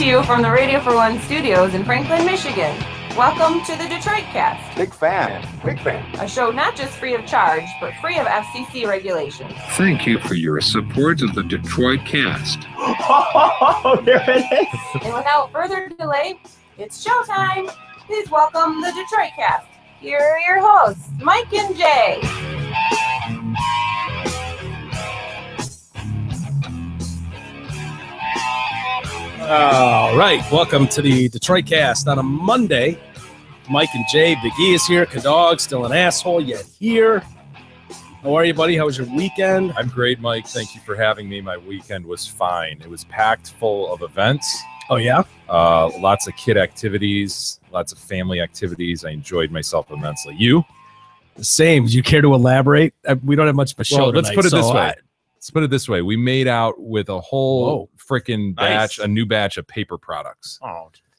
to you from the Radio for One studios in Franklin, Michigan. Welcome to the Detroit Cast. Big fan. A show not just free of charge, but free of FCC regulations. Thank you for your support of the Detroit Cast. Oh, there it is. And without further delay, it's showtime. Please welcome the Detroit Cast. Here are your hosts, Mike and Jay. All right, welcome to the Detroit Cast on a Monday. Mike and Jay, Big E is here. Kadog, still an asshole, yet here. How are you, buddy? How was your weekend? I'm great, Mike. Thank you for having me. My weekend was fine. It was packed full of events. Oh, yeah? Lots of kid activities, lots of family activities. I enjoyed myself immensely. You? The same. Do you care to elaborate? We don't have much of a show let's tonight, put it this so way. Let's put it this way. We made out with a whole freaking batch, a new batch of paper products.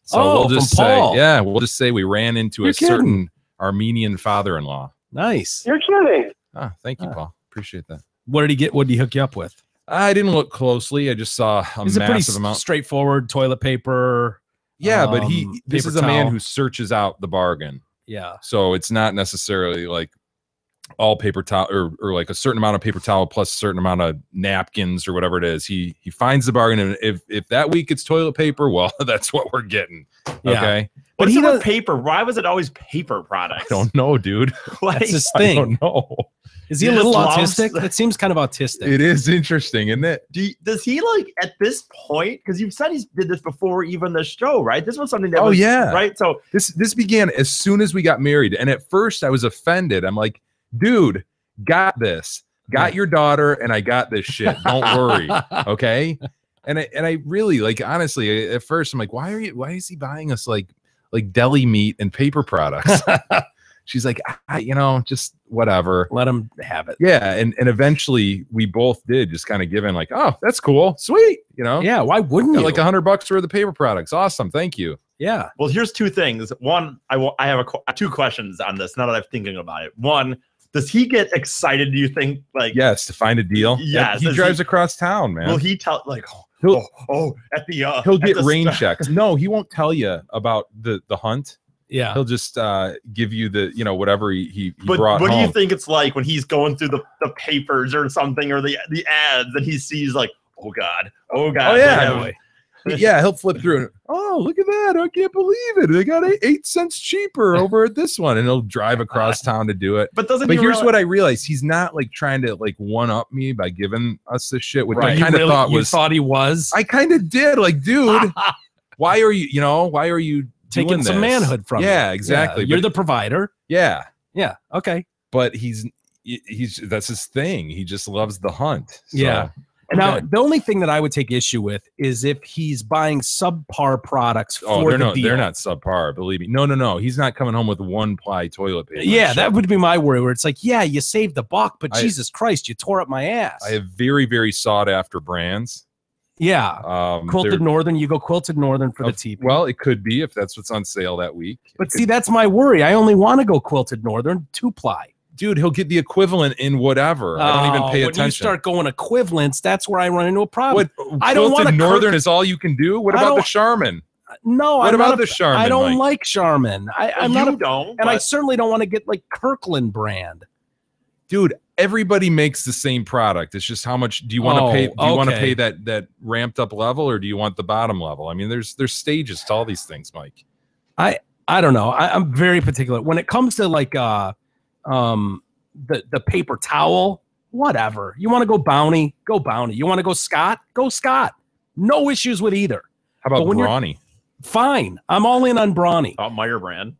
So we'll just from Paul. say, we'll just say we ran into You're a certain Armenian father-in-law. Nice. You're kidding. Thank you, Paul. Appreciate that. What did he get? What did he hook you up with? I didn't look closely. I just saw a Is it massive pretty amount. straightforward this But this is a man towel. who searches out the bargain. Yeah. So it's not necessarily like all paper towel or like a certain amount of paper towel plus a certain amount of napkins or whatever it is. He finds the bargain, and if that week it's toilet paper, well, that's what we're getting. Yeah. Okay. But he does paper. Why was it always paper products? I don't know, dude. That's his I thing. don't know. Is he a He little just loves- autistic? That seems kind of autistic. It is interesting, isn't it? Does he like at this point? Because you've said he did this before even the show, right? This was something that Oh, was, yeah. right. So This began as soon as we got married, and at first I was offended. I'm like, dude, got this. Got your daughter, and I got this shit. Don't worry, okay? And I really, like, honestly, at first I'm like, why is he buying us like deli meat and paper products? She's like, just whatever. Let him have it. Yeah, and eventually we both did just kind of give in, like, oh, that's cool, sweet, Yeah, why wouldn't got you? like $100 worth of paper products, awesome, thank you. Yeah. well, here's two things. One, I have two questions on this. Now that I'm thinking about it. One, does he get excited? Do you think like Yes, to find a deal. Yes, he does drives he- across town, man. will he tell like He'll at the he'll at get the rain st- checks. No, he won't tell you about the hunt. Yeah. He'll just give you the whatever he But brought what do you home. think it's like when he's going through the papers or something or the ads and he sees like, oh god, Oh they yeah, have- yeah. He'll flip through. And, oh, look at that! I can't believe it. They got 8 cents cheaper over at this one, and he'll drive across town to do it. But doesn't But he here's realize- what I realized: he's not like trying to like one up me by giving us this shit, which I You kind of really- thought you was. thought he was I kind of did. Like, dude, why are you taking doing some this? manhood from you. Yeah, exactly. Yeah, you're But- the provider. yeah. Yeah. Okay. But he's that's his thing. He just loves the hunt. So, Yeah. Now, okay. the only thing that I would take issue with is if he's buying subpar products for they're the not. deal. They're not subpar. Believe me. No. He's not coming home with 1-ply toilet paper. Yeah, and that shit. would be my worry. Where it's like, yeah, you saved the buck, but I- Jesus Christ, you tore up my ass. I have very, very sought after brands. Yeah. Quilted they're- Northern, you go Quilted Northern for the TV. Well, it could be if that's what's on sale that week. but see, that's my worry. I only want to go Quilted Northern 2-ply. Dude, he'll get the equivalent in whatever. I don't even pay when attention. you start going equivalents, that's where I run into a problem. What? I don't Quilted want to Northern is all you can do. What I about the don't- Charmin? No, What I'm about not the Charmin, I don't Mike? like Charmin. I'm you not a, don't, and I but- certainly don't want to get like Kirkland brand. Dude, everybody makes the same product. It's just how much do you want to pay? Do you want to okay. pay that ramped up level, or do you want the bottom level? I mean, there's stages to all these things, Mike. I don't know. I'm very particular when it comes to like the paper towel. Whatever you want to go Bounty, go Bounty. You want to go Scott, go Scott. No issues with either. How about But when you're- Brawny? Fine, I'm all in on Brawny. Meyer brand.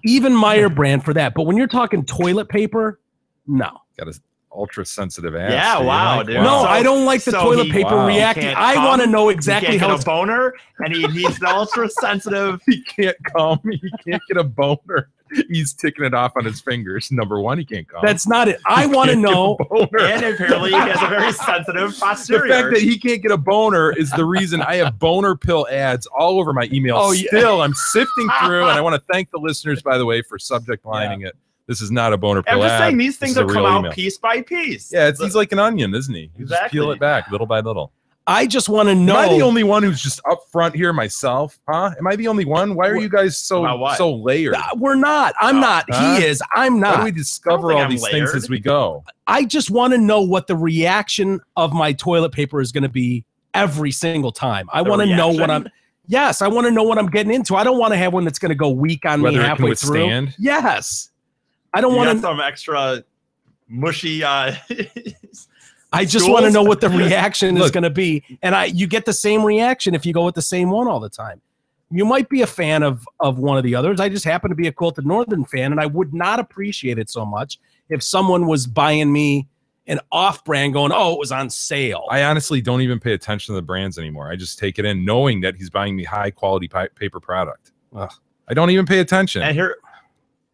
Even Meyer brand for that. But when you're talking toilet paper, no. Got an ultra sensitive ass. Yeah, do you, wow, Mike? dude. No, So- I don't like the so toilet he- paper wow. reacting. Can't I come, want to know he exactly can't how get it's a boner, and he needs the ultra sensitive. He can't come. He can't get a boner. He's ticking it off on his fingers. Number one, he can't come. That's not it. I He want to can't get a know. boner. And apparently he has a very sensitive The posterior. fact that he can't get a boner is the reason I have boner pill ads all over my email. Oh, yeah. Still, I'm sifting through, and I want to thank the listeners, by the way, for subject lining it. This is not a boner pill I'm just ad. saying these This things is a will come real out email. piece by piece. Yeah, he's like an onion, isn't he? You just peel Exactly. it back little by little. I just want to know. Am I the only one who's just up front here myself? Huh? Am I the only one? Why are you guys so layered? We're not. I'm not. Huh? He is. I'm How not. do we discover all these things as we go? I just want to know what the reaction of my toilet paper is going to be every single time. I want to know what I'm. Yes, I want to know what I'm getting into. I don't want to have one that's going to go weak on me halfway through. Yes, I don't want some extra mushy. I just want to know what the reaction is going to be, and you get the same reaction if you go with the same one all the time. You might be a fan of one of the others. I just happen to be a Quilted Northern fan, and I would not appreciate it so much if someone was buying me an off-brand going, oh, it was on sale. I honestly don't even pay attention to the brands anymore. I just take it in knowing that he's buying me high-quality paper product. Ugh. I don't even pay attention. And here,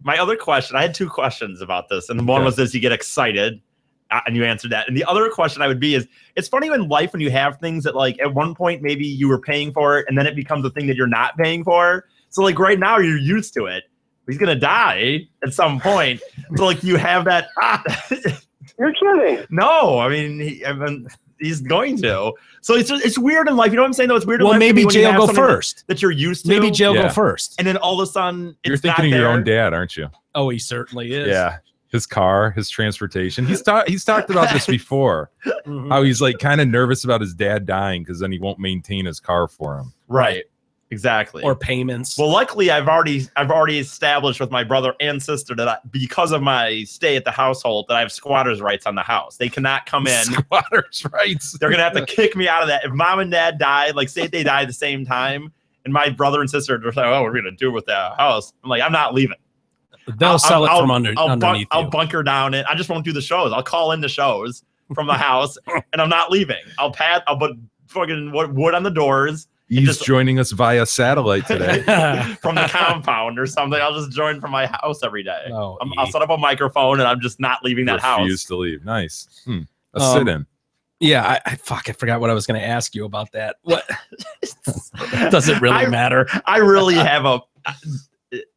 my other question, I had 2 questions about this, and one was, does he get excited? And you answered that. And the other question I would be is, it's funny in life when you have things that like at one point maybe you were paying for it and then it becomes a thing that you're not paying for. So like right now you're used to it. He's going to die at some point. So like you have that. You're kidding. No, I mean, he's going to. So it's weird in life. You know what I'm saying? Though it's weird in life. Well, maybe Jay will go first. That you're used to. Maybe Jay will go first. And then all of a sudden you're thinking of your own dad, aren't you? Oh, he certainly is. Yeah. His car, his transportation. He's talked about this before. How he's like kind of nervous about his dad dying because then he won't maintain his car for him. Right. Exactly. Or payments. Well, luckily I've already established with my brother and sister that because of my stay at the household that I have squatters' rights on the house. They cannot come in. Squatters' rights. They're gonna have to kick me out of that. If mom and dad died, like say they died at the same time, and my brother and sister are like, oh, what are we gonna do with that house? I'm like, I'm not leaving. They'll sell it from underneath. I'll bunker down it. I just won't do the shows. I'll call in the shows from the house, and I'm not leaving. I'll put fucking wood on the doors. He's joining us via satellite today from the compound or something. I'll just join from my house every day. Oh, I'll set up a microphone, and I'm just not leaving that house. Refuse to leave. Nice. A sit-in. Yeah, I forgot what I was going to ask you about that. What does it really matter? I really have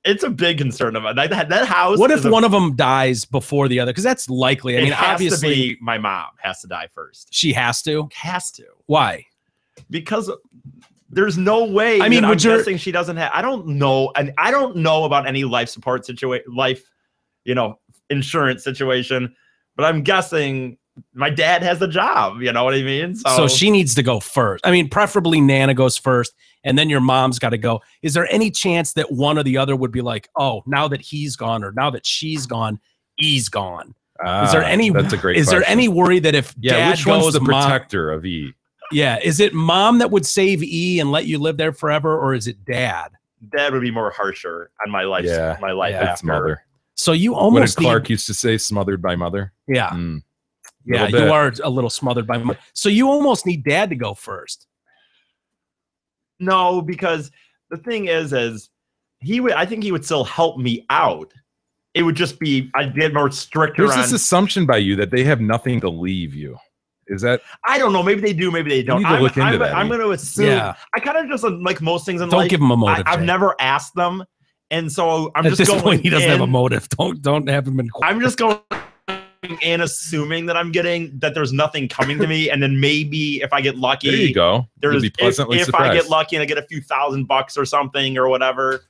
it's a big concern about that house. What if one of them dies before the other? Because that's likely. I mean, obviously, my mom has to die first. She has to. Has to. Why? Because there's no way. I mean, I'm guessing she doesn't have. I don't know, and I don't know about any life support situation, insurance situation. But I'm guessing my dad has a job. You know what I mean? So she needs to go first. I mean, preferably Nana goes first. And then your mom's got to go. Is there any chance that one or the other would be like, oh, now that he's gone or now that she's gone, he's gone? Is there any? That's a great question. There any worry that if dad which goes, one's the mom, protector of E? Yeah, is it mom that would save E and let you live there forever, or is it dad? Dad would be more harsher on my life. Yeah, my life after. Mother. So you almost. What did Clark used to say? Smothered by mother. Yeah, yeah, you are a little smothered by mother. So you almost need dad to go first. No, because the thing is I think he would still help me out. It would just be, I'd get more stricter. There's this assumption by you that they have nothing to leave you. Is that? I don't know. Maybe they do. Maybe they don't. You need to look into that. I'm going to assume. Yeah. I kind of just like most things in life. Don't give him a motive. I've never asked them, and so I'm at just going. Point, he doesn't have a motive. Don't have him in. I'm just going and assuming that there's nothing coming to me, and then maybe if I get lucky, there you go. There's be pleasantly if surprised. I get lucky and I get a few $1,000 or something or whatever.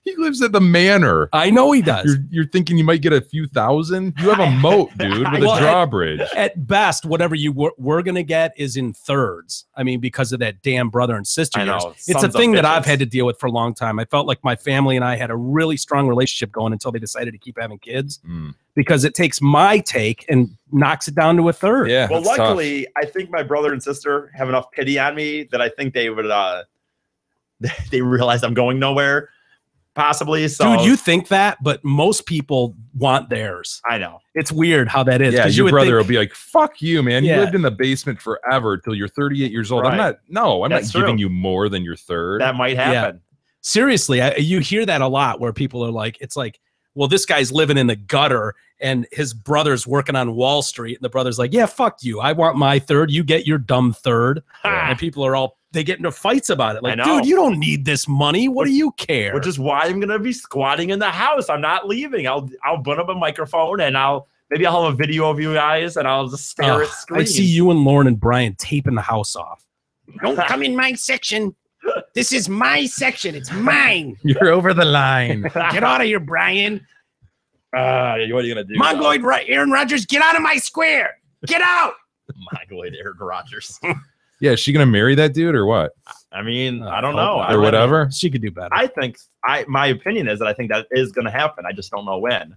He lives at the manor. I know he does. You're thinking you might get a few thousand? You have a moat, dude, with a drawbridge. At best, whatever you were going to get is in thirds. I mean, because of that damn brother and sister. I know. It's a thing that I've had to deal with for a long time. I felt like my family and I had a really strong relationship going until they decided to keep having kids. Because it takes my take and knocks it down to a third. Yeah. Well, luckily, I think my brother and sister have enough pity on me that I think they would. They realize I'm going nowhere. Possibly. So, dude, you think that, but most people want theirs. I know. It's weird how that is. Yeah, your brother will be like, fuck you, man. You lived in the basement forever till you're 38 years old. Right. I'm not giving you more than your third. That might happen. Yeah. Seriously, you hear that a lot where people are like, it's like, well, this guy's living in the gutter and his brother's working on Wall Street. And the brother's like, yeah, fuck you. I want my third. You get your dumb third. And people are all, they get into fights about it. Like, dude, you don't need this money. What do you care? Which is why I'm going to be squatting in the house. I'm not leaving. I'll put up a microphone and I'll Maybe I'll have a video of you guys and I'll just stare at I screens. see you and Lauren and Brian taping the house off. Don't come in my section. This is my section. It's mine. You're over the line. Get out of here, Brian. What are you gonna do? Mongoloid Aaron Rodgers, get out of my square. Get out. Mongoloid Aaron Rodgers. Yeah, is she gonna marry that dude or what? I mean, I don't hope know. not. I Or really- whatever? She could do better. I think my opinion is that I think that is gonna happen. I just don't know when.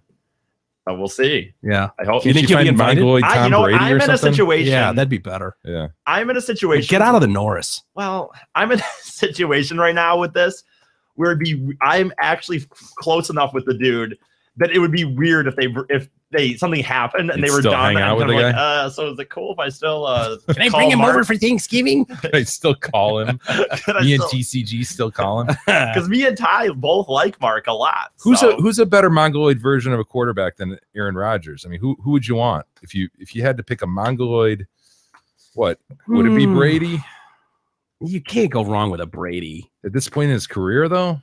But we'll see. yeah. I hope. You You think think you'll be find invited? Mongoloid I, Tom you know, Brady I'm or in a something? situation. Yeah, that'd be better. Yeah. I'm in a situation. Get out of the Norris. Well, I'm in a situation right now with this where I'm actually close enough with the dude that it would be weird if they something happened and You'd they were still done. hang out and with I'm the like, so is it cool if I still Can I call bring him Mark? over for Thanksgiving? I still call him. Can I Me and still- TCG still call him. Because me and Ty both like Mark a lot. Who's so. a better Mongoloid version of a quarterback than Aaron Rodgers? I mean, who would you want if you had to pick a Mongoloid? What would it be? Brady You can't go wrong with a Brady. at this point in his career, though.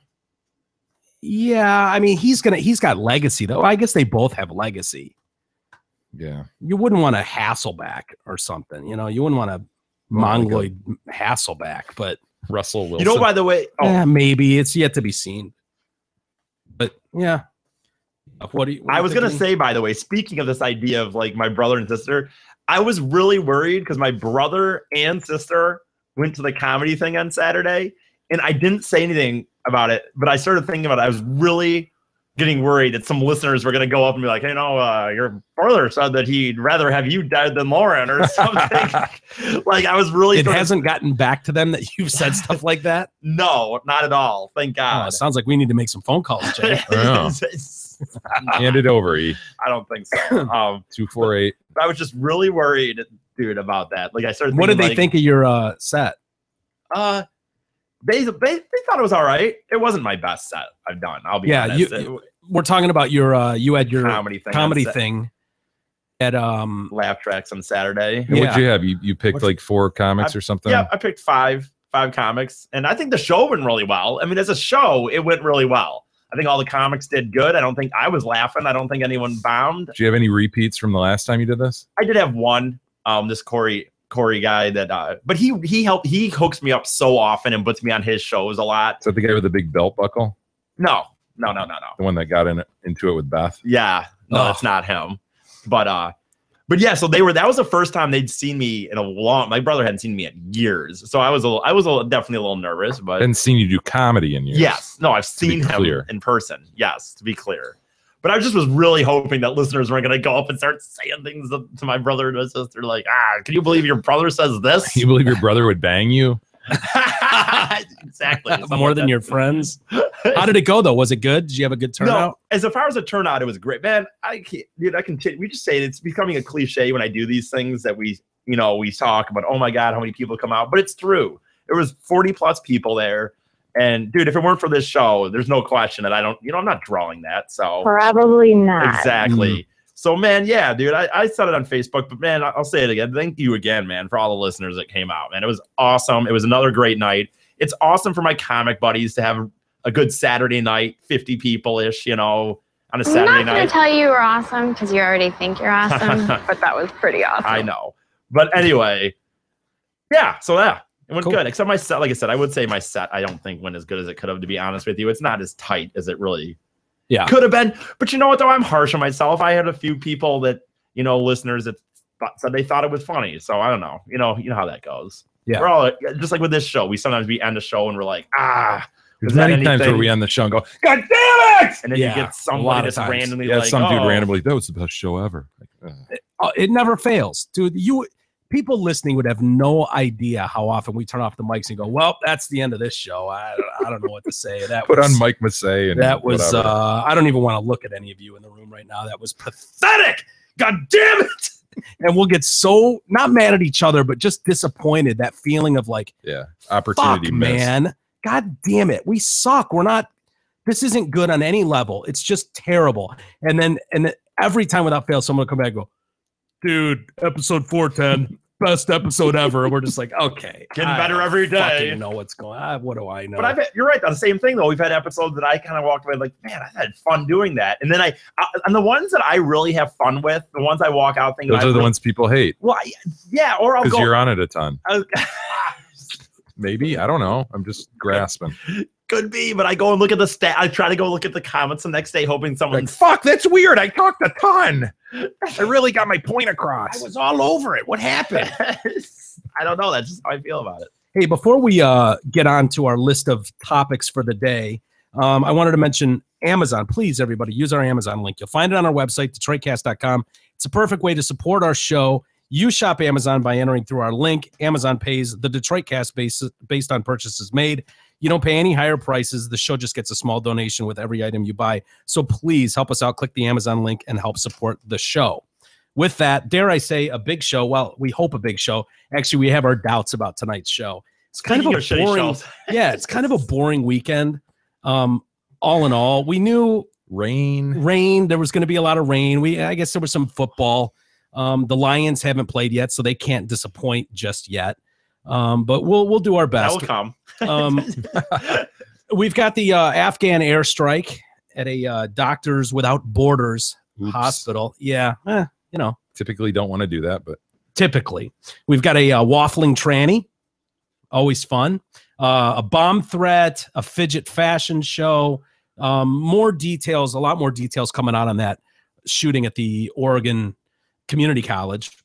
Yeah, I mean he's got legacy though. I guess they both have legacy. Yeah, You wouldn't want a Hasselback or something, you know. You wouldn't want a Mongoloid Hasselback, but Russell Wilson. You know, by the way, maybe it's yet to be seen. But yeah, what do you? I was gonna say, by the way, speaking of this idea of like my brother and sister, I was really worried because my brother and sister went to the comedy thing on Saturday, and I didn't say anything about it, but I started thinking about it. I was really getting worried that some listeners were gonna go up and be like, "Hey, no, your brother said that he'd rather have you dead than Lauren," or something. Like I was really. It hasn't gotten back to them that you've said stuff like that. No, not at all. Thank Oh, God. it sounds like we need to make some phone calls, Jay. Oh. Hand it over, E. I don't think so. 248. I was just really worried, dude, about that. Like I started. What did thinking, they think of your set? They thought it was all right. It wasn't my best set I've done. I'll be Yeah, honest. We're talking about your you had your Comedy thing. comedy on thing at Laugh Tracks on Saturday. And Yeah. what'd you have? You picked like 4 comics or something? Yeah, I picked five comics, and I think the show went really well. I mean, as a show, it went really well. I think all the comics did good. I don't think I was laughing. I don't think anyone bombed. Do you have any repeats from the last time you did this? I did have one. This Corey guy that, but he hooks me up so often and puts me on his shows a lot. Is that the guy with the big belt buckle? No. The one that got into it with Beth? Yeah, no, Oh. that's not him. But yeah, so that was the first time they'd seen me in a long. My brother hadn't seen me in years, so I was definitely a little nervous. But I hadn't seen you do comedy in years. yes, no, I've seen him clear. in person. Yes, to be clear. But I just was really hoping that listeners weren't going to go up and start saying things to my brother and my sister, like, can you believe your brother says this? You believe your brother would bang you? Exactly. Something more like than that. your friends. How did it go though? Was it good? Did you have a good turnout? No, as far as a turnout, it was great, man. I can't, dude. I continue. We just say it's becoming a cliche when I do these things that we talk about. Oh my God, how many people come out? But it's true. There was 40 plus people there, and dude, if it weren't for this show, there's no question that I'm not drawing that. So Probably not. exactly. So man, yeah, dude, I said it on Facebook, but man, I'll say it again. Thank you again, man, for all the listeners that came out, man. It was awesome. It was another great night. It's awesome for my comic buddies to have a good Saturday night, 50 people-ish, on a I'm Saturday not going night. to tell you you're awesome because you already think you're awesome, but that was pretty awesome. I know. But anyway, yeah, so yeah, it went Cool. good. Except my set, like I said, I would say my set, I don't think went as good as it could have, to be honest with you. It's not as tight as it really could have been. But you know what, though? I'm harsh on myself. I had a few people that, listeners that said they thought it was funny. So I don't know. You know how that goes. Yeah. We're all, just like with this show, we end the show and we're like, There's is that many times where anything? we end the show and go, God damn it! And then Yeah, you get a lot somebody of that's times. randomly Yeah, like, some dude "Oh." randomly, that was the best show ever. Like, It never fails, dude. People listening would have no idea how often we turn off the mics and go, "Well, that's the end of this show." I don't know what to say. That put was, on Mike Massey and That was. whatever. I don't even want to look at any of you in the room right now. That was pathetic. God damn it! And we'll get so not mad at each other, but just disappointed. That feeling of like, yeah, fuck, opportunity missed. man. God damn it. We suck. We're not. This isn't good on any level. It's just terrible. And then every time without fail, someone will come back and go, dude, episode 410. best episode ever. And we're just like, okay, Getting better every day. Fucking know what's going on. What do I know? But you're right. The same thing though. We've had episodes that I kind of walked away like, man, I had fun doing that. And then and the ones that I really have fun with, the ones I walk out thinking, Those are the ones people hate. Well, yeah, or I'll Because go. you're on it a ton. Maybe. Maybe. I don't know. I'm just grasping. Could be, but I go and look at the stat. I try to go look at the comments the next day, hoping someone. Like, fuck, that's weird. I talked a ton. I really got my point across. I was all over it. What happened? I don't know. That's just how I feel about it. Hey, before we get on to our list of topics for the day, I wanted to mention Amazon. Please, everybody, use our Amazon link. You'll find it on our website, DetroitCast.com. It's a perfect way to support our show. You shop Amazon by entering through our link. Amazon pays the Detroit Cast based on purchases made. You don't pay any higher prices. The show just gets a small donation with every item you buy. So please help us out. Click the Amazon link and help support the show. With that, dare I say, a big show. Well, we hope a big show. Actually, we have our doubts about tonight's show. It's kind of a boring. Yeah, it's kind of a boring weekend. All in all, we knew rain. There was going to be a lot of rain. I guess there was some football. The Lions haven't played yet, so they can't disappoint just yet. But we'll do our best. That will come. We've got the Afghan airstrike at a Doctors Without Borders hospital. Yeah, Typically don't want to do that, but typically. We've got a waffling tranny. Always fun. A bomb threat, a fidget fashion show. More details, a lot more details coming out on that shooting at the Oregon Community College.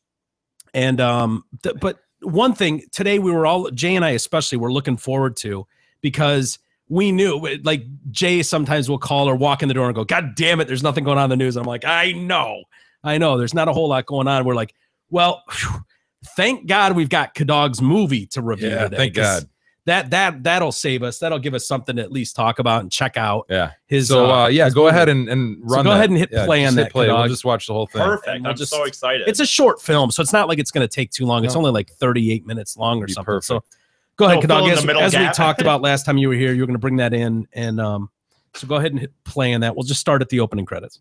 And but one thing today we were all, Jay and I especially, were looking forward to, because we knew, like, Jay sometimes will call or walk in the door and go, God damn it, there's nothing going on in the news. And I'm like, I know there's not a whole lot going on. We're like, well, thank God we've got Kadog's movie to review today. Thank God. That'll save us. That'll give us something to at least talk about and check out. Yeah. His go his ahead movie. and run. So go ahead and hit play on that. We'll just watch the whole thing. Perfect. I'm so excited. It's a short film, so it's not like it's going to take too long. It's only like 38 minutes long or something. Perfect. So go ahead, Kadog. As we gap. talked about last time you were here, you were going to bring that in, and so go ahead and hit play on that. We'll just start at the opening credits.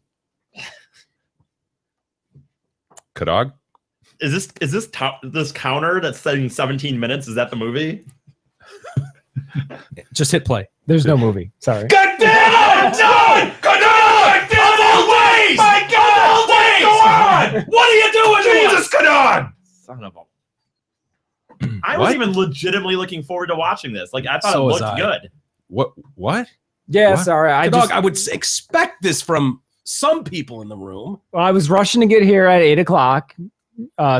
Kadog? Is this counter that's saying 17 minutes? Is that the movie? Just hit play. There's no movie. Sorry. God damn it! No! Kadog! Of all days! My God! Of all days! Go on! What are you doing? Jesus, Kadog! Son of a. I was even legitimately looking forward to watching this. Like, I thought So it was looked I. good. What? Yeah, What? sorry. Kadog, I would expect this from some people in the room. I was rushing to get here at 8 o'clock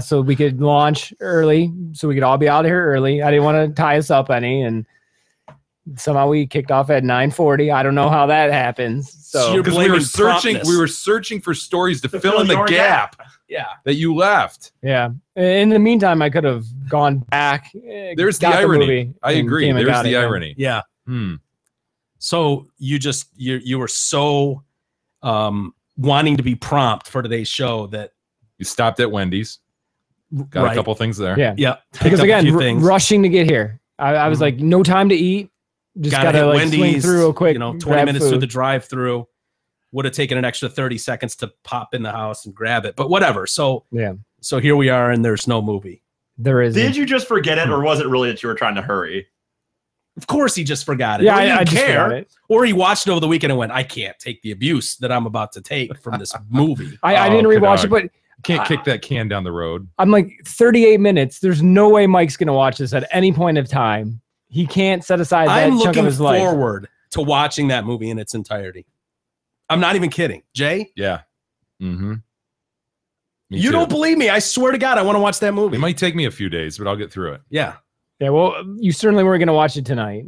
so we could launch early, so we could all be out of here early. I didn't want to tie us up any, and somehow we kicked off at 9:40. I don't know how that happens. So So you're Because we were blaming searching for stories to fill fill in the your gap Yeah. that you left. yeah. In the meantime, I could have gone back. There's the got irony. movie, I and agree. came and There's got the it, yeah. irony. Yeah. So you were so wanting to be prompt for today's show that You stopped at Wendy's. Got Right. a couple things there. Yeah. yeah, Because picked up a again, few things. rushing to get here. I was like, no time to eat. Just Gotta gotta hit like swing Wendy's through real quick. 20 grab minutes through food. the drive-through. Would have taken an extra 30 seconds to pop in the house and grab it, but whatever. So Yeah, so here we are, and there's no movie. there is. Did you just forget it, or was it really that you were trying to hurry? Of course, he just forgot it. Yeah, Or he I didn't just forgot care, it. or he watched it over the weekend and went, "I can't take the abuse that I'm about to take from this movie." I Oh, didn't rewatch Kadog. it, but Can't kick that can down the road. I'm like 38 minutes. There's no way Mike's gonna watch this at any point of time. He can't set aside that I'm chunk of looking his life. forward to watching that movie in its entirety. I'm not even kidding, Jay. Yeah. Mm-hmm. You don't believe me? I swear to God, I want to watch that movie. It might take me a few days, but I'll get through it. Yeah. Yeah, well, you certainly weren't gonna watch it tonight.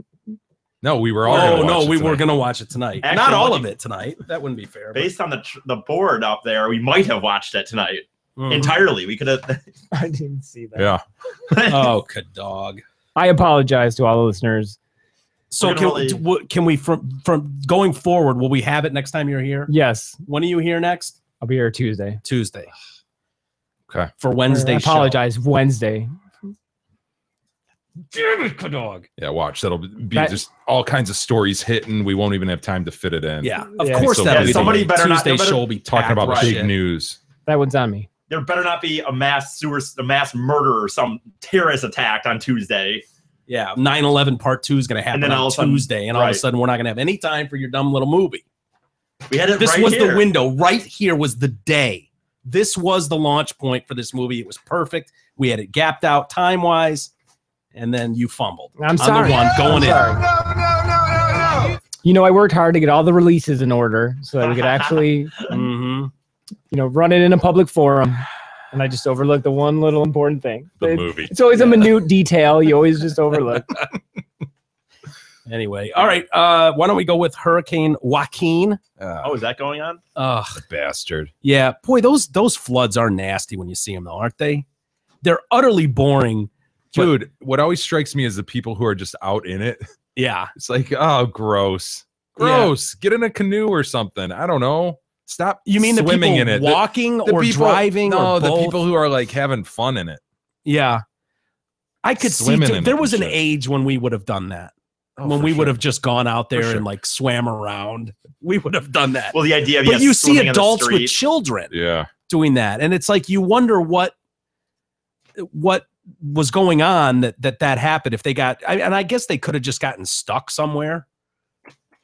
No, we were all. Oh gonna watch no, it we were tonight. going to watch it tonight. Actually, Not all of looking- it tonight. That wouldn't be fair. but- Based on the board up there, we might have watched it tonight Mhm. entirely. We could have. I didn't see that. Yeah. Oh, good dog. I apologize to all the listeners. So We're gonna can we from going forward? Will we have it next time you're here? Yes, When are you here next? I'll be here Tuesday. Tuesday. Okay. For Wednesday. I apologize. Wednesday. Damn it, dog. Yeah, watch. That'll be That- just all kinds of stories hitting. We won't even have time to fit it in. Yeah, of Yeah. course So that'll busy. be Somebody the better not- Tuesday better- show will be Talking packed about with big shit. news. That one's on me. there better not be a mass murder or some terrorist attack on Tuesday. Yeah, 9/11 Part 2 is going to happen then on Tuesday, and all of a right. sudden we're not going to have any time for your dumb little movie. We had it This right was here. the window. Right here was the day. This was the launch point for this movie. It was perfect. We had it gapped out time-wise, and then you fumbled. I'm sorry. On the one going in. You know, I worked hard to get all the releases in order so that we could actually, Mhm. run it in a public forum. And I just overlooked the one little important thing. The movie. It's always a minute detail you always just overlook. Anyway, all right. Why don't we go with Hurricane Joaquin? Oh, is that going on? Ugh. Bastard. Yeah, boy, those floods are nasty when you see them, though, aren't they? They're utterly boring, Dude, what always strikes me is the people who are just out in it. Yeah, It's like, oh, gross. Get in a canoe or something. I don't know. Stop. you mean the swimming people in it. walking The or people, driving? No, or the both? people who are like having fun in it. Yeah, I could see. Swimming in There it was and an shit. age when we would have done that. Oh, when for we would sure. have just gone out there sure. and like swam around, we would have done that. Well, the idea of but you see swimming in the adults with street. children Yeah. doing that, and it's like you wonder what was going on that happened. If they got, and I guess they could have just gotten stuck somewhere.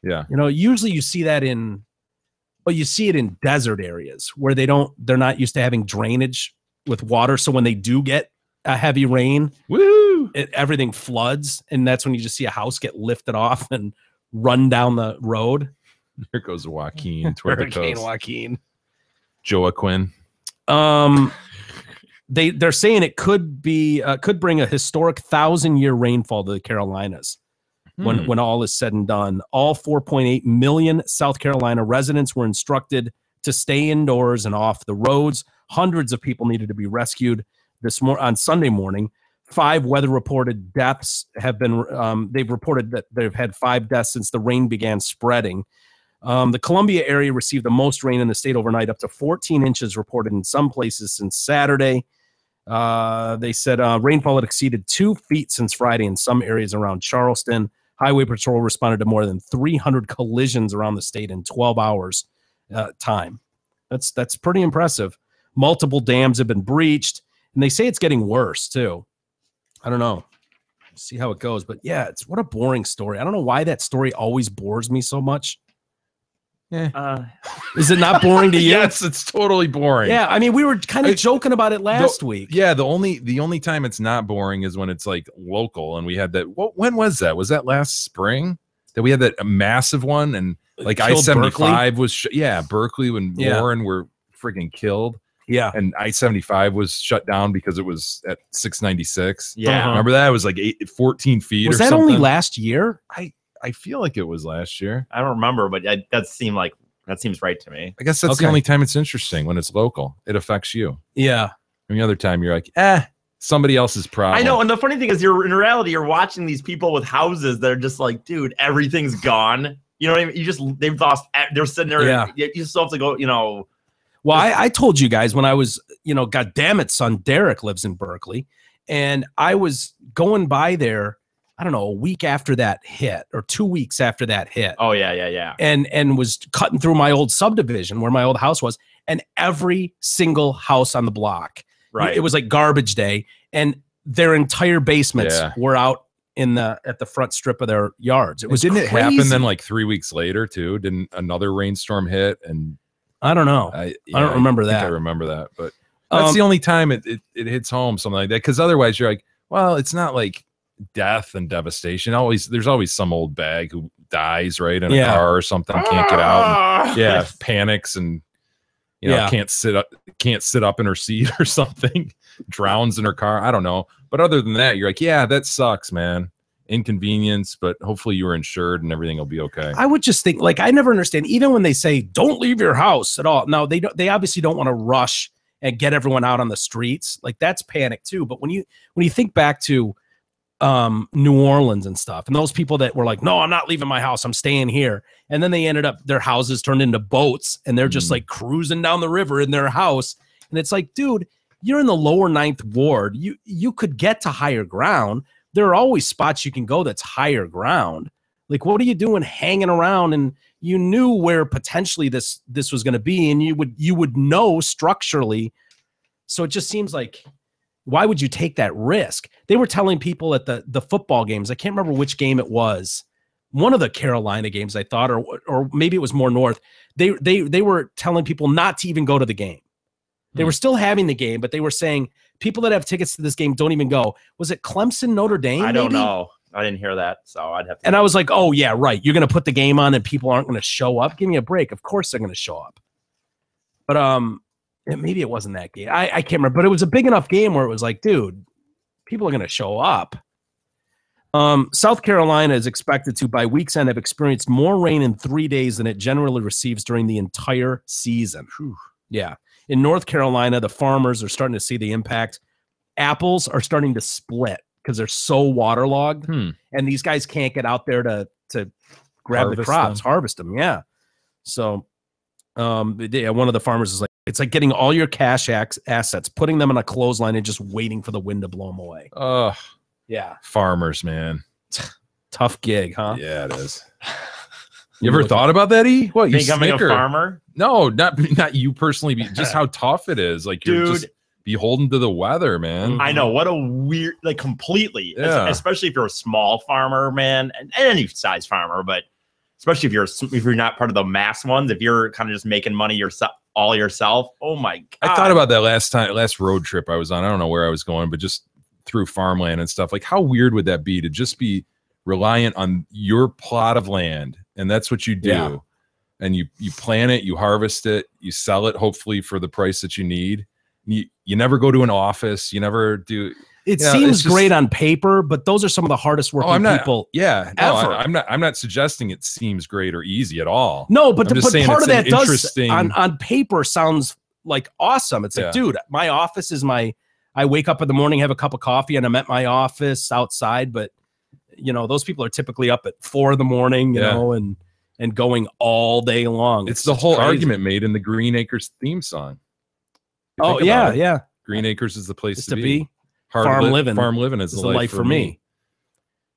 Yeah. Usually you see that you see it in desert areas where they're not used to having drainage with water. So when they do get a heavy rain, Woo! everything floods, and that's when you just see a house get lifted off and run down the road. There goes Joaquin toward the Hurricane coast. Joaquin. Joaquin. They're saying it could bring a historic 1,000-year rainfall to the Carolinas when all is said and done. All 4.8 million South Carolina residents were instructed to stay indoors and off the roads. Hundreds of people needed to be rescued on Sunday morning. 5 weather-reported deaths have been. They've reported that they've had 5 deaths since the rain began spreading. The Columbia area received the most rain in the state overnight, up to 14 inches reported in some places since Saturday. They said rainfall had exceeded 2 feet since Friday in some areas around Charleston. Highway Patrol responded to more than 300 collisions around the state in 12 hours time. That's pretty impressive. Multiple dams have been breached, and they say it's getting worse too. I don't know. See how it goes, but yeah, what a boring story. I don't know why that story always bores me so much. Is it not boring to you? Yes, it's totally boring. Yeah, I mean, we were kind of joking about it last week. Yeah, the only time it's not boring is when it's like local, and we had that. When was that? Was that last spring that we had that massive one? And like Killed I-75 was Berkeley when Yeah. Warren were freaking killed. Yeah, And I-75 was shut down because it was at 696. Yeah. Remember that? It was like 14 feet. was or that something. only last year? I feel like it was last year. I don't remember, but that seems right to me. I guess that's Okay. the only time it's interesting, when it's local. It affects you. Yeah, Any other time you're like, somebody else's problem. I know, and the funny thing is, in reality, you're watching these people with houses that are just like, dude, everything's gone. You know what I mean? They've lost. They're sitting there. Yeah. You still have to go. Well, I told you guys when I was, God damn it, son, Derek lives in Berkeley. And I was going by there, I don't know, a week after that hit or 2 weeks after that hit. Oh, yeah. And was cutting through my old subdivision where my old house was. And every single house on the block, Right. it was like garbage day. And their entire basements Yeah. were out at the front strip of their yards. It was Didn't it crazy. happen then like 3 weeks later too? Didn't another rainstorm hit? And I don't know. I don't remember think that. I remember that, but that's the only time it hits home, something like that. Because otherwise, you're like, well, it's not like death and devastation. There's always some old bag who dies, right, in a car or something, can't get out. And, panics and can't sit up in her seat or something, drowns in her car. I don't know, but other than that, you're like, yeah, that sucks, man. Inconvenience, but hopefully you were insured and everything will be okay. I would just think, like, I never understand, even when they say don't leave your house at all. No, they obviously don't want to rush and get everyone out on the streets. Like, that's panic too. But when you think back to New Orleans and stuff, and those people that were like, no, I'm not leaving my house, I'm staying here, and then they ended up, their houses turned into boats and they're just like cruising down the river in their house. And it's like, dude, you're in the lower 9th ward, you could get to higher ground. There are always spots you can go that's higher ground. Like, what are you doing hanging around? And you knew where potentially this was going to be, and you would know structurally So it just seems like, why would you take that risk? They were telling people at the football games, I can't remember which game it was, one of the Carolina games, I thought, or maybe it was more north. They were telling people not to even go to the game. They were still having the game, but they were saying people that have tickets to this game don't even go. Was it Clemson, Notre Dame? I don't know. I didn't hear that, so I'd have to. And I was like, oh, yeah, right. You're going to put the game on and people aren't going to show up? Give me a break. Of course they're going to show up. But maybe it wasn't that game. I can't remember. But it was a big enough game where it was like, dude, people are going to show up. South Carolina is expected to, by week's end, have experienced more rain in 3 days than it generally receives during the entire season. Whew. Yeah. In North Carolina, the farmers are starting to see the impact. Apples are starting to split because they're so waterlogged, and these guys can't get out there to grab the crops, harvest them. Yeah. So one of the farmers is like, it's like getting all your cash assets, putting them on a clothesline and just waiting for the wind to blow them away. Oh, yeah. Farmers, man. Tough gig, huh? Yeah, it is. You ever thought about that, E? What, you becoming a farmer? No, not you personally, just how tough it is. Like, you're just beholden to the weather, man. I know. What a weird, like, completely, especially if you're a small farmer, man, and any size farmer, but especially if you're not part of the mass ones, if you're kind of just making money all yourself. Oh my God. I thought about that last road trip I was on. I don't know where I was going, but just through farmland and stuff. Like, how weird would that be to just be reliant on your plot of land? And that's what you do. Yeah. And you plant it, you harvest it, you sell it, hopefully for the price that you need. You never go to an office. You never do. It seems great on paper, but those are some of the hardest working people. Yeah, ever. I'm not suggesting it seems great or easy at all. No, but part of that does on paper sounds like awesome. It's like, dude, my office is I wake up in the morning, have a cup of coffee, and I'm at my office outside. But those people are typically up at 4 a.m, you know, and going all day long. It's the whole argument made in the Green Acres theme song. Oh yeah, yeah. Green Acres is the place to be. Farm living is the life for me.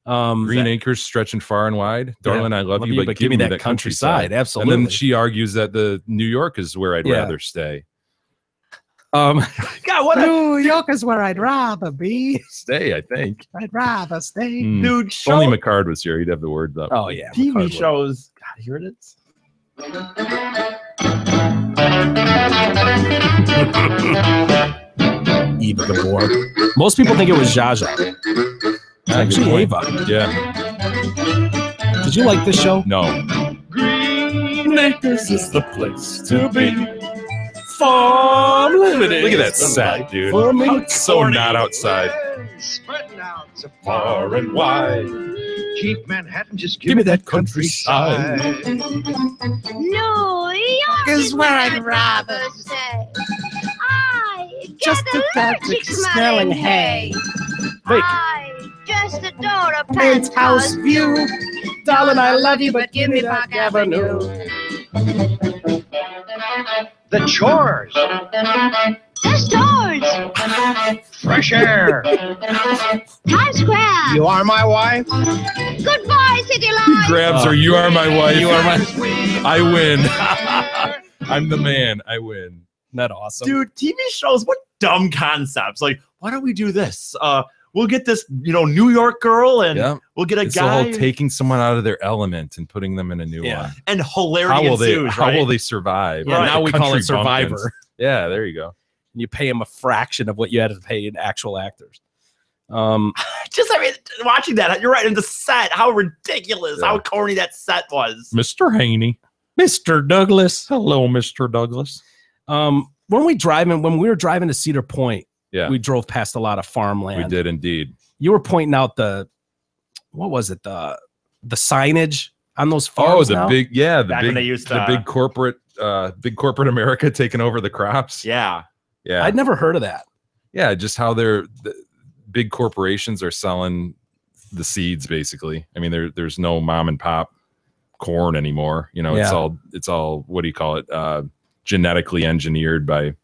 Green Acres stretching far and wide. Darling, I love you, but give me that countryside. Absolutely. And then she argues that the New York is where I'd rather stay. God, New York is where I'd rather be. Stay, I think. I'd rather stay. Dude, if only McCard was here, he'd have the words up. Oh yeah. TV shows. God, here it is. Eva Gabor. Most people think it was Zsa Zsa. It's actually Ava. Yeah. Did you like this show? No. Green Acres is the place to be. Farm living. Look at that set, dude. So not outside. Spreading out so far and wide. Keep Manhattan, just give me that countryside. New York is where I'd rather stay. I just allergic smelling hay. I just adore a penthouse view. Darling, I love you, but give me Park Avenue. The chores. The stores. Fresh air. Times Square. You are my wife. Goodbye, city lights. Grabs her. You are my wife. You are my. I win. I'm the man. I win. Isn't that awesome? Dude, TV shows, what dumb concepts. Like, why don't we do this? We'll get this, New York girl, and we'll get a it's guy. The whole taking someone out of their element and putting them in a new one. And hilarity ensues, How will they survive? Yeah, now we call it Survivor. Bumpkins. Yeah, there you go. And you pay them a fraction of what you had to pay in actual actors. Watching that, you're right. And the set, how ridiculous, how corny that set was. Mr. Haney. Mr. Douglas. Hello, Mr. Douglas. When we were driving to Cedar Point, we drove past a lot of farmland. We did indeed. You were pointing out the signage on those farms. Oh, the big corporate America taking over the crops. Yeah. I'd never heard of that. Yeah, just how the big corporations are selling the seeds, basically. I mean, there's no mom and pop corn anymore. It's all what do you call it? Genetically engineered by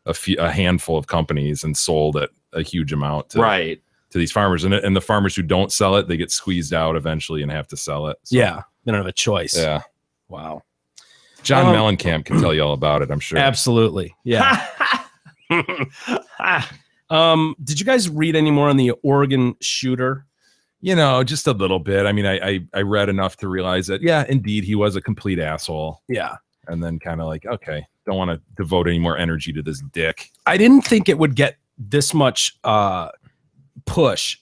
a handful of companies and sold at a huge amount to these farmers. And the farmers who don't sell it, they get squeezed out eventually and have to sell it. So, they don't have a choice. Yeah. Wow. John Mellencamp can tell you all about it, I'm sure. Absolutely. Yeah. Did you guys read any more on the Oregon shooter? You know, just a little bit. I mean, I read enough to realize that, yeah, indeed, he was a complete asshole. Yeah. And then kind of like, okay, don't want to devote any more energy to this dick. I didn't think it would get this much push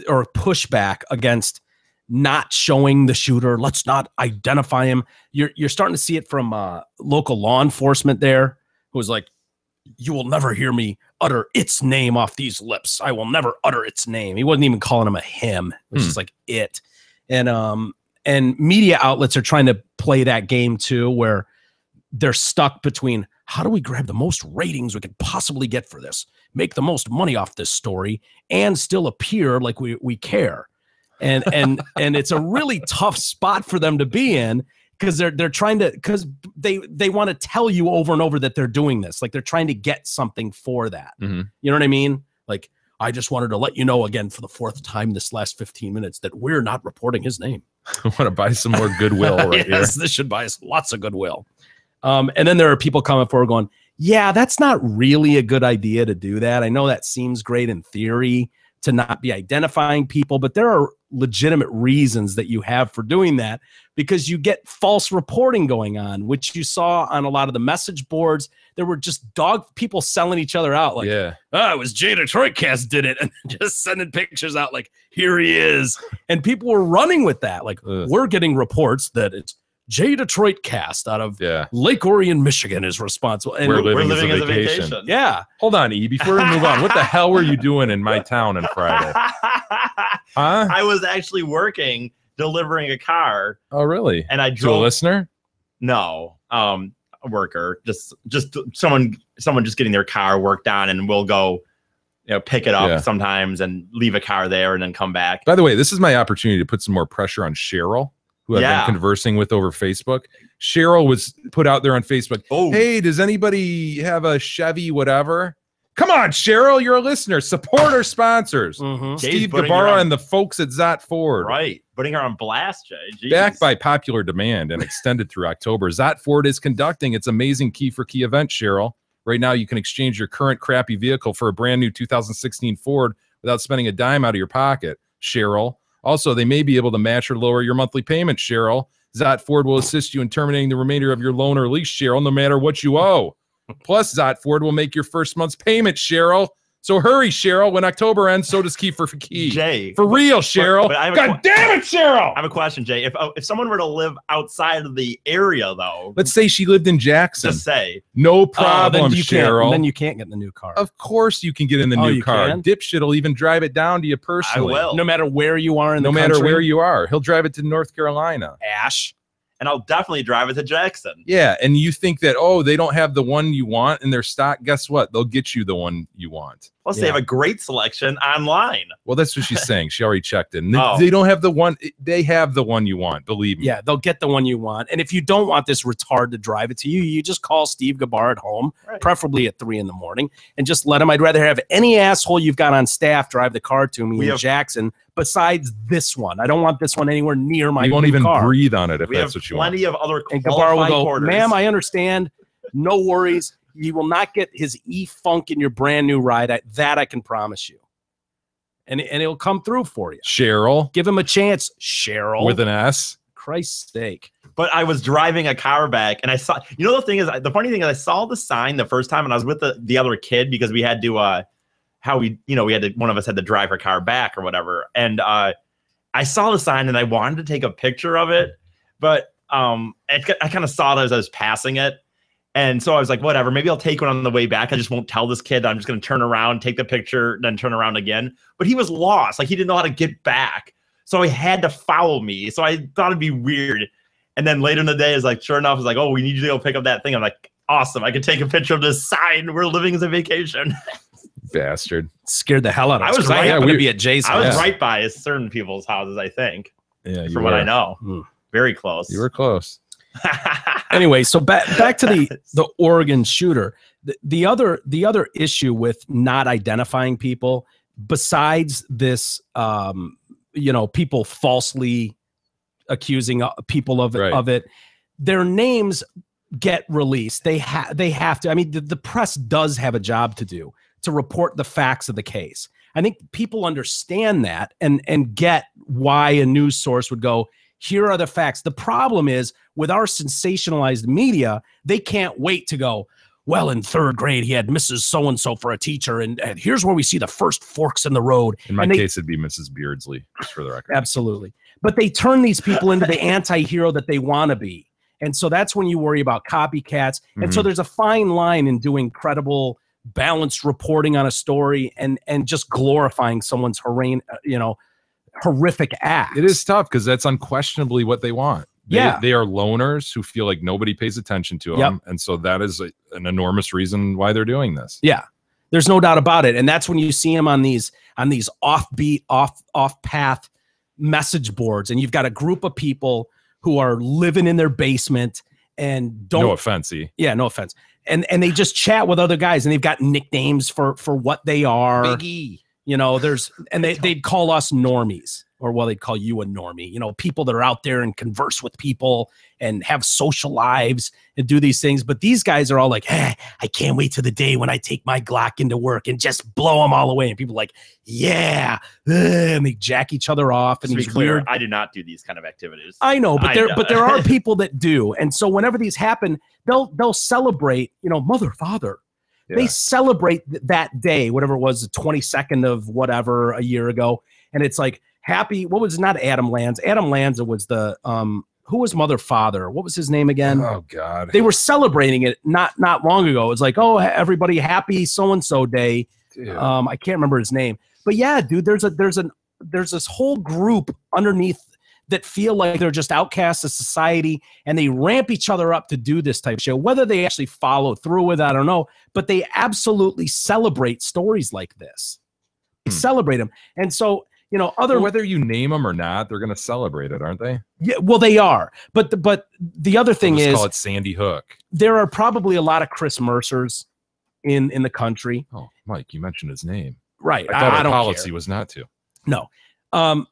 or pushback against not showing the shooter. Let's not identify him. You're starting to see it from local law enforcement there, who was like, you will never hear me utter its name off these lips. I will never utter its name. He wasn't even calling him a him, which is like it. And media outlets are trying to play that game too, where they're stuck between how do we grab the most ratings we could possibly get for this, make the most money off this story, and still appear like we care. And it's a really tough spot for them to be in, because they're trying to, because they want to tell you over and over that they're doing this. Like they're trying to get something for that. You know what I mean? Like, I just wanted to let you know again for the 4th time this last 15 minutes that we're not reporting his name. I want to buy some more goodwill right yes, here. This should buy us lots of goodwill. And then there are people coming forward going, yeah, that's not really a good idea to do that. I know that seems great in theory to not be identifying people, but there are legitimate reasons that you have for doing that, because you get false reporting going on, which you saw on a lot of the message boards. There were just people selling each other out. Like, Yeah. oh, it was Jay Detroitcast did it. And just sending pictures out like, here he is. And people were running with that. Like, we're getting reports that it's Jay Detroitcast out of Lake Orion, Michigan is responsible. And We're living as a vacation. Yeah. Hold on, E, before we move on, what the hell were you doing in my town on Friday? Huh? I was actually working, delivering a car. Oh, really? And I To a drove. listener? No, a worker, just someone just getting their car worked on, and we'll go, pick it up sometimes and leave a car there and then come back. By the way, this is my opportunity to put some more pressure on Cheryl, who I've been conversing with over Facebook. Cheryl was put out there on Facebook. Oh. Hey, does anybody have a Chevy whatever? Come on, Cheryl, you're a listener. Support our sponsors. Steve Gabarra and the folks at Zott Ford. Right. Putting her on blast, Jay. Jeez. Backed by popular demand and extended through October, Zott Ford is conducting its amazing Key for Key event, Cheryl. Right now, you can exchange your current crappy vehicle for a brand new 2016 Ford without spending a dime out of your pocket, Cheryl. Also, they may be able to match or lower your monthly payment, Cheryl. Zott Ford will assist you in terminating the remainder of your loan or lease, Cheryl, no matter what you owe. Plus, Zott Ford will make your first month's payment, Cheryl. So hurry, Cheryl. When October ends, so does Key for Key. Jay. For real, Cheryl. But God damn it, Cheryl. I have a question, Jay. If someone were to live outside of the area, though. Let's say she lived in Jackson. Just say. No problem, Cheryl. Then you can't get in the new car. Of course you can get in the new car. Can? Dipshit will even drive it down to you personally. I will. No matter where you are in the country. No matter where you are. He'll drive it to North Carolina. Ash. And I'll definitely drive it to Jackson. Yeah, and you think that, oh, they don't have the one you want in their stock. Guess what? They'll get you the one you want. Plus, they have a great selection online. Well, that's what she's saying. She already checked in. Oh. They don't have the one. They have the one you want. Believe me. Yeah, they'll get the one you want. And if you don't want this retard to drive it to you, you just call Steve Gabarra at home, preferably at 3 a.m, and just let him. I'd rather have any asshole you've got on staff drive the car to me in Jackson besides this one. I don't want this one anywhere near my You won't even car. breathe on it if We that's have what you want. plenty of other And Gabarra will go, quarters. ma'am, I understand. No worries. You will not get his E-Funk in your brand new ride. That I can promise you. And it'll come through for you. Cheryl. Give him a chance, Cheryl. With an S. Christ's sake. But I was driving a car back, and I saw. You know, the funny thing is, I saw the sign the first time, and I was with the other kid because we had to one of us had to drive her car back or whatever, and I saw the sign and I wanted to take a picture of it, but I kind of saw it as I was passing it. And so I was like, whatever, maybe I'll take one on the way back. I just won't tell this kid. I'm just going to turn around, take the picture, then turn around again. But he was lost. Like, he didn't know how to get back. So he had to follow me. So I thought it'd be weird. And then later in the day, it's like, sure enough, it's like, oh, we need you to go pick up that thing. I'm like, awesome. I can take a picture of this sign. We're living as a vacation. Bastard. Scared the hell out of us. I was I right. happened to be at Jay's I was house. right by certain people's houses, I think. Yeah, from what I know. Very close. You were close. Anyway, so back to the Oregon shooter. The other issue with not identifying people, besides this, people falsely accusing people of it, their names get released. They have to. I mean, the press does have a job to do to report the facts of the case. I think people understand that and get why a news source would go, here are the facts. The problem is with our sensationalized media, they can't wait to go, well, in third grade, he had Mrs. So-and-so for a teacher, and here's where we see the first forks in the road. In my case, it'd be Mrs. Beardsley, just for the record. Absolutely. But they turn these people into the anti-hero that they want to be. And so that's when you worry about copycats. And so there's a fine line in doing credible, balanced reporting on a story and just glorifying someone's horrific act. It is tough because that's unquestionably what they want. They are loners who feel like nobody pays attention to them. And so that is an enormous reason why they're doing this. Yeah, there's no doubt about it. And that's when you see them on these offbeat, off path message boards. And you've got a group of people who are living in their basement and don't. No offense, Yeah, no offense. And they just chat with other guys and they've got nicknames for what they are. Big E. You know, they'd call us normies, or well, they'd call you a normie, you know, people that are out there and converse with people and have social lives and do these things. But these guys are all like, hey, I can't wait till the day when I take my Glock into work and just blow them all away. And people are like, yeah. And they jack each other off. And To be these clear, weird. I do not do these kind of activities. I know, but there are people that do. And so whenever these happen, they'll celebrate, you know, mother, father. Yeah. They celebrate that day, whatever it was, the 22nd of whatever a year ago. And it's like happy. What was not Adam Lanza? Adam Lanza was the who was mother, father? What was his name again? Oh God. They were celebrating it not long ago. It was like, oh, everybody happy so-and-so day. Dude. I can't remember his name. But yeah, dude, there's this whole group underneath that feel like they're just outcasts of society, and they ramp each other up to do this type of show. Whether they actually follow through with it, I don't know, but they absolutely celebrate stories like this. They celebrate them. And so, you know, whether you name them or not, they're going to celebrate it, aren't they? Yeah, well, they are. But the other thing is, call it Sandy Hook. There are probably a lot of Chris Mercers in the country. Oh, Mike, you mentioned his name. Right. I thought I our don't policy care. was not to. No.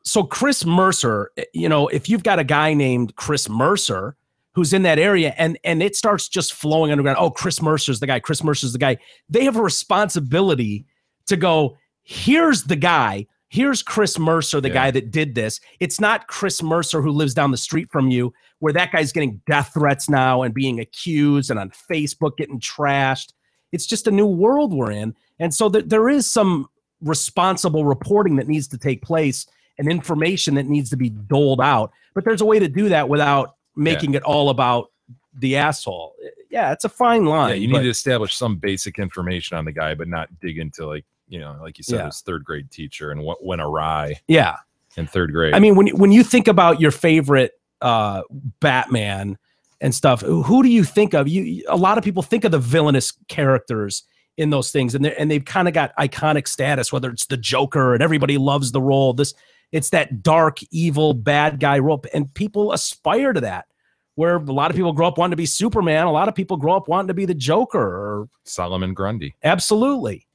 So Chris Mercer, you know, if you've got a guy named Chris Mercer who's in that area and it starts just flowing underground, oh, Chris Mercer's the guy, Chris Mercer's the guy. They have a responsibility to go, here's the guy, here's Chris Mercer, the guy that did this. It's not Chris Mercer who lives down the street from you, where that guy's getting death threats now and being accused and on Facebook getting trashed. It's just a new world we're in. And so there is some responsible reporting that needs to take place and information that needs to be doled out. But there's a way to do that without making it all about the asshole. Yeah, it's a fine line. Yeah, you need to establish some basic information on the guy, but not dig into, like, you know, like you said, his third grade teacher and what went awry. Yeah. In third grade. I mean, when you think about your favorite Batman and stuff, who do you think of? A lot of people think of the villainous characters in those things, and they've kind of got iconic status, whether it's the Joker and everybody loves the role. It's that dark, evil, bad guy role, and people aspire to that. Where a lot of people grow up wanting to be Superman, a lot of people grow up wanting to be the Joker or Solomon Grundy. Absolutely.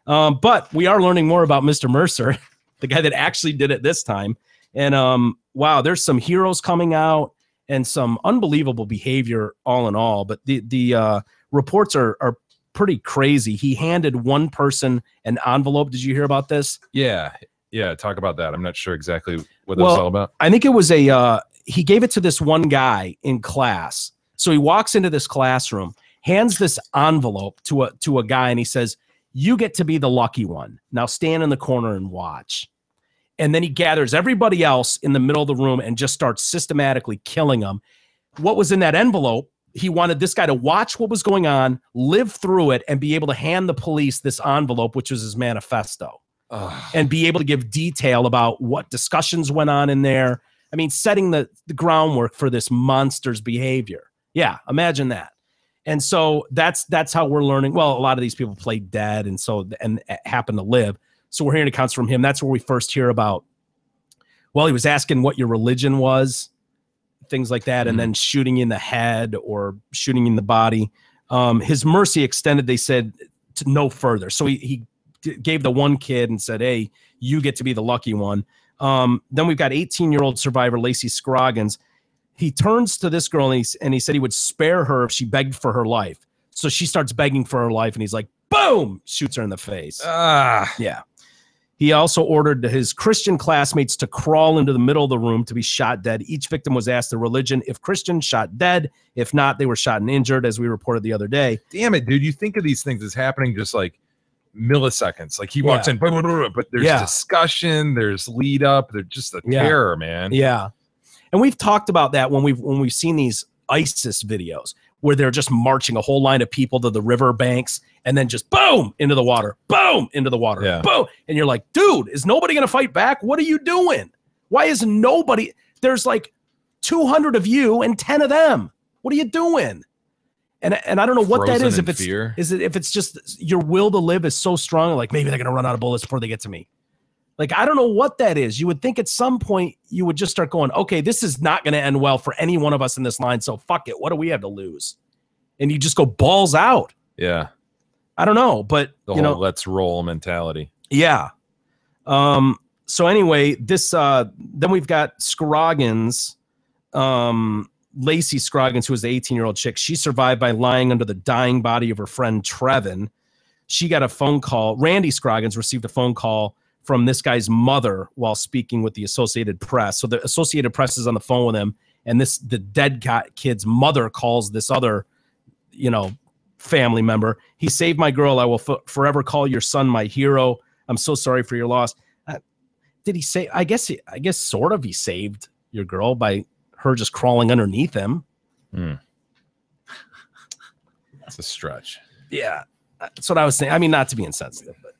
But we are learning more about Mr. Mercer, the guy that actually did it this time. And wow, there's some heroes coming out and some unbelievable behavior all in all. But the reports are pretty crazy. He handed one person an envelope. Did you hear about this? Yeah. Talk about that. I'm not sure exactly what that was all about. I think it was he gave it to this one guy in class. So he walks into this classroom, hands this envelope to a guy, and he says, "You get to be the lucky one. Now stand in the corner and watch." And then he gathers everybody else in the middle of the room and just starts systematically killing them. What was in that envelope? He wanted this guy to watch what was going on, live through it, and be able to hand the police this envelope, which was his manifesto, and be able to give detail about what discussions went on in there. I mean, setting the groundwork for this monster's behavior. Yeah, imagine that. And so that's how we're learning. Well, a lot of these people played dead and happen to live. So we're hearing accounts from him. That's where we first hear about, well, he was asking what your religion was, things like that, and then shooting in the head or shooting in the body. His mercy extended, they said, to no further. So he gave the one kid and said, hey, you get to be the lucky one. Then we've got 18-year-old survivor Lacey Scroggins. he turns to this girl and he said he would spare her if she begged for her life. So she starts begging for her life, and he's like, boom, shoots her in the face. Yeah. He also ordered his Christian classmates to crawl into the middle of the room to be shot dead. Each victim was asked their religion. If Christian, shot dead. If not, they were shot and injured, as we reported the other day. Damn it, dude. You think of these things as happening just like milliseconds. Like he walks in, but there's discussion, there's lead up, there's just the terror, man. Yeah. And we've talked about that when we've seen these ISIS videos where they're just marching a whole line of people to the river banks and then just boom into the water, boom into the water, boom. And you're like, dude, is nobody going to fight back? What are you doing? Why is nobody? There's like 200 of you and 10 of them. What are you doing? And I don't know what that is. If it's if it's just your will to live is so strong, like maybe they're going to run out of bullets before they get to me. Like, I don't know what that is. You would think at some point you would just start going, okay, this is not going to end well for any one of us in this line. So fuck it. What do we have to lose? And you just go balls out. Yeah. I don't know, but the whole let's roll mentality. Yeah. So anyway, this then we've got Scroggins, Lacey Scroggins, who was the 18-year-old chick. She survived by lying under the dying body of her friend Trevin. She got a phone call. Randy Scroggins received a phone call from this guy's mother while speaking with the Associated Press. So the Associated Press is on the phone with him, and the dead kid's mother calls this other, family member. He saved my girl. I will forever call your son my hero. I'm so sorry for your loss. Did he say? I guess sort of. He saved your girl by her just crawling underneath him. That's a stretch. Yeah, that's what I was saying. I mean, not to be insensitive, but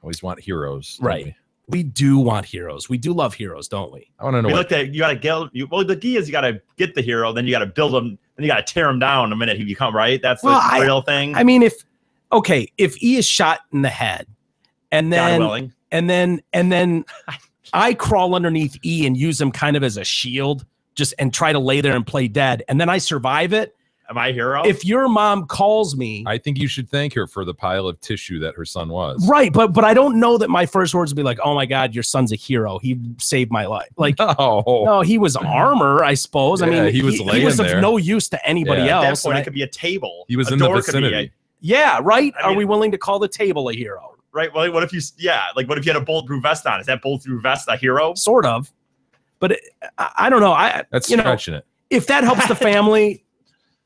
always want heroes, right? We do want heroes. We do love heroes, don't we? I want to know. You got to get. Well, the key is you got to get the hero, then you got to build him, then you got to tear him down the minute he become right. That's the real thing. I mean, if E is shot in the head, and then I crawl underneath E and use him kind of as a shield, and try to lay there and play dead, and then I survive it. Am I a hero? If your mom calls me, I think you should thank her for the pile of tissue that her son was. Right, but I don't know that my first words would be like, "Oh my God, your son's a hero. He saved my life." Like, no, he was armor, I suppose. Yeah, I mean, he was of no use to anybody else. At that point, it could be a table. He was in the vicinity. Yeah, right. Are we willing to call the table a hero? Right. Well, what if you had a bulletproof vest on? Is that bulletproof vest a hero? Sort of, but I don't know. That's stretching it. If that helps the family.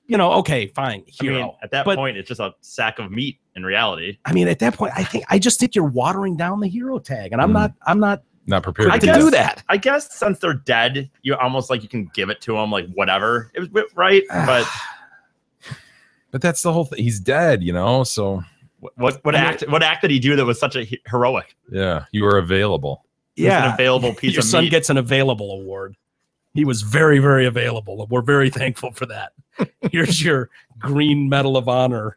Okay, fine, hero. I mean, at that point, it's just a sack of meat in reality. I mean, at that point, I just think you're watering down the hero tag, and I'm not prepared to do that. I guess since they're dead, you almost like you can give it to them, like whatever. It was right, but that's the whole thing. He's dead, So what act did he do that was such a heroic? Yeah, you were available. Yeah, an available piece your of son meat. Gets an available award. He was very, very available, and we're very thankful for that. Here's your green medal of honor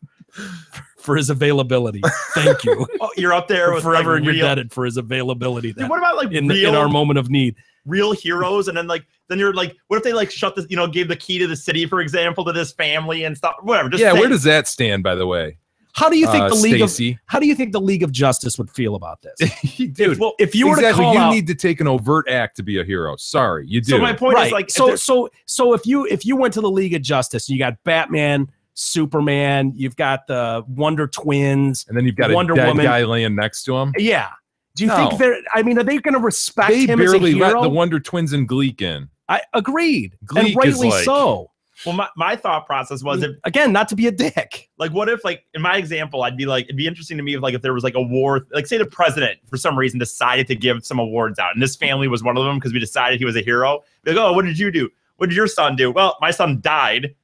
for his availability. Thank you. Oh, you're up there with forever like indebted for his availability. Dude, what about like in our moment of need? Real heroes, and then you're like, what if they like shut this? Gave the key to the city, for example, to this family and stuff. Whatever. Just where does that stand, by the way? How do you think the League of Justice would feel about this? Dude, if you were to call out, need to take an overt act to be a hero. Sorry, you do. So my point is like, so if you went to the League of Justice, you got Batman, Superman, you've got the Wonder Twins, and then you've got Wonder a dead Woman guy laying next to him. Yeah. Do you think they're? I mean, are they going to respect him as a hero? They barely let the Wonder Twins and Gleek in. I agreed, Gleek and rightly so. Well, my thought process was, again, not to be a dick. Like, what if, like, in my example, I'd be like, it'd be interesting to me if there was like a war, like, say the president for some reason decided to give some awards out, and this family was one of them because we decided he was a hero. Be like, oh, what did you do? What did your son do? Well, my son died,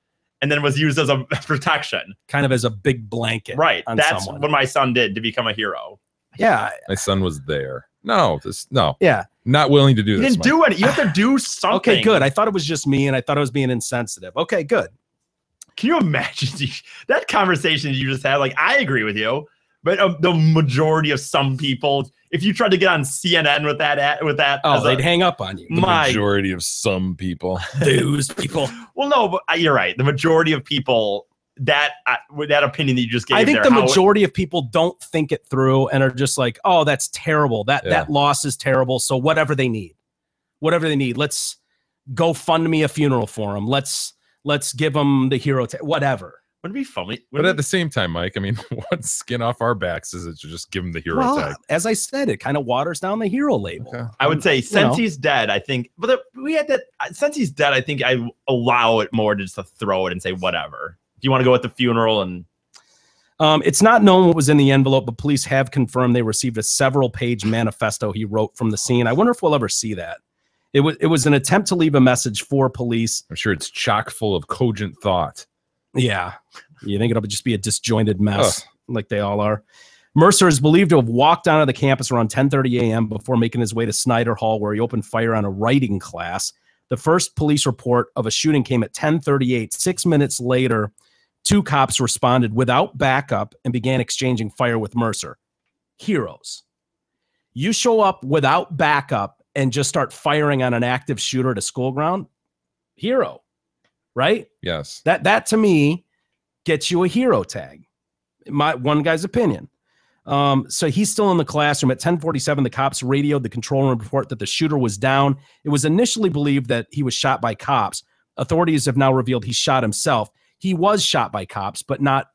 and then was used as a protection, kind of as a big blanket. Right. That's someone. what my son did to become a hero. Yeah, my son was there. No. Yeah. Not willing to do this. You didn't do it. You have to do something. Okay, good. I thought it was just me, and I thought I was being insensitive. Okay, good. Can you imagine that conversation you just had? Like, I agree with you, but the majority of some people, if you tried to get on CNN with that, they'd hang up on you. The majority of some people, those people. Well, no, but you're right. The majority of people. With that opinion that you just gave, I think the majority of people don't think it through and are just like, "Oh, that's terrible. That loss is terrible. So whatever they need, let's go fund me a funeral for him. Let's give him the hero tag, whatever. Wouldn't it be funny? But at the same time, Mike, I mean, what skin off our backs is it to just give him the hero Well, tag? as I said, it kind of waters down the hero label. Okay. I would say since know. he's dead, I think, but we had that. Since he's dead, I think I allow it more to just to throw it and say whatever. Do you want to go with the funeral and? It's not known what was in the envelope, but police have confirmed they received a several-page manifesto he wrote from the scene. I wonder if we'll ever see that. It was an attempt to leave a message for police. I'm sure it's chock full of cogent thought. Yeah. You think it'll just be a disjointed mess like they all are? Mercer is believed to have walked onto the campus around 10:30 a.m. before making his way to Snyder Hall, where he opened fire on a writing class. The first police report of a shooting came at 10:38. 6 minutes later, 2 cops responded without backup and began exchanging fire with Mercer. Heroes. You show up without backup and just start firing on an active shooter at a school ground. Hero, right? Yes. That to me gets you a hero tag. My one guy's opinion. So he's still in the classroom. At 10:47, the cops radioed the control room report that the shooter was down. It was initially believed that he was shot by cops. Authorities have now revealed he shot himself. He was shot by cops, but not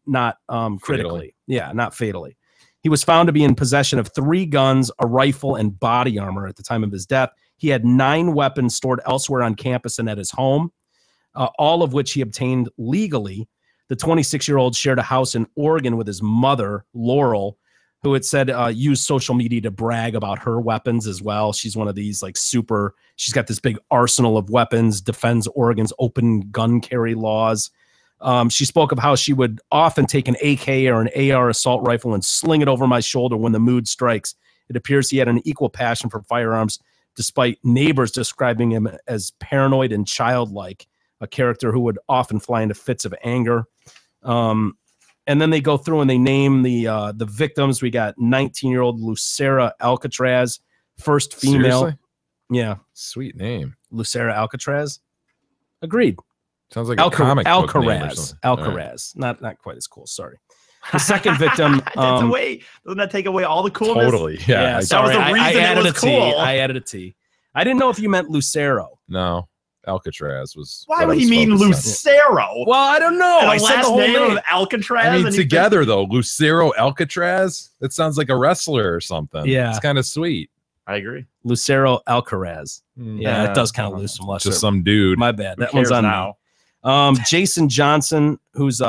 critically. Yeah, not fatally. He was found to be in possession of 3 guns, a rifle, and body armor at the time of his death. He had 9 weapons stored elsewhere on campus and at his home, all of which he obtained legally. The 26-year-old shared a house in Oregon with his mother, Laurel, who had said used social media to brag about her weapons as well. She's one of these she's got this big arsenal of weapons, defends Oregon's open gun carry laws. She spoke of how she would often take an AK or an AR assault rifle and sling it over my shoulder when the mood strikes. It appears he had an equal passion for firearms, despite neighbors describing him as paranoid and childlike, a character who would often fly into fits of anger. And then they go through and they name the victims. We got 19-year-old Lucera Alcatraz, first female. Seriously? Yeah. Sweet name. Lucera Alcatraz. Agreed. Sounds like a comic book name or Alcaraz. something. Alcaraz. Not quite as cool. Sorry. The second victim. Doesn't that take away all the coolness? Totally. Yeah. Sorry. That was the reason I added it was a T. cool. I added a T. I didn't know if you meant Lucero. No. Alcatraz was. Why what would I he was mean focused on. Lucero? Well, I don't know. And I the said the last whole name name. of Alcatraz. I mean, and you together though, Lucero Alcatraz. That sounds like a wrestler or something. Yeah. It's kind of sweet. I agree. Lucero Alcaraz. Yeah, it does kind of lose some luster. Just some dude. My bad. Who That one's cares on now? Jason Johnson, who's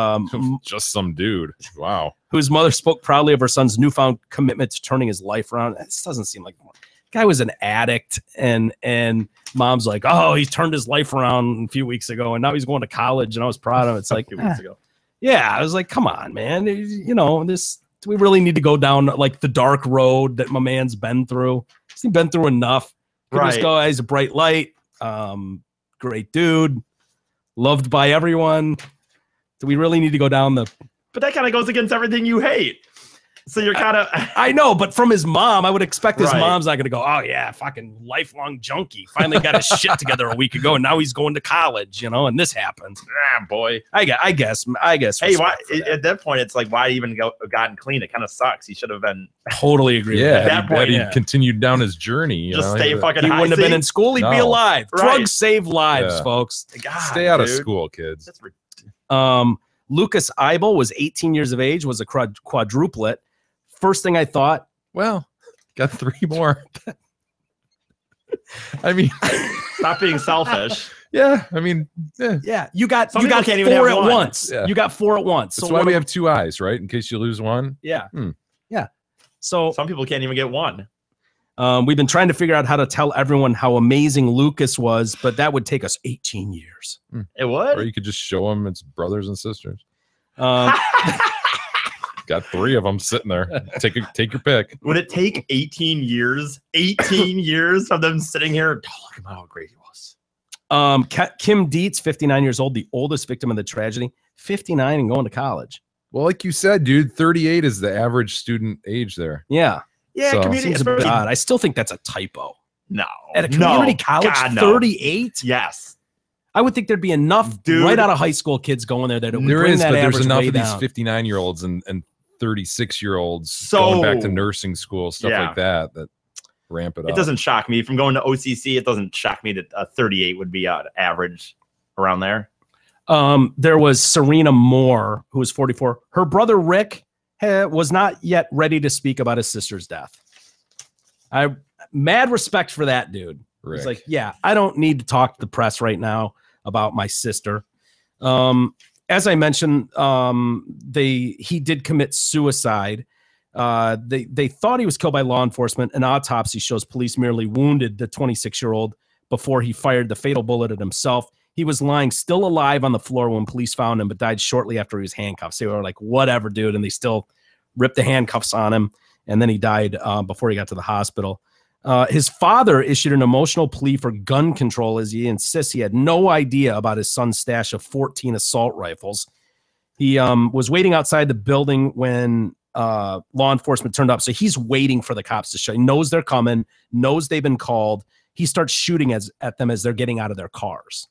Just some dude. Wow. whose mother spoke proudly of her son's newfound commitment to turning his life around. This doesn't seem like guy was an addict, and mom's like, oh, he turned his life around a few weeks ago, and now he's going to college, and I was proud of him. It's like, A few weeks ago. yeah, I was like, come on, man, you know, this. Do we really need to go down like the dark road that my man's been through? He's been through enough. Right. Just go, he's a bright light, great dude, loved by everyone. Do we really need to go down the? But that kind of goes against everything you hate. So you're kind of. I know, but from his mom, I would expect his Right. mom's not going to go, oh, yeah, fucking lifelong junkie. Finally got his shit together a week ago, and now he's going to college, you know, and this happened. Ah, boy. I guess. Hey, why, respect for that. at that point, it's like, why even gotten clean? It kind of sucks. He should have been. Totally agree with Yeah. that. that point, he yeah. continued down his journey. You Just know, stay he- fucking He high. wouldn't have been See? in school. He'd be No. alive. Right. Drugs save lives, Yeah. folks. God, Stay out of dude. school, kids. That's ridiculous. Lucas Eibel was 18 years of age, was a quadruplet. First thing I thought, Well, got 3 more. I mean, Stop being selfish. yeah. I mean, yeah. yeah, you got Some you people got can't even 4 have at one. once. Yeah. You got 4 at once. That's So why what we do- have 2 eyes, right? In case you lose one. Yeah. Hmm. Yeah. So Some people can't even get one. we've been trying to figure out how to tell everyone how amazing Lucas was, but that would take us 18 years. It would. Or you could just show them it's brothers and sisters. Um, Got 3 of them sitting there. Take your pick. Would it take 18 years? 18 years of them sitting here? Oh, look at how great he was. Kim Dietz, 59 years old, the oldest victim of the tragedy, 59 and going to college. Well, like you said, dude, 38 is the average student age there. Yeah. Yeah, So- community. Seems especially- odd. I still think that's a typo. No. At a community No. college, God, no. 38? Yes. I would think there'd be enough Dude. right out of high school kids going there that it would There bring is, that but there's average enough way of these down. 59-year-olds and 36-year-olds So- going back to nursing school, stuff Yeah. like that. That ramp it up. It doesn't shock me. From going to OCC, it doesn't shock me that a 38 would be average around there. There was Serena Moore, who was 44. Her brother Rick was not yet ready to speak about his sister's death. I mad respect for that dude. Rick. He's like, yeah, I don't need to talk to the press right now about my sister. As I mentioned, he did commit suicide. They thought he was killed by law enforcement. An autopsy shows police merely wounded the 26-year-old before he fired the fatal bullet at himself. He was lying still alive on the floor when police found him, but died shortly after he was handcuffed. So they were like, whatever, dude. And they still ripped the handcuffs on him. And then he died before he got to the hospital. His father issued an emotional plea for gun control as he insists he had no idea about his son's stash of 14 assault rifles. He was waiting outside the building when law enforcement turned up. So he's waiting for the cops to show. He knows they're coming, knows they've been called. He starts shooting at them as they're getting out of their cars.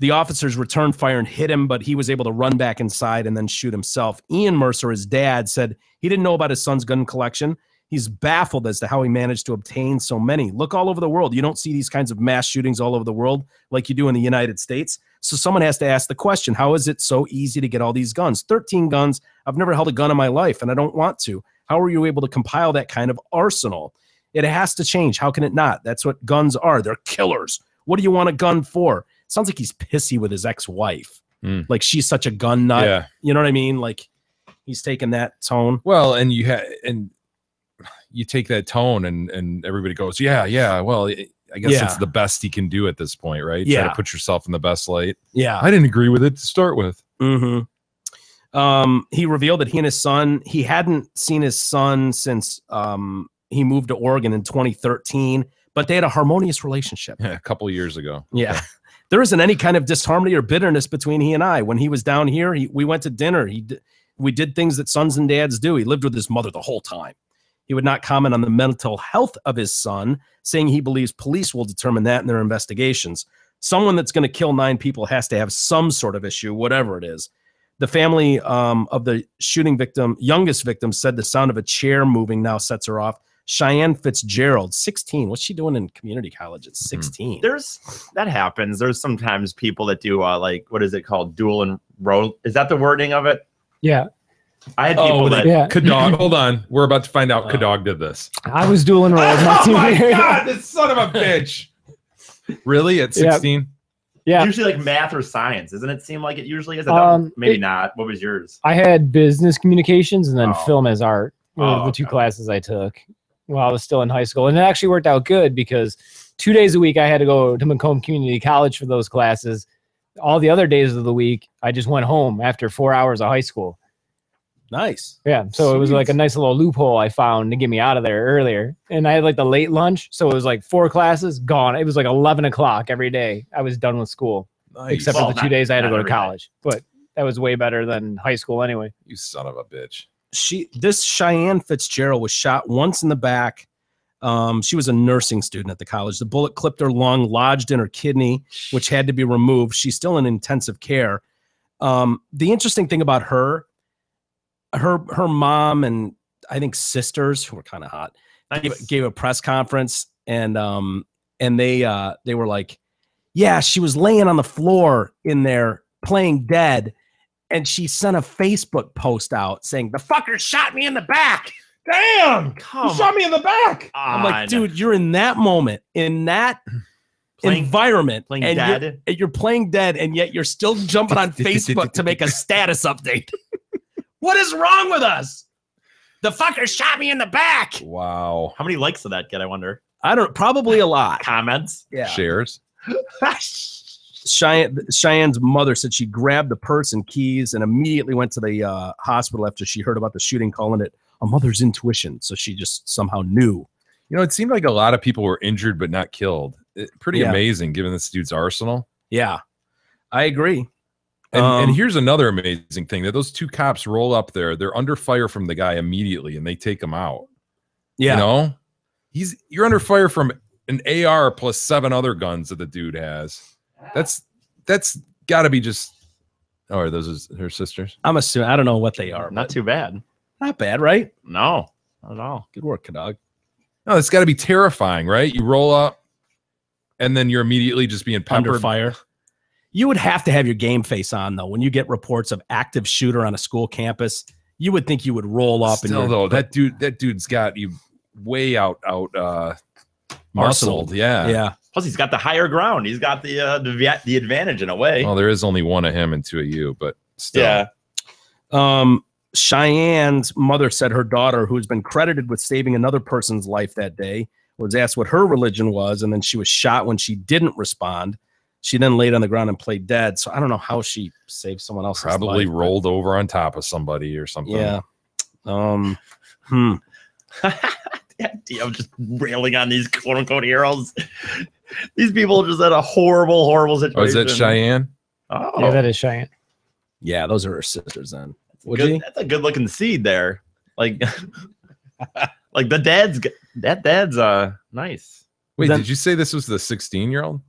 The officers returned fire and hit him, but he was able to run back inside and then shoot himself. Ian Mercer, his dad, said he didn't know about his son's gun collection. He's baffled as to how he managed to obtain so many. Look all over the world. You don't see these kinds of mass shootings all over the world like you do in the United States. So someone has to ask the question, how is it so easy to get all these guns? 13 guns. I've never held a gun in my life, and I don't want to. How are you able to compile that kind of arsenal? It has to change. How can it not? That's what guns are. They're killers. What do you want a gun for? Sounds like he's pissy with his ex-wife. Like she's such a gun nut. Yeah. You know what I mean? Like he's taking that tone. Well, and you take that tone and everybody goes, yeah. Well, I guess it's the best he can do at this point, right? Yeah. Try to put yourself in the best light. Yeah. I didn't agree with it to start with. He revealed that he and his son, he hadn't seen his son since he moved to Oregon in 2013, but they had a harmonious relationship. Yeah, a couple of years ago. Yeah. There isn't any kind of disharmony or bitterness between he and I. When he was down here, we went to dinner. We did things that sons and dads do. He lived with his mother the whole time. He would not comment on the mental health of his son, saying he believes police will determine that in their investigations. Someone that's going to kill 9 people has to have some sort of issue, whatever it is. The family of the shooting victim, youngest victim, said the sound of a chair moving now sets her off. Cheyenne Fitzgerald, 16. What's she doing in community college at 16? That happens. There's sometimes people that do like, what is it called? Dual enroll. Is that the wording of it? Yeah. I had people that. Kadog, hold on. We're about to find out Kadog did this. I was dual enrolled. Oh my God, this son of a bitch. Really? At 16? Yeah. Usually like math or science. Doesn't it seem like it usually is? Maybe not. What was yours? I had business communications and then film as art. Were the 2 okay. classes I took while I was still in high school. And it actually worked out good because 2 days a week I had to go to Macomb Community College for those classes. All the other days of the week, I just went home after 4 hours of high school. Nice. Yeah. So it was like a nice little loophole I found to get me out of there earlier. And I had like the late lunch. So it was like 4 classes gone. It was like 11 o'clock every day. I was done with school. Nice. Except for the 2 days I had to go to college. But that was way better than high school anyway. You son of a bitch. This Cheyenne Fitzgerald was shot once in the back. She was a nursing student at the college. The bullet clipped her lung, lodged in her kidney, which had to be removed. She's still in intensive care. The interesting thing about her mom and I think sisters, who were kind of hot, gave a press conference and they were like, yeah, she was laying on the floor in there playing dead. And she sent a Facebook post out saying, the fucker shot me in the back. Damn. You shot me in the back. I'm like, dude, you're in that moment, in that environment. Playing dead. You're playing dead, and yet you're still jumping on Facebook to make a status update. What is wrong with us? The fucker shot me in the back. Wow. How many likes did that get, I wonder? Probably a lot. Comments? Yeah. Shares. Cheyenne's mother said she grabbed the purse and keys and immediately went to the hospital after she heard about the shooting, calling it a mother's intuition. So she just somehow knew. You know, it seemed like a lot of people were injured but not killed. Pretty amazing given this dude's arsenal. Yeah, I agree. And here's another amazing thing, that those 2 cops roll up there. They're under fire from the guy immediately, and they take him out. Yeah. You know? You're under fire from an AR plus 7 other guns that the dude has. That's got to be just. Oh, are those her sisters? I'm assuming. I don't know what they are. Not too bad. Not bad, right? No, not at all. Good work, Kadog. No, it's got to be terrifying, right? You roll up, and then you're immediately just being Under peppered. fire. You would have to have your game face on, though. When you get reports of active shooter on a school campus, you would think you would roll up. Still, and though, that dude's got you way out muscled. Yeah. Yeah. Plus, he's got the higher ground. He's got the advantage in a way. Well, there is only one of him and two of you, but still. Yeah. Cheyenne's mother said her daughter, who's been credited with saving another person's life that day, was asked what her religion was, and then she was shot when she didn't respond. She then laid on the ground and played dead. So I don't know how she saved someone else's Probably life. rolled over on top of somebody or something. Yeah. I'm just railing on these quote unquote heroes. These people just had a horrible, horrible situation. Oh, is that Cheyenne? Oh, Yeah, that is Cheyenne. Yeah, those are her sisters then. Would good, you? that's a good looking seed there. Like, like the dad's nice. Wait, Then- did you say this was the 16-year-old?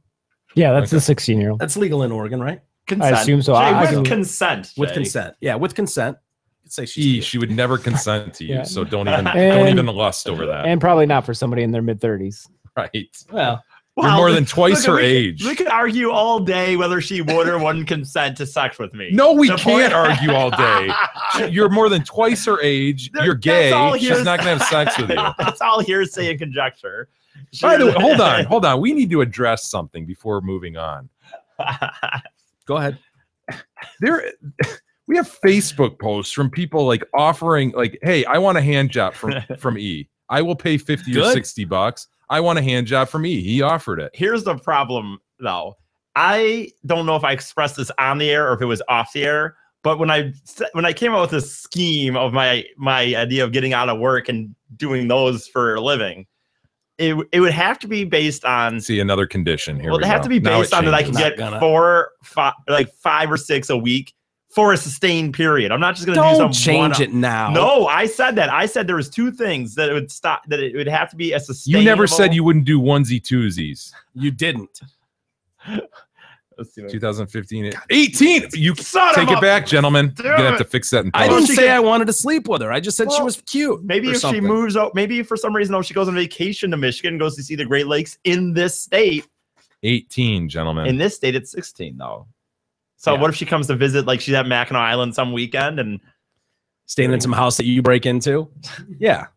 Yeah, that's Okay. the 16-year-old. That's legal in Oregon, right? Consent. assume so. Jay, I with can- consent. With Jay. consent. Yeah, with consent. You could say she's She would never consent to you, Yeah. so don't And- even lust over that. And probably not for somebody in their mid-30s. Right. well. You're more than twice her we age. We could argue all day whether she would or wouldn't consent to sex with me. No, we The can't point- argue all day. You're more than twice her age. You're gay. all She's hearsay. not going to have sex with you. That's all hearsay and conjecture. By the way, hold on. We need to address something before moving on. Go ahead. We have Facebook posts from people like offering, like, "Hey, I want a hand job from E. I will pay $50 or Good. $60. I want a hand job from E. He offered it." Here's the problem, though. I don't know if I expressed this on the air or if it was off the air. But when I came up with this scheme of my idea of getting out of work and doing those for a living, it would have to be based on. See, another condition here. Well, we it have go. to be Now based it on that I can changes. get Not gonna. 4, 5, like 5 or 6 a week for a sustained period. I'm not just going to do Don't some change one- it now. No, I said that. I said there was 2 things that it would stop. That it would have to be a sustainable. You never said you wouldn't do onesie twosies. You didn't. Let's see what- 2015, 18. You Son take of it a- back, gentlemen. Damn You're gonna have it. to fix that in I post. didn't she say could- I wanted to sleep with her. I just said she Well, was cute. Maybe or if something. she moves out, maybe for some reason, she goes on vacation to Michigan, goes to see the Great Lakes in this state. 18, gentlemen. In this state, it's 16 though. So Yeah. what if she comes to visit, like she's at Mackinac Island some weekend, and Staying in some house that you break into. Yeah.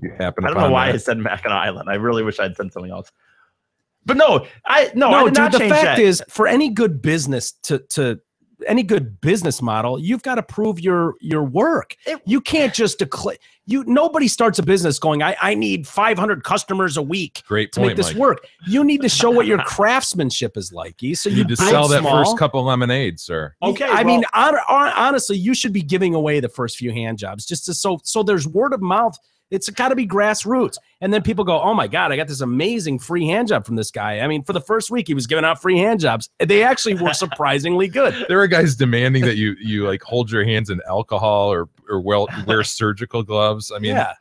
You happen I don't know upon why that. I said Mackinac Island. I really wish I'd said something else. But no, I No, did dude, not the change fact that. is, for any good business to any good business model, you've got to prove your work. You can't just declare. Nobody starts a business going, I need 500 customers a week Great to point, make this Mike. work. You need to show what your craftsmanship is like. So You need to build sell that small. first couple lemonades, sir. Okay, I mean, honestly, you should be giving away the first few hand jobs just to, so there's word of mouth. It's got to be grassroots. And then people go, oh my God, I got this amazing free hand job from this guy. I mean, for the first week, he was giving out free hand jobs. They actually were surprisingly good. There are guys demanding that you like hold your hands in alcohol or wear surgical gloves. I mean, Yeah.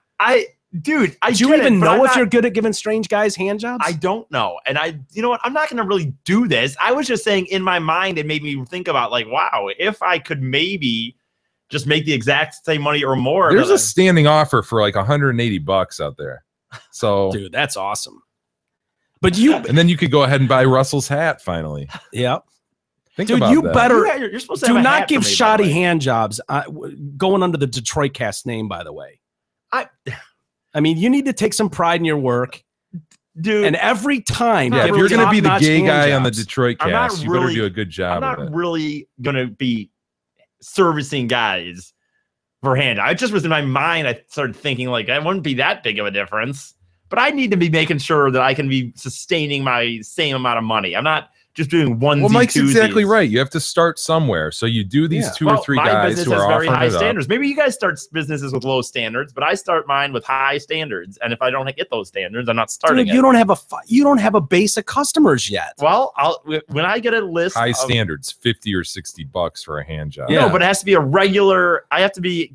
do you Do you even know if you're good at giving strange guys hand jobs? I don't know. And you know what? I'm not going to really do this. I was just saying in my mind, it made me think about like, wow, if I could maybe just make the exact same money or more. there's a standing offer for like $180 out there. So, Dude, that's awesome. But you, and then you could go ahead and buy Russell's hat finally. yeah. Think Dude, about you that. better You're supposed to do have a not hat give for me, by the shoddy way. hand jobs going under the Detroit Cast name, by the way. I mean, you need to take some pride in your work. Dude, And every time, Yeah, give if you're going to be the top-notch gay hand guy on the jobs. Detroit I'm not cast, you better really- do a good I'm job not of it. really going to be servicing guys for hand. I just was in my mind. I started thinking like, it wouldn't be that big of a difference, but I need to be making sure that I can be sustaining my same amount of money. I'm not just doing one. Well, Mike's exactly right. You have to start somewhere. So you do these Yeah. 2 or 3 my guys business who are has very offering high it up. standards. Maybe you guys start businesses with low standards, but I start mine with high standards. And if I don't get those standards, I'm not starting. Dude, you don't have a base of customers yet. Well, when I get a list, High of, standards, $50 or $60 for a hand job. Yeah. No, but it has to be a regular. I have to be.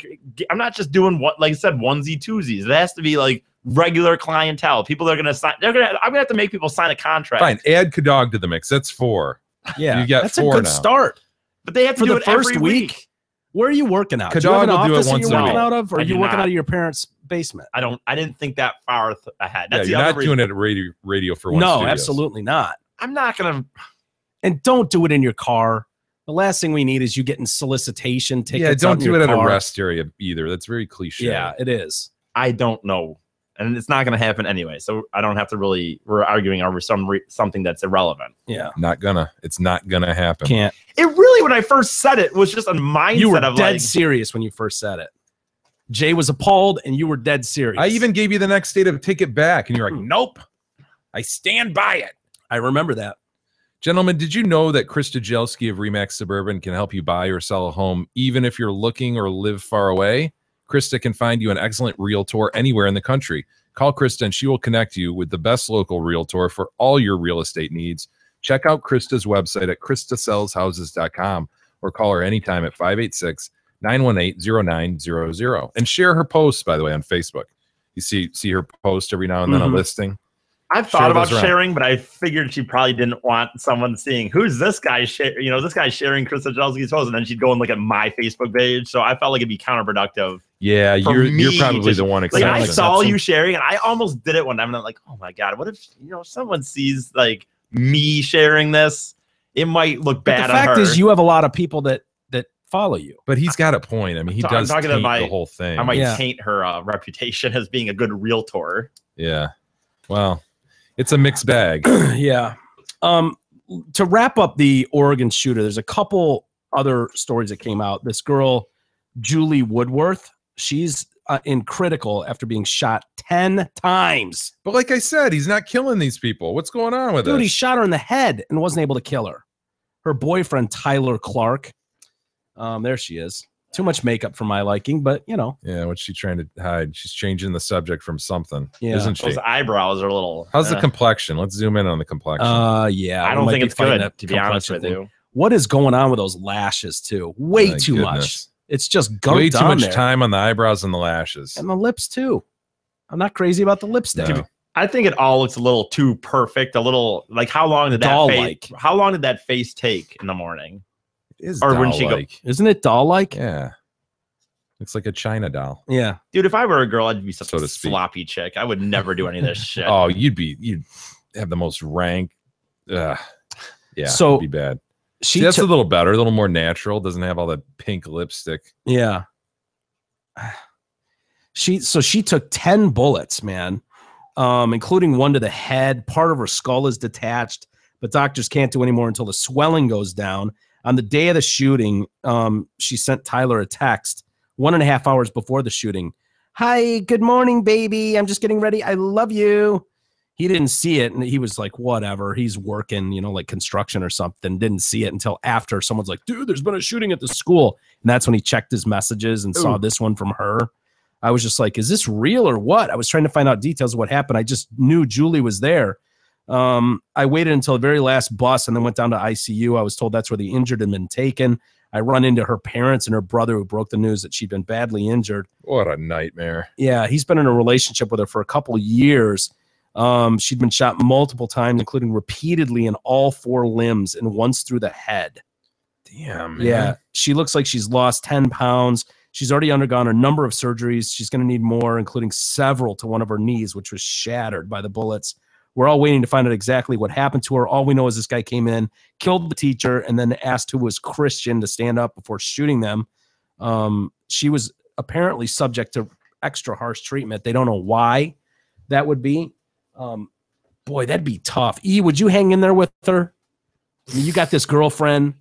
I'm not just doing what, like I said, onesie twosies. It has to be like regular clientele. People that are gonna sign. I'm gonna have to make people sign a contract. Fine. Add Kadog to the mix. That's 4. Yeah, You got that's a 4 good now. start. But they have to For do the it first every week? Where are you working out? Do you Kadog have an will do it office that once you're a working week. out of, or I are you do working not. out of your parents' basement. I didn't think that far ahead. Yeah, That's you're the other not reason. doing it at radio for one. No, Studios. absolutely not. I'm not gonna. And don't do it in your car. The last thing we need is you getting solicitation tickets. Yeah, don't out in do your it at a car. rest area either. That's very cliche. Yeah, it is. I don't know, and it's not gonna happen anyway. So I don't have to really. We're arguing over something that's irrelevant. Yeah, It's not gonna happen. can't. It really, when I first said it, was just a mindset You were of dead like, serious when you first said it. Jay was appalled, and you were dead serious. I even gave you the next day to take it back, and you're like, "Nope, I stand by it." I remember that. Gentlemen, did you know that Krista Jelski of Remax Suburban can help you buy or sell a home even if you're looking or live far away? Krista can find you an excellent realtor anywhere in the country. Call Krista and she will connect you with the best local realtor for all your real estate needs. Check out Krista's website at kristasellshouses.com or call her anytime at 586-918-0900. And share her posts, by the way, on Facebook. You see her post every now and then, a listing. I've Share thought about those around. sharing, but I figured she probably didn't want someone seeing who's this guy. This guy's sharing Krista Jelski's post, and then she'd go and look at my Facebook page. So I felt like it'd be counterproductive. Yeah, For you're me, probably just- the one Like exception. I saw you sharing, and I almost did it one time, and I'm like, oh my god, what if someone sees like me sharing this? It might look But bad the on fact her. is, you have a lot of people that follow you. But he's got a point. I mean, he I'm does talking taint about the whole thing. I might Yeah. taint her reputation as being a good realtor. Yeah. Well, it's a mixed bag. Yeah. To wrap up the Oregon shooter, there's a couple other stories that came out. This girl, Julie Woodworth, she's in critical after being shot 10 times. But like I said, he's not killing these people. What's going on with Dude, he this? shot her in the head and wasn't able to kill her. Her boyfriend, Tyler Clark. There she is. Too much makeup for my liking, but Yeah, what's she trying to hide? She's changing the subject from something, Yeah. isn't she? Those eyebrows are a little. How's the complexion? Let's zoom in on the complexion. Yeah. I we don't might think be it's fighting good, that to be honest complexion with thing. you. What is going on with those lashes too? Way My too much. goodness. It's just gunked Way too on much there. time on the eyebrows and the lashes. And the lips too. I'm not crazy about the lipstick. No. I think it all looks a little too perfect. A little like how long did that Doll-like. face? How long did that face take in the morning? It is Or when she go- doll-like. Isn't it doll-like? Yeah. Looks like a China doll. Yeah. Dude, if I were a girl, I'd be such So a to speak. sloppy chick. I would never do any of this shit. Oh, you'd have the most rank. Yeah. So- it'd be bad. She See, that's took- a little better, a little more natural. Doesn't have all that pink lipstick. Yeah. She took 10 bullets, man, including one to the head. Part of her skull is detached, but doctors can't do any more until the swelling goes down. On the day of the shooting, she sent Tyler a text 1.5 hours before the shooting. Hi, good morning, baby. I'm just getting ready. I love you. He didn't see it, and he was like, whatever. He's working, like construction or something. Didn't see it until after someone's like, dude, there's been a shooting at the school. And that's when he checked his messages and saw this one from her. I was just like, is this real or what? I was trying to find out details of what happened. I just knew Julie was there. I waited until the very last bus and then went down to ICU. I was told that's where the injured had been taken. I run into her parents and her brother who broke the news that she'd been badly injured. What a nightmare. Yeah, he's been in a relationship with her for a couple of years. She'd been shot multiple times, including repeatedly in all 4 limbs and once through the head. Damn, man. Yeah, she looks like she's lost 10 pounds. She's already undergone a number of surgeries. She's going to need more, including several to one of her knees, which was shattered by the bullets. We're all waiting to find out exactly what happened to her. All we know is this guy came in, killed the teacher, and then asked who was Christian to stand up before shooting them. She was apparently subject to extra harsh treatment. They don't know why that would be. Boy, that'd be tough. E, would you hang in there with her? I mean, you got this girlfriend.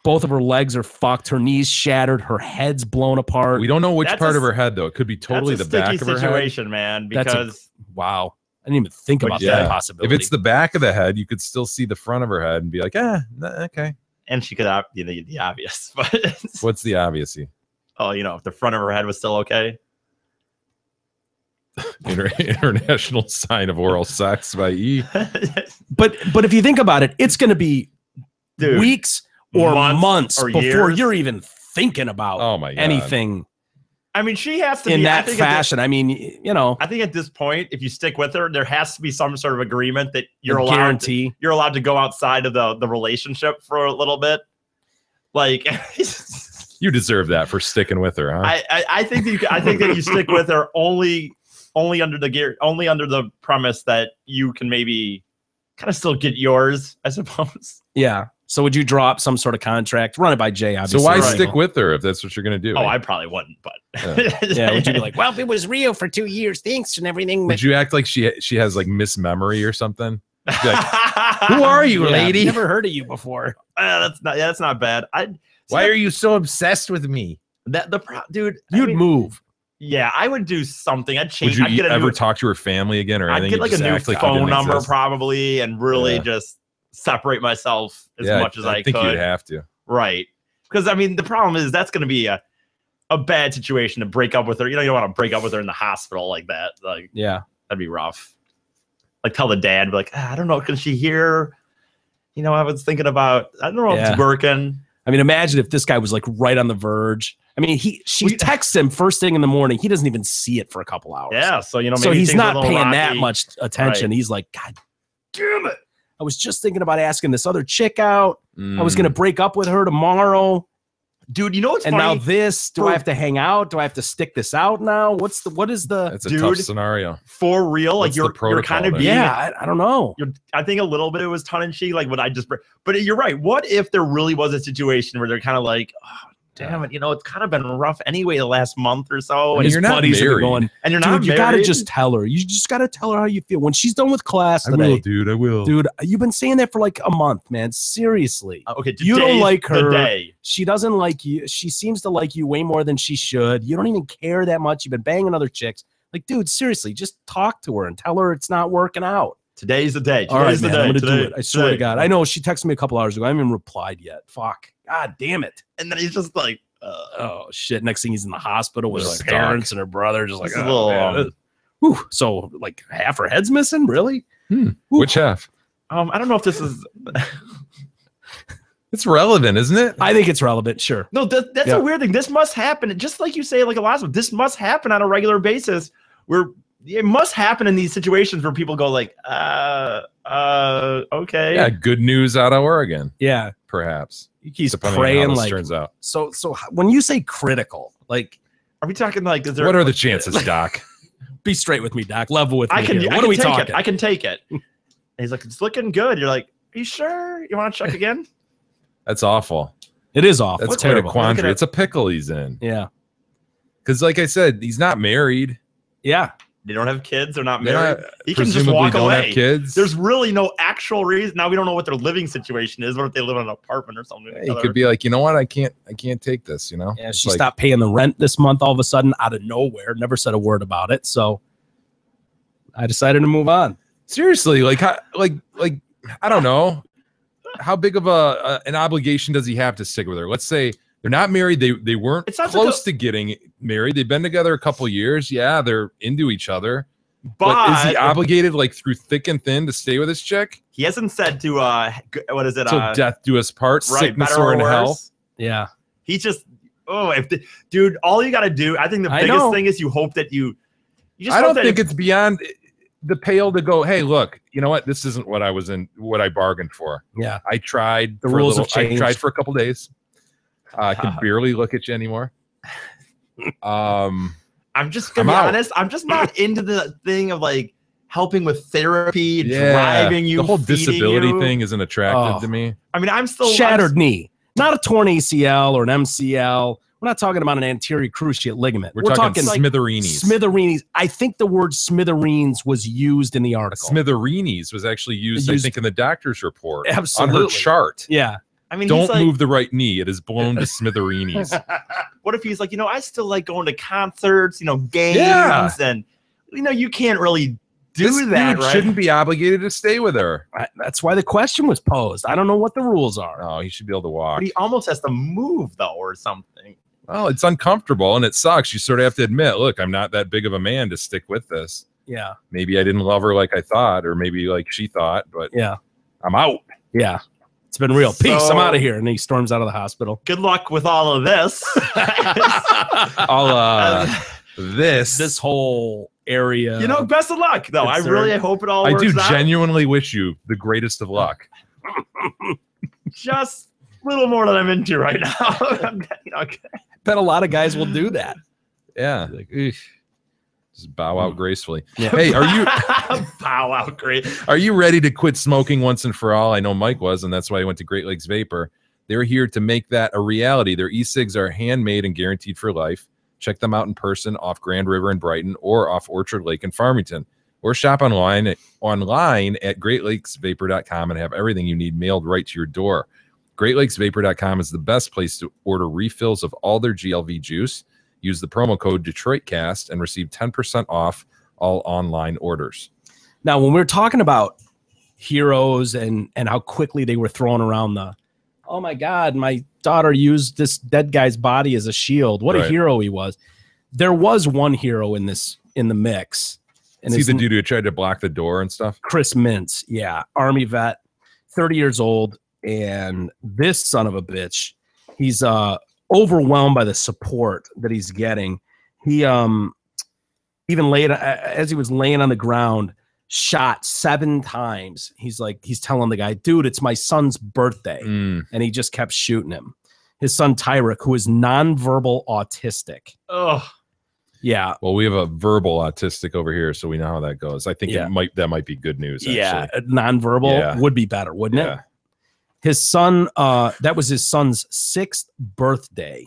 Both of her legs are fucked. Her knees shattered. Her head's blown apart. We don't know which That's part a- of her head, though. It could be totally the That's a back sticky of her head. situation, man. That's a- Because Wow. I didn't even think about Yeah. that possibility. If it's the back of the head, you could still see the front of her head and be like, okay. and she could have the obvious, but What's the obvious? if the front of her head was still okay. International sign of oral sex by E. but if you think about it, it's going to be Dude, weeks or months or before years. you're even thinking about Oh my God. anything I mean, she has to in be, I that think at fashion. I mean, I think at this point, if you stick with her, there has to be some sort of agreement that you're a allowed guarantee. you're allowed to go outside of the relationship for a little bit. Like You deserve that for sticking with her, huh? I think that you stick with her only under the premise that you can maybe kind of still get yours, I suppose. Yeah. So would you draw up some sort of contract? Run it by Jay, obviously. So why Right. stick with her if that's what you're going to do? Oh, I probably wouldn't, but Yeah. Would you be like, Well, if it was real for 2 years, thanks and everything. Would you act like she has like mismemory or something? Like, who are you, yeah, lady? Never heard of you before. that's not bad. Why are you so obsessed with me? Dude? You'd move. Yeah, I would do something. I'd change. Would you I'd get a ever new, talk to her family again or I'd anything? get like You a just new act like you phone didn't number exist? probably, and really Yeah. just separate myself as much as I think could. you'd have to. Right. Because I mean, the problem is that's going to be a bad situation to break up with her. You don't want to break up with her in the hospital like that. Like, Yeah. that'd be rough. Like, tell the dad, be like, I don't know, can she hear? I was thinking about, I don't know if Yeah. it's working. I mean, imagine if this guy was like right on the verge. I mean, she texts him first thing in the morning. He doesn't even see it for a couple hours. Yeah. So, maybe So he's things are a not little paying that rocky. much attention. Right. He's like, God damn it. I was just thinking about asking this other chick out. I Mm. was going to break up with her tomorrow. Dude, you know what's And funny? now this, do I have to hang out? Do I have to stick this out now? What is the, That's a Dude. tough scenario. For real? Like, What's the you're kind protocol of there? being yeah, I don't know. I think a little bit it was tongue in cheek, like what I just. But you're right. What if there really was a situation where they're kind of like, oh, damn it, it's kind of been rough anyway the last month or so, And and His you're not buddies are married. going, you're dude, not you got to married? just tell her. You just got to tell her how you feel. When she's done with class I today, will, dude. I will. dude, you've been saying that for like a month, man. Seriously. Okay, You don't today's like the her. day. She doesn't like you. She seems to like you way more than she should. You don't even care that much. You've been banging other chicks. Like, dude, seriously, just talk to her and tell her it's not working out. Today's the day. All right, Today's the man, day. I'm gonna Today- do it. I swear to today. God. I know she texted me a couple hours ago. I haven't even replied yet. Fuck. God damn it. And then he's just like, Oh shit. Next thing he's in the hospital with This his is parents and her brother. Just like, This is a oh, little, man. Whew. So like half her head's missing? Really? Which half? I don't know if this is. It's relevant, isn't it? I think it's relevant. Sure. No, that's Yeah. a weird thing. This must happen, just like you say, like a lot of this must happen on a regular basis. Where it must happen in these situations where people go like, okay, Yeah, good news out of Oregon, Yeah. perhaps. He's Depending on praying how this like turns out. so when you say critical, like Are we talking like? Is there? What are the chances, Doc? be straight with me, Doc. Level with me. I can. here. I What can are we take talking? It. I can take it. And he's like, it's looking good. You're like, are you sure? You want to check again? That's awful. It is awful. That's It's quite terrible. a quandary. Look at it. It's a pickle he's in. Yeah. Because, like I said, he's not married. Yeah. They don't have kids. They're not They're married. not- He can just presumably walk don't away. have kids. There's really no actual reason. Now we don't know what their living situation is. What if they live in an apartment or something? He could be like, you know what? I can't take this. You know? Yeah. It's She like, stopped paying the rent this month all of a sudden out of nowhere. Never said a word about it. So I decided to move on. seriously, like I don't know. How big of an obligation does he have to stick with her? Let's say they're not married. They weren't It's not close to getting married. They've been together a couple years. Yeah, they're into each other. But is he But obligated, like through thick and thin, to stay with his chick he hasn't said to what is it? till death do us part, Right, sickness better or or in worse. health? Yeah. He's just dude. All you got to do, I think the I biggest know. thing is you hope that you just. I hope don't that think it's beyond the pale to go, hey, look, you know what? This isn't what I bargained for. Yeah. I tried. The for a rules little- have changed. I tried for a couple days. I can barely look at you anymore. I'm just gonna I'm be out. honest. I'm just not into the thing of like helping with therapy, Yeah, driving you, the whole feeding disability you. thing isn't attractive Oh. to me. I mean, I'm still Shattered knee. Not a torn ACL or an MCL. We're not talking about an anterior cruciate ligament. We're talking smithereens. Smithereens. I think the word smithereens was used in the article. Smithereens was actually used, I think, in the doctor's report Absolutely. on her chart. Yeah. I mean, Don't he's like, move the right knee; it is blown to smithereens. What if he's like, I still like going to concerts, games, Yeah. and you can't really do This that, dude right? shouldn't be obligated to stay with her. That's why the question was posed. I don't know what the rules are. No, he should be able to walk. But he almost has to move though, or something. Well, it's uncomfortable and it sucks. You sort of have to admit, look, I'm not that big of a man to stick with this. Yeah. Maybe I didn't love her like I thought, or maybe like she thought, but Yeah. I'm out. Yeah. It's been real. Peace. So- I'm out of here. And he storms out of the hospital. Good luck with all of this. I'll This whole area. Best of luck though. I Concern. really hope it all I works do out. genuinely wish you the greatest of luck. Just little more than I'm into right now. Okay. Bet a lot of guys will do that. Yeah. Like, "Eesh." Just bow out gracefully. Yeah. Hey, are you Bow out, great. are you ready to quit smoking once and for all? I know Mike was, and that's why he went to Great Lakes Vapor. They're here to make that a reality. Their e-cigs are handmade and guaranteed for life. Check them out in person off Grand River in Brighton or off Orchard Lake in Farmington. Or shop online at greatlakesvapor.com and have everything you need mailed right to your door. Greatlakesvapor.com is the best place to order refills of all their GLV juice. Use the promo code DetroitCast and receive 10% off all online orders. Now, when we're talking about heroes and how quickly they were throwing around oh my God, my daughter used this dead guy's body as a shield. What a Right. hero he was. There was one hero in the mix. And See his the dude who tried to block the door and stuff? Chris Mintz, yeah, Army vet, 30 years old, and this son of a bitch, he's overwhelmed by the support that he's getting. He even laid as he was laying on the ground, shot 7 times. He's telling the guy, dude, it's my son's birthday, and he just kept shooting him. His son Tyrick, who is nonverbal autistic. Oh, yeah. Well, we have a verbal autistic over here, so we know how that goes. I think that might be good news. Actually. Yeah, nonverbal would be better, wouldn't it? His son, that was his son's 6th birthday,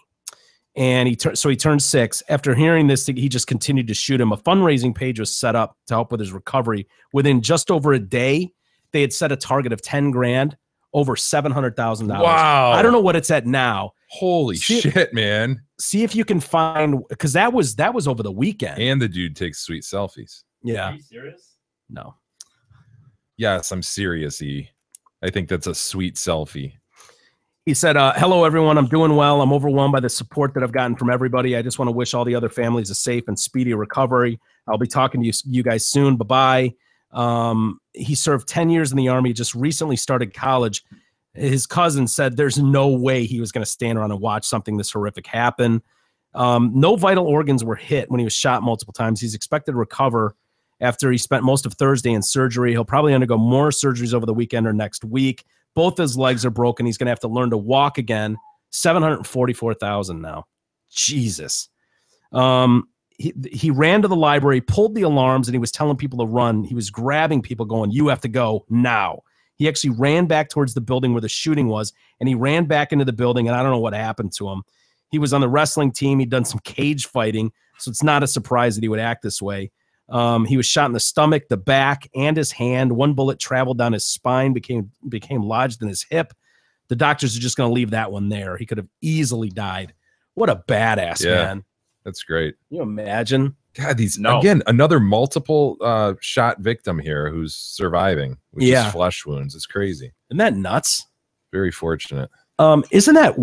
and he turned 6. After hearing this, he just continued to shoot him. A fundraising page was set up to help with his recovery. Within just over a day, they had set a target of 10 grand, over $700,000. Wow! I don't know what it's at now. Holy shit, man! See if you can find, because that was over the weekend. And the dude takes sweet selfies. Yeah. are you serious? No. Yes, I'm serious. I think that's a sweet selfie. He said, hello, everyone. I'm doing well. I'm overwhelmed by the support that I've gotten from everybody. I just want to wish all the other families a safe and speedy recovery. I'll be talking to you guys soon. Bye-bye. He served 10 years in the Army, just recently started college. His cousin said there's no way he was going to stand around and watch something this horrific happen. No vital organs were hit when he was shot multiple times. He's expected to recover after he spent most of Thursday in surgery. He'll probably undergo more surgeries over the weekend or next week. Both his legs are broken. He's going to have to learn to walk again. $744,000 now. Jesus. He ran to the library, pulled the alarms, and he was telling people to run. He was grabbing people going, you have to go now. He actually ran back towards the building where the shooting was, and he ran back into the building, and I don't know what happened to him. He was on the wrestling team. He'd done some cage fighting, so it's not a surprise that he would act this way. He was shot in the stomach, the back, and his hand. One bullet traveled down his spine, became lodged in his hip. The doctors are just going to leave that one there. He could have easily died. What a badass, man. That's great. Can you imagine? God, again, another multiple shot victim here who's surviving with just flesh wounds. It's crazy. Isn't that nuts? Very fortunate. Isn't that,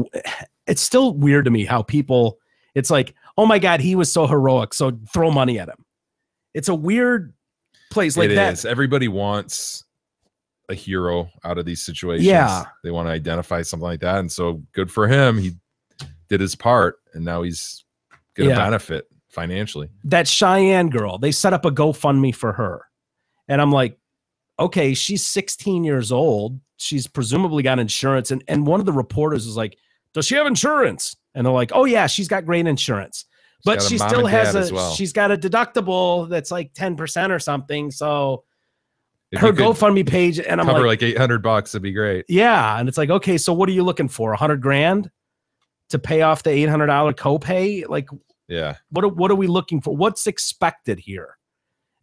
it's still weird to me how people, it's like, oh my God, he was so heroic, so throw money at him. It's a weird place like that. It is. Everybody wants a hero out of these situations. Yeah. They want to identify something like that. And so good for him. He did his part, and now he's going to benefit financially. That Cheyenne girl, they set up a GoFundMe for her. And I'm like, okay, she's 16 years old. She's presumably got insurance. And one of the reporters was like, does she have insurance? And they're like, oh yeah, she's got great insurance. But she still has she's got a deductible that's like 10% or something. So if her GoFundMe page, and I'm like $800, it'd be great. Yeah. And it's like, okay, so what are you looking for? $100,000 to pay off the $800 copay? Like, yeah. What are we looking for? What's expected here?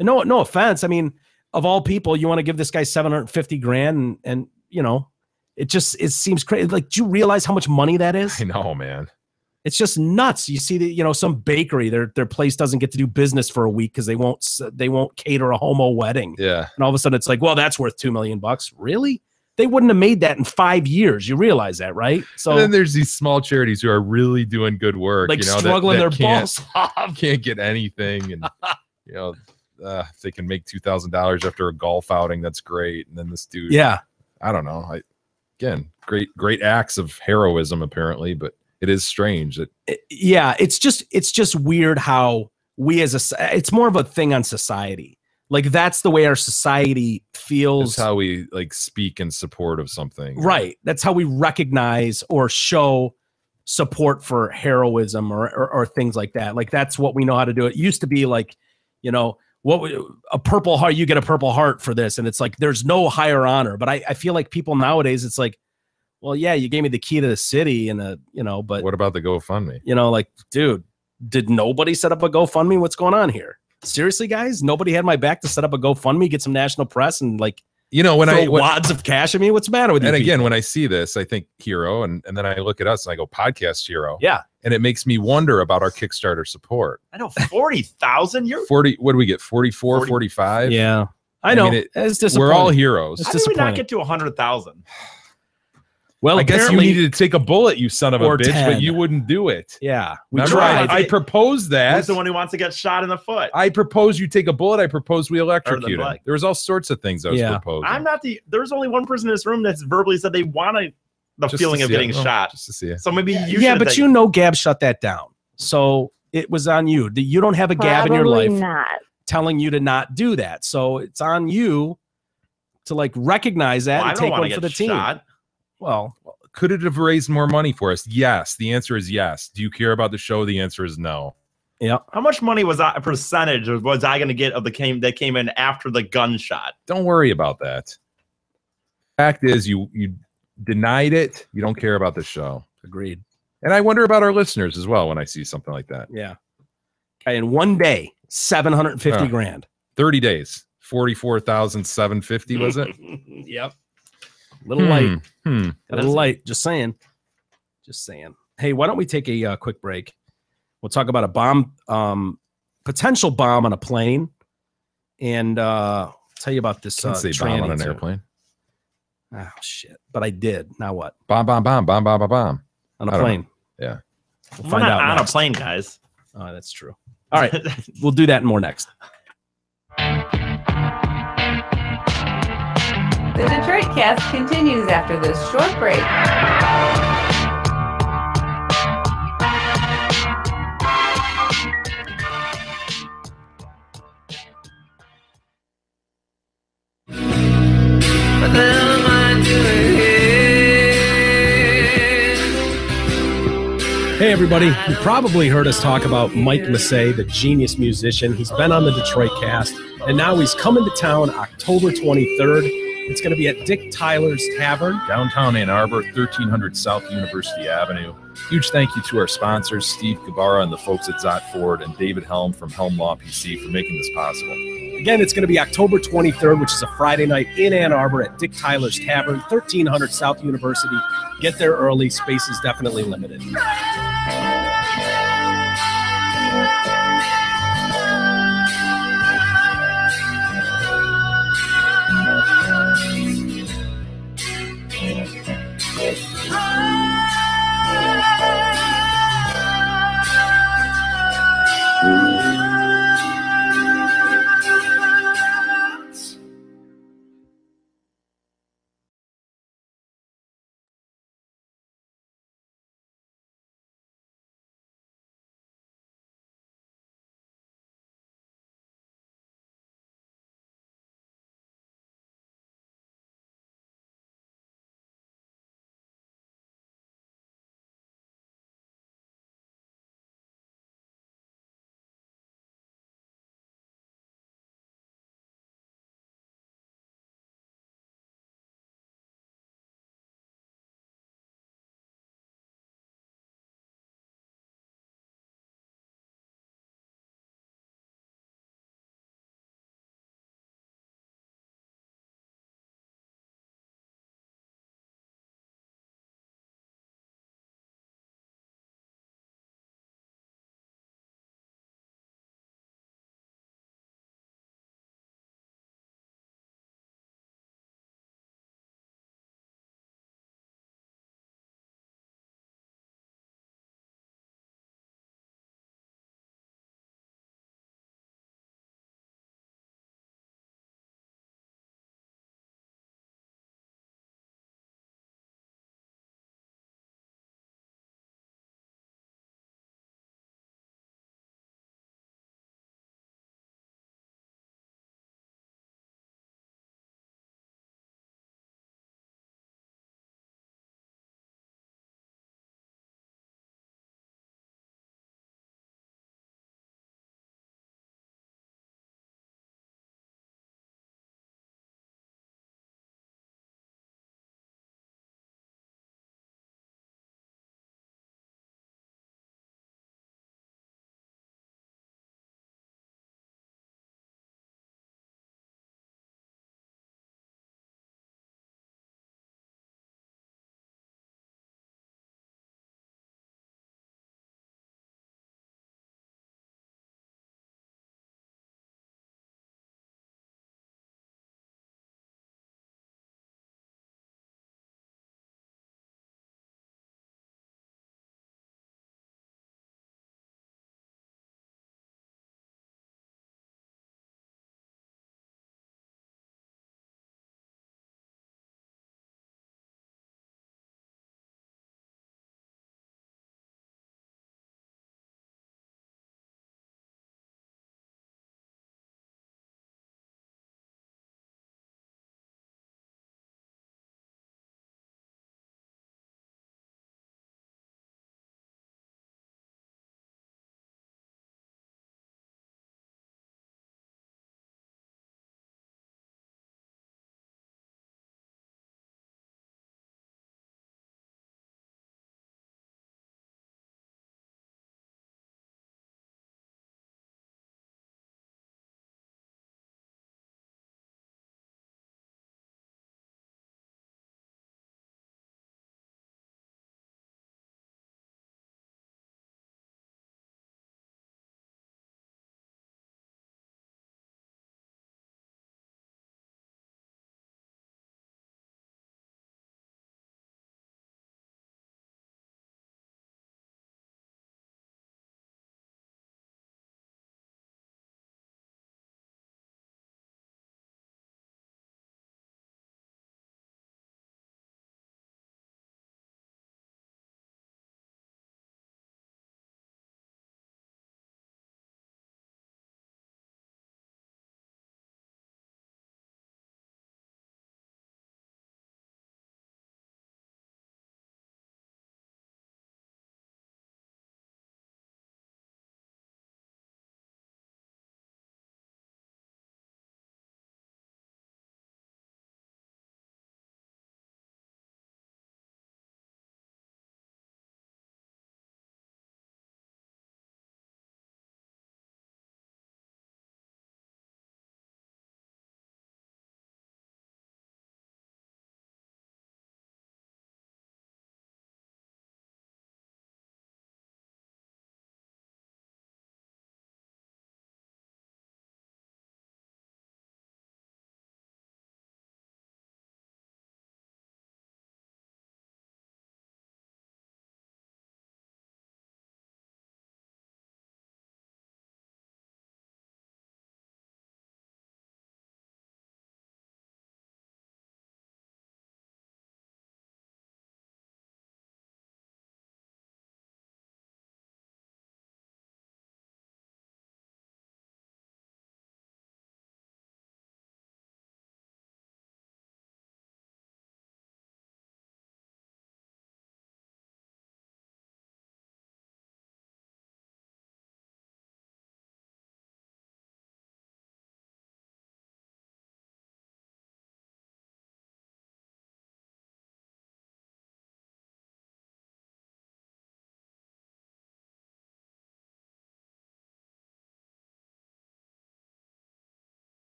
And no offense. I mean, of all people, you want to give this guy $750,000 and you know, it seems crazy. Like, do you realize how much money that is? I know, man. It's just nuts. You see that, you know, some bakery, their place doesn't get to do business for a week because they won't cater a homo wedding. Yeah. And all of a sudden it's like, well, that's worth $2 million. Really? They wouldn't have made that in 5 years. You realize that, right? So and then there's these small charities who are really doing good work, like, you know, struggling their balls off. Can't get anything, and you know, if they can make $2,000 after a golf outing, that's great. And then this dude, yeah, I don't know. Again, great acts of heroism apparently, but it is strange that it's just weird how we it's more of a thing on society. Like that's the way our society feels. That's how we like speak in support of something. Right. That's how we recognize or show support for heroism or things like that. Like that's what we know how to do. It used to be like, a Purple Heart, you get a Purple Heart for this. And it's like, there's no higher honor. But I feel like people nowadays, it's like, well, yeah, you gave me the key to the city and but what about the GoFundMe? Like, dude, did nobody set up a GoFundMe? What's going on here? Seriously, guys, nobody had my back to set up a GoFundMe, get some national press, and like, when wads of cash at me. What's the matter with you? And again, people? when I see this, I think hero, and then I look at us and I go podcast hero. Yeah, and it makes me wonder about our Kickstarter support. I know 40,000. You're 40. What do we get? 44, 45. Yeah, I know. It's disappointing. We're all heroes. How did we not get to 100,000? Well, I guess you needed to take a bullet, you son of a bitch, 10. but you wouldn't do it. Yeah, we tried. I proposed that. Who's the one who wants to get shot in the foot? I propose you take a bullet. I propose we electrocute him. There was all sorts of things I was proposing. I'm not there's only one person in this room that's verbally said they want the feeling of getting shot. Just to see it. So maybe you Yeah, but Gab shut that down. So it was on you. You don't have a Gab in your life telling you to not do that. So it's on you to like recognize that and take one for the team. Well, could it have raised more money for us? Yes. The answer is yes. Do you care about the show? The answer is no. Yeah. How much money was a percentage was I going to get of that came in after the gunshot? Don't worry about that. Fact is, you denied it. You don't care about the show. Agreed. And I wonder about our listeners as well when I see something like that. Yeah. Okay, in one day, 750 grand. 30 days, 44,750 was it? Yep. Little light. Little light. Just saying. Hey, why don't we take a quick break? We'll talk about a bomb, potential bomb on a plane, and tell you about this. Can't say bomb on an airplane. Oh shit! But I did. Now what? Bomb on a plane. Yeah. We'll find out on next. a plane, guys. Oh, that's true. All right, we'll do that and more next. The Detroit Cast continues after this short break. What the hell am I doing here? Hey, everybody. You probably heard us talk about Mike Massey, the genius musician. He's been on the Detroit Cast, and now he's coming to town October 23rd. It's going to be at Dick Tyler's Tavern, downtown Ann Arbor, 1300 South University Avenue. Huge thank you to our sponsors, Steve Guevara and the folks at Zott Ford, and David Helm from Helm Law PC for making this possible. Again, it's going to be October 23rd, which is a Friday night in Ann Arbor at Dick Tyler's Tavern, 1300 South University. Get there early. Space is definitely limited.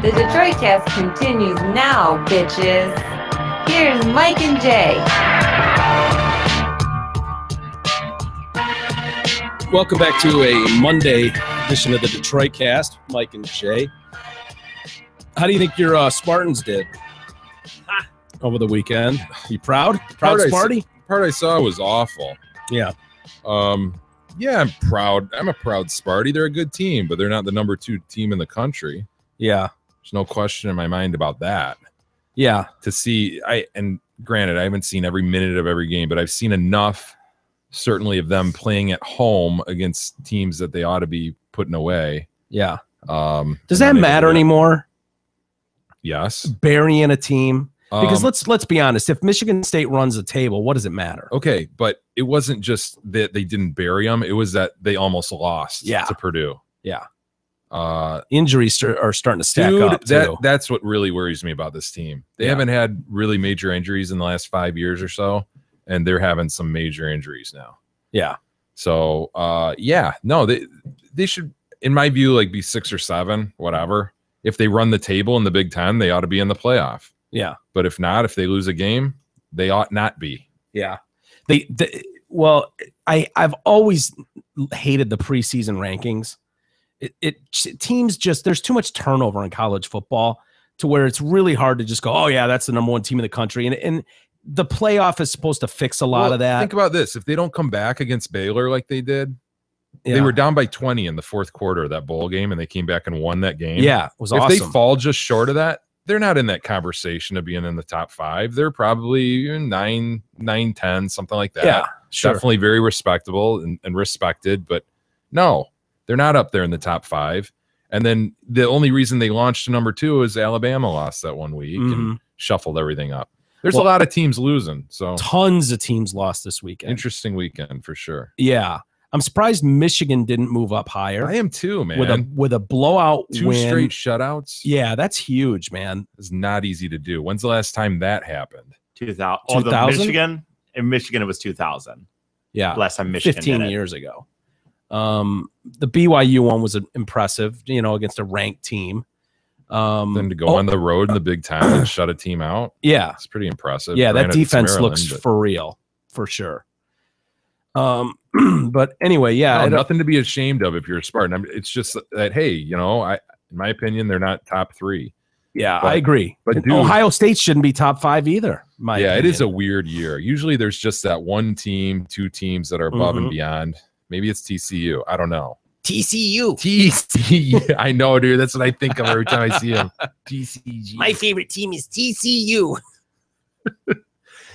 The Detroit Cast continues now, bitches. Here's Mike and Jay. Welcome back to a Monday edition of the Detroit Cast. Mike and Jay. How do you think your Spartans did over the weekend? You proud? Proud Sparty? Part I saw was awful. Yeah. Yeah, I'm proud. I'm a proud Sparty. They're a good team, but they're not the number 2 team in the country. Yeah. There's no question in my mind about that. Yeah. To see, and granted, I haven't seen every minute of every game, but I've seen enough, certainly, of them playing at home against teams that they ought to be putting away. Yeah. Does that matter anymore? Yes. Burying a team. Because let's be honest, if Michigan State runs the table, what does it matter? Okay, but it wasn't just that they didn't bury them; it was that they almost lost to Purdue. Yeah, injuries are starting to stack up. That's what really worries me about this team. They haven't had really major injuries in the last 5 years or so, and they're having some major injuries now. Yeah. So, they should, in my view, like be 6 or 7, whatever. If they run the table in the Big Ten, they ought to be in the playoff. Yeah. But if not, if they lose a game, they ought not be. Yeah. I've always hated the preseason rankings. Teams just, there's too much turnover in college football to where it's really hard to just go, oh yeah, that's the number 1 team in the country. And the playoff is supposed to fix a lot of that. Think about this. If they don't come back against Baylor like they did, they were down by 20 in the 4th quarter of that bowl game, and they came back and won that game. Yeah, it was awesome. If they fall just short of that, they're not in that conversation of being in the top 5. They're probably 9, 10, something like that. Yeah, sure. Definitely very respectable and respected, but no, they're not up there in the top 5. And then the only reason they launched to number 2 is Alabama lost that 1 week and shuffled everything up. There's a lot of teams losing. So tons of teams lost this weekend. Interesting weekend for sure. Yeah. I'm surprised Michigan didn't move up higher. I am too, man. With a blowout 2 win. straight shutouts. Yeah, that's huge, man. It's not easy to do. When's the last time that happened? 2000. Oh, the Michigan? In Michigan, it was 2000. Yeah. Last time Michigan 15 did it. years ago. The BYU one was impressive, against a ranked team. Then to go on the road in the Big Ten and shut a team out. Yeah. It's pretty impressive. Yeah, Granted, that defense Maryland, looks for real, for sure. But anyway, nothing to be ashamed of if you're a Spartan. It's just that, hey, in my opinion, they're not top 3. Yeah, I agree. But dude, Ohio State shouldn't be top 5 either. It is a weird year. Usually there's just that 1 team, 2 teams that are above and beyond. Maybe it's TCU. I don't know. TCU. I know, dude. That's what I think of every time I see him. TCG. My favorite team is TCU.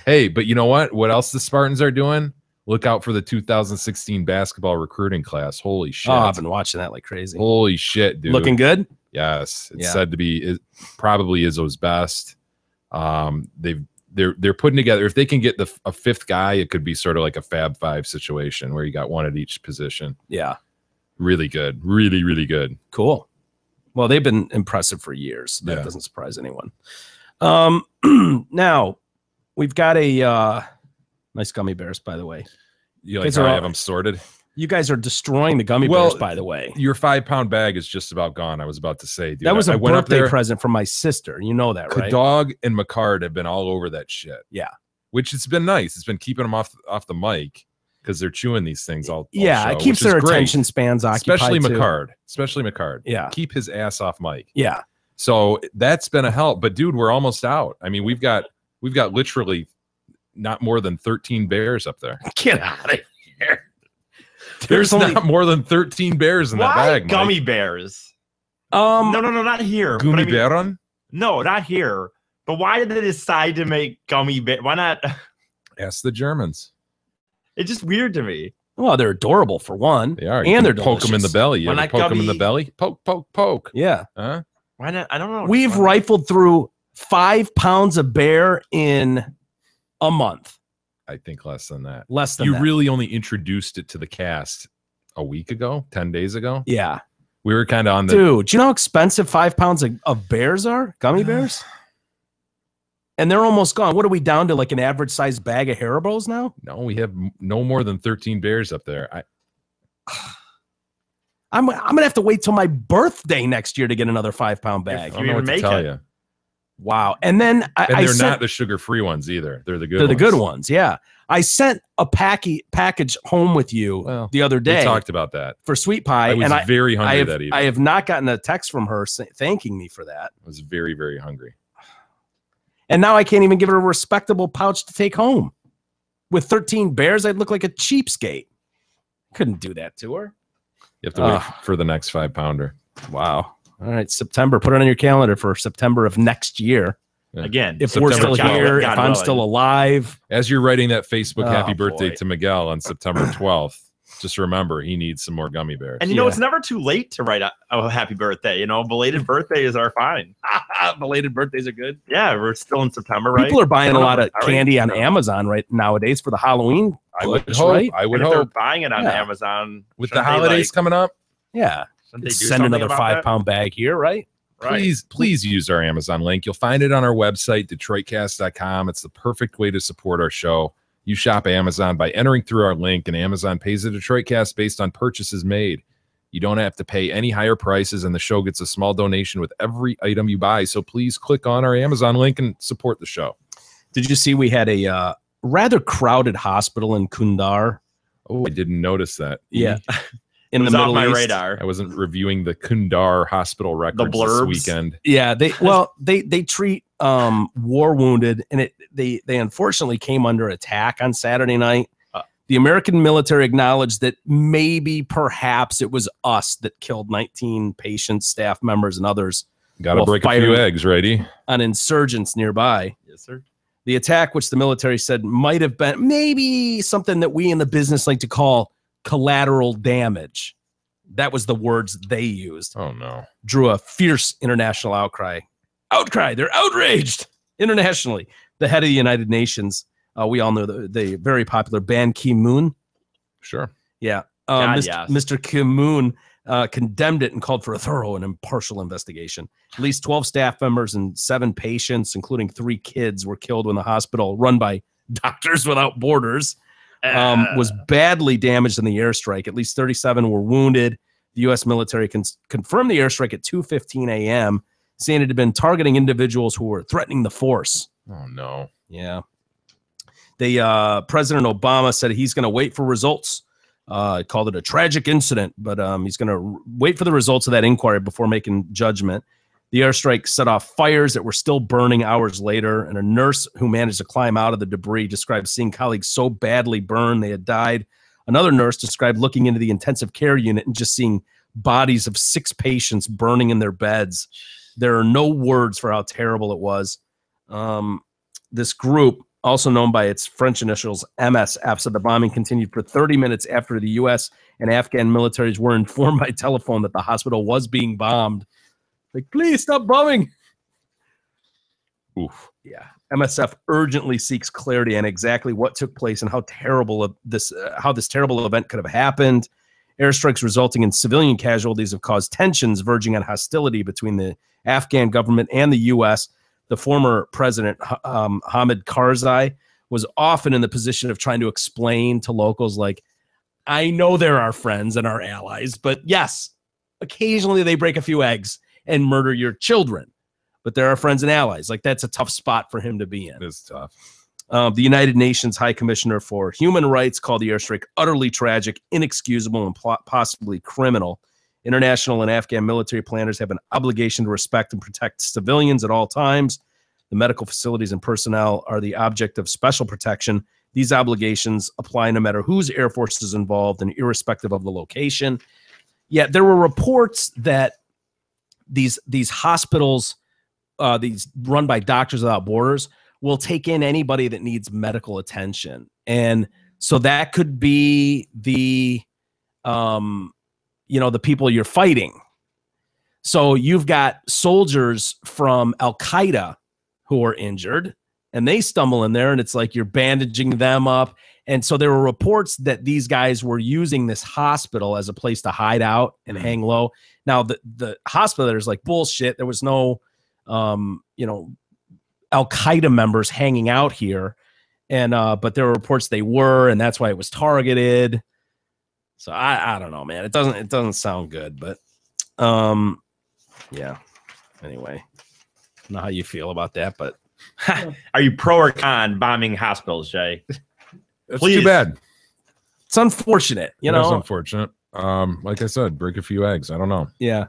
Hey, but you know what? What else the Spartans are doing? Look out for the 2016 basketball recruiting class. Holy shit. Oh, I've been watching that like crazy. Holy shit, dude. Looking good? Yes. It's said to be probably Izzo's best. They're putting together, if they can get a 5th guy, it could be sort of like a Fab 5 situation where you got 1 at each position. Yeah. Really good. Really, really good. Cool. Well, they've been impressive for years. That doesn't surprise anyone. Now, we've got a nice gummy bears, by the way. You like how I have them sorted? You guys are destroying the gummy bears, by the way. Your 5-pound bag is just about gone. I was about to say, dude. That was a went up birthday there, present from my sister. You know that, right? Dog and McCard have been all over that shit. Yeah. Which it's been nice. It's been keeping them off the mic because they're chewing these things all yeah, show, it keeps their attention spans occupied. Especially McCard. Yeah. Keep his ass off mic. Yeah. So that's been a help. But dude, we're almost out. I mean, we've got literally not more than 13 bears up there. Get out of here. There's not more than 13 bears in that bag. Gummy bears? No, not here. Gummy bear? No, not here. But why did they decide to make gummy bear? Why not? Ask the Germans. It's just weird to me. Well, they're adorable for one. They are. And they're poke them in the belly. You Why ever not poke them in the gummy- belly? Poke, poke, poke. Yeah. Huh? Why not? I don't know. We've rifled through 5 pounds of bear in a month. I think less than that. Less than You that. really only introduced it to the cast a week ago, 10 days ago. Yeah. We were kind of on the. Dude, do you know how expensive 5 pounds of bears are? Gummy bears? And they're almost gone. What are we down to, like an average sized bag of Haribo's now? No, we have no more than 13 bears up there. I'm gonna have to wait till my birthday next year to get another 5-pound bag. I don't know what to tell you. Wow. And then And they're not the sugar-free ones either. They're the good they're ones. the good ones. Yeah. I sent a package home with you the other day. We talked about that. For sweet pie. I was very hungry that evening. I have not gotten a text from her thanking me for that. I was very, very hungry. And now I can't even give her a respectable pouch to take home. With 13 bears, I'd look like a cheapskate. Couldn't do that to her. You have to wait for the next 5-pounder. Wow. All right, September. Put it on your calendar for September of next year. Yeah. Again, if we're still here, if I'm still alive. As you're writing that Facebook happy birthday to Miguel on September 12th, just remember he needs some more gummy bears. And it's never too late to write a happy birthday. You know, belated birthdays are fine. Belated birthdays are good. Yeah, we're still in September, right? People are buying a lot of candy on Amazon right nowadays for the Halloween. I would hope. Right? I would and if hope. they're buying it on Amazon with the holidays coming up. Yeah, send another 5-pound bag here, right? Please use our Amazon link. You'll find it on our website, DetroitCast.com. It's the perfect way to support our show. You shop Amazon by entering through our link, and Amazon pays the Detroit Cast based on purchases made. You don't have to pay any higher prices, and the show gets a small donation with every item you buy. So please click on our Amazon link and support the show. Did you see we had a rather crowded hospital in Kundar? Oh, I didn't notice that. Yeah. In the Middle East. Radar. I wasn't reviewing the Kundar hospital records this weekend. Yeah, they treat war wounded, and they unfortunately came under attack on Saturday night. The American military acknowledged that perhaps it was us that killed 19 patients, staff members, and others. Got to break a few eggs, righty? On insurgents nearby. Yes, sir. The attack, which the military said might have been maybe something that we in the business like to call collateral damage. That was the words they used. Oh, no. Drew a fierce international outcry. They're outraged internationally. The head of the United Nations, we all know the very popular Ban Ki-moon. Sure. Yeah. Mr. Ki-moon condemned it and called for a thorough and impartial investigation. At least 12 staff members and 7 patients, including 3 kids, were killed when the hospital, run by Doctors Without Borders, was badly damaged in the airstrike. At least 37 were wounded. The U.S. military confirmed the airstrike at 2:15 a.m., saying it had been targeting individuals who were threatening the force. Oh, no. Yeah. President Obama said he's going to wait for results. Called it a tragic incident, but he's going to wait for the results of that inquiry before making judgment. The airstrike set off fires that were still burning hours later, and a nurse who managed to climb out of the debris described seeing colleagues so badly burned they had died. Another nurse described looking into the intensive care unit and just seeing bodies of 6 patients burning in their beds. There are no words for how terrible it was. This group, also known by its French initials MSF, said the bombing continued for 30 minutes after the U.S. and Afghan militaries were informed by telephone that the hospital was being bombed. Like, please stop bombing. Oof. Yeah. MSF urgently seeks clarity on exactly what took place and how terrible this terrible event could have happened. Airstrikes resulting in civilian casualties have caused tensions verging on hostility between the Afghan government and the U.S. The former president, Hamid Karzai, was often in the position of trying to explain to locals, like, I know they're our friends and our allies, but yes, occasionally they break a few eggs and murder your children. But they're our friends and allies. Like, that's a tough spot for him to be in. It is tough. The United Nations High Commissioner for Human Rights called the airstrike utterly tragic, inexcusable, and possibly criminal. International and Afghan military planners have an obligation to respect and protect civilians at all times. The medical facilities and personnel are the object of special protection. These obligations apply no matter whose Air Force is involved and irrespective of the location. Yet there were reports that these hospitals, these run by Doctors Without Borders, will take in anybody that needs medical attention. And so that could be the people you're fighting. So you've got soldiers from Al-Qaeda who are injured, and they stumble in there, and it's like you're bandaging them up. And so there were reports that these guys were using this hospital as a place to hide out and hang low. Now, the hospital there's like bullshit. There was no, Al-Qaeda members hanging out here. And but there were reports they were, and that's why it was targeted. So I don't know, man. It doesn't sound good, but yeah. Anyway, I don't know how you feel about that, but Are you pro or con bombing hospitals, Jay? It's Please. too bad. it's unfortunate, you That's know. unfortunate. Like I said, break a few eggs. I don't know. Yeah,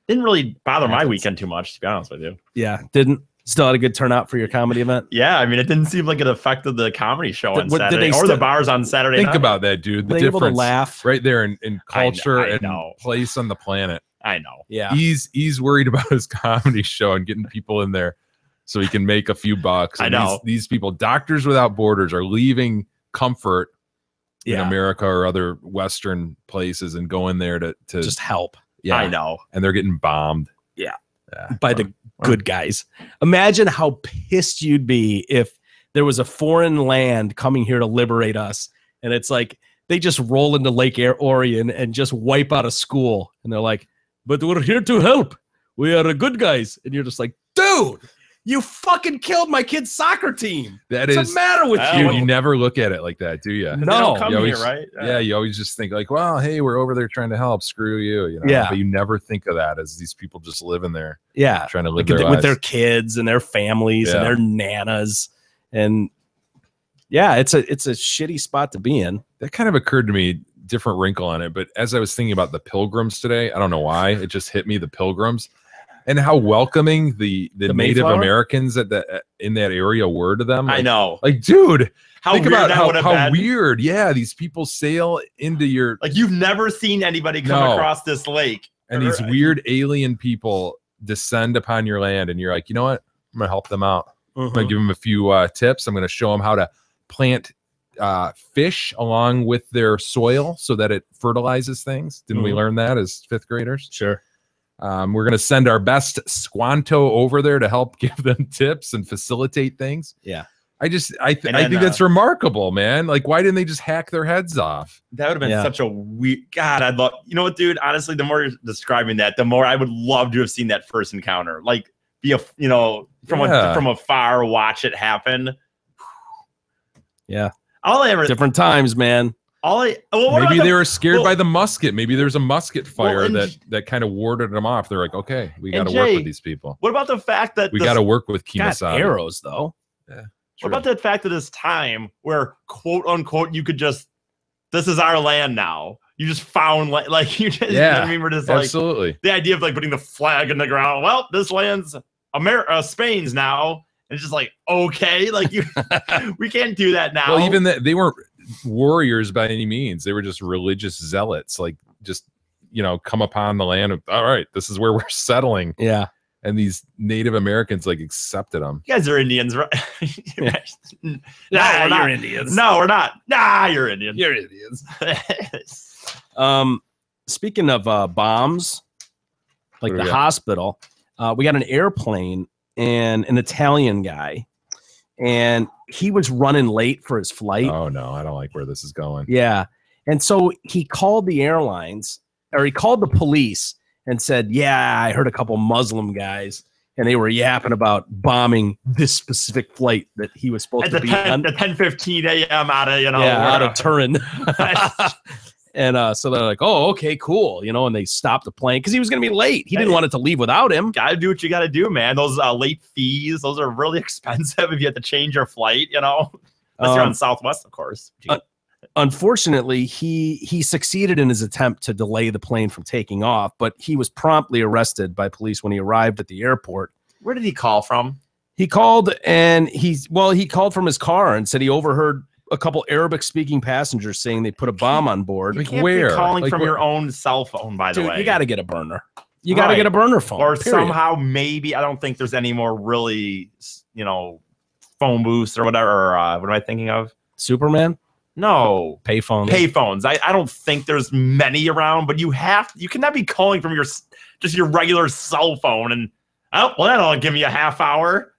Didn't really bother my weekend too much, to be honest with you. yeah. Didn't still had a good turnout for your comedy event. Yeah, I mean, it didn't seem like it affected the comedy show on Did Saturday they or the still- bars on Saturday Think night. about that, dude. The Were they able to difference laugh? right there in culture I and know. place on the planet. I know. Yeah, He's worried about his comedy show and getting people in there so he can make a few bucks. I And know. these people, Doctors Without Borders, are leaving comfort in yeah. America or other Western places and going there to Just help yeah. I know. And they're getting bombed. Yeah. Yeah. by the good guys. Imagine how pissed you'd be if there was a foreign land coming here to liberate us, and it's like they just roll into Lake Orion and just wipe out a school, and they're like, "But we're here to help. We are good guys," and you're just like, "Dude, you fucking killed my kid's soccer team. That What's is, the matter with Well, you?" dude, you never look at it like that, do you? They No, don't come you here, always- right? Yeah, you always just think like, well, hey, we're over there trying to help. Screw you, you know. Yeah. But you never think of that as these people just living there, Yeah, trying to live like their with lives. their kids and their families and Yeah. their nanas, and yeah, it's a shitty spot to be in. That kind of occurred to me, different wrinkle on it. But as I was thinking about the Pilgrims today, I don't know why it just hit me, the Pilgrims, and how welcoming the Native Mayflower? Americans in that area were to them. I Like, know. like, dude, How think weird about that would have how been. weird. Yeah, these people sail into your Like, you've never seen anybody come No. across this lake. and these weird alien people descend upon your land, and you're like, you know what? I'm gonna help them out. I'm gonna give them a few tips. I'm gonna show them how to plant fish along with their soil so that it fertilizes things. Didn't we Mhm. learn that as fifth graders? Sure. We're gonna send our best Squanto over there to help give them tips and facilitate things. Yeah. I think then, that's remarkable, man. Like, why didn't they just hack their heads off? That would have been Yeah. such a weird. God, I'd love. You know what, dude? Honestly, the more you're describing that, the more I would love to have seen that first encounter. Like, be a from Yeah. from afar, watch it happen. Yeah. All I ever, Different times, man. all I. Well, what Maybe about they the- were scared well- by the musket. Maybe there's a musket fire and that kind of warded them off. They're like, okay, we got And to work Jay, with these people. What about the fact that We this- got to work with Got Kemosabe. arrows though. What about the fact that this time where quote unquote you could just, this is our land now. You just found like you just, you know what I mean, we're just like Absolutely. the idea of like putting the flag in the ground. Well, this land's Spain's now. And it's just like, okay, like you, we can't do that now. Well, even that they weren't warriors by any means. They were just religious zealots, like just come upon the land of, all right, this is where we're settling. Yeah. And these Native Americans like accepted them. You guys are Indians, right? Yeah. No, Nah, we're not. you're Indians. No, we're not. Nah, you're Indians. You're Indians. Speaking of bombs, like What do the we got? hospital, we got an airplane and an Italian guy, and he was running late for his flight. Oh no, I don't like where this is going. Yeah. And so he called the airlines, or he called the police and said, yeah, I heard a couple Muslim guys and they were yapping about bombing this specific flight that he was supposed At to the be on. 10:15 a.m. out of Out of Turin. And so they're like, oh, okay, cool. And they stopped the plane because he was going to be late. He didn't want it to leave without him. Gotta do what you gotta do, man. Those late fees, those are really expensive if you have to change your flight, Unless you're on Southwest, of course. Unfortunately, he succeeded in his attempt to delay the plane from taking off, but he was promptly arrested by police when he arrived at the airport. Where did he call from? He called and he called from his car and said he overheard a couple Arabic speaking passengers saying they put a bomb on board. Like, Can't where? be calling Like, from what- your own cell phone, by the Dude, way. you got to get a burner. You got to Right. get a burner phone. Or period. somehow maybe I don't think there's any more really phone booths or whatever. What am I thinking of? Superman No. payphone. Payphones. I don't think there's many around, but you cannot be calling from just your regular cell phone and that'll give me a half hour.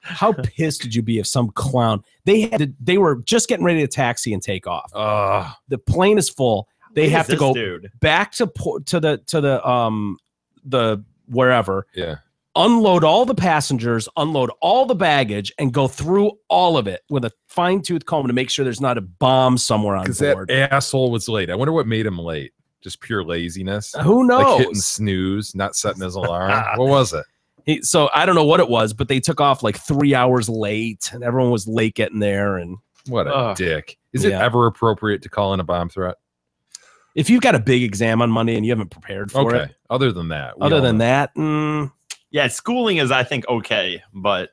How pissed did you be if some clown they were just getting ready to taxi and take off. The plane is full. They Who have is to this go dude? back to the wherever. Yeah. unload all the passengers, unload all the baggage, and go through all of it with a fine-tooth comb to make sure there's not a bomb somewhere on Because board. that asshole was late. I wonder what made him late. Just pure laziness. Who knows? Like hitting snooze, not setting his alarm. What was it? So I don't know what it was, but they took off like 3 hours late, and everyone was late getting there. And What a dick. Is it Yeah. ever appropriate to call in a bomb threat? if you've got a big exam on Monday and you haven't prepared for Okay. it, Other than that. we other all than know. that, Yeah, schooling is, I think, okay, but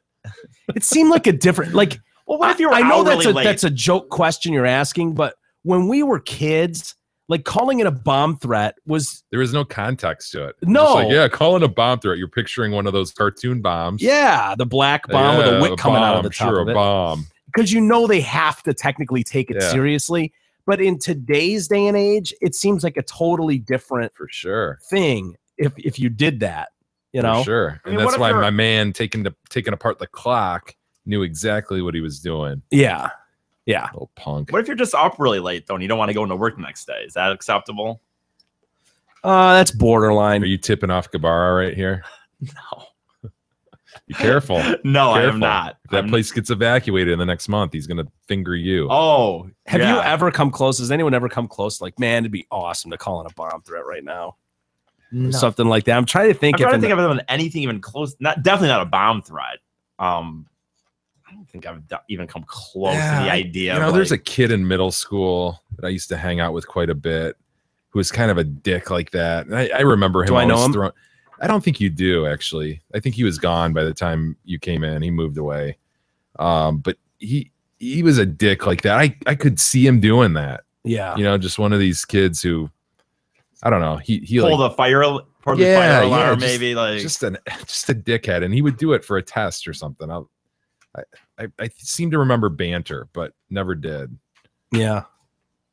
it seemed like a different like. well, what if you were I know out really late? that's a joke question you're asking, but when we were kids, like calling it a bomb threat was There was no context to it. No. It's like, yeah, calling a bomb threat. You're picturing one of those cartoon bombs. the black bomb with a wick coming out of the top sure, of a it. bomb. Because you know they have to technically take it Yeah. seriously. But in today's day and age, it seems like a totally different For sure. thing if you did that, you know? For sure. I mean, And what that's if why you're- my man taking apart the clock knew exactly what he was doing. Yeah. Yeah. Little punk. What if you're just up really late though, and you don't want to go into work the next day? Is that acceptable? That's borderline. Are you tipping off Gabara right here? No, Be careful. no, I am Careful. not. If that I'm- place gets evacuated in the next month, he's gonna finger you. Oh, Have you yeah. ever come close? Has anyone ever come close? Like, man, it'd be awesome to call in a bomb threat right now. Or something like that. I'm trying to think I'm trying to if think of it anything even close. Definitely not a bomb threat. I don't think I've even come close to the idea. You know, of, there's a like, kid in middle school that I used to hang out with quite a bit who was kind of a dick like that. And I remember him. Do I know always him? throwing- I don't think you do, actually. I think he was gone by the time you came in. He moved away. But he was a dick like that. I could see him doing that. yeah. You know, just one of these kids who, I don't know. He pull like, the fire alarm, maybe like just a dickhead, and he would do it for a test or something. I seem to remember banter, but never did. Yeah.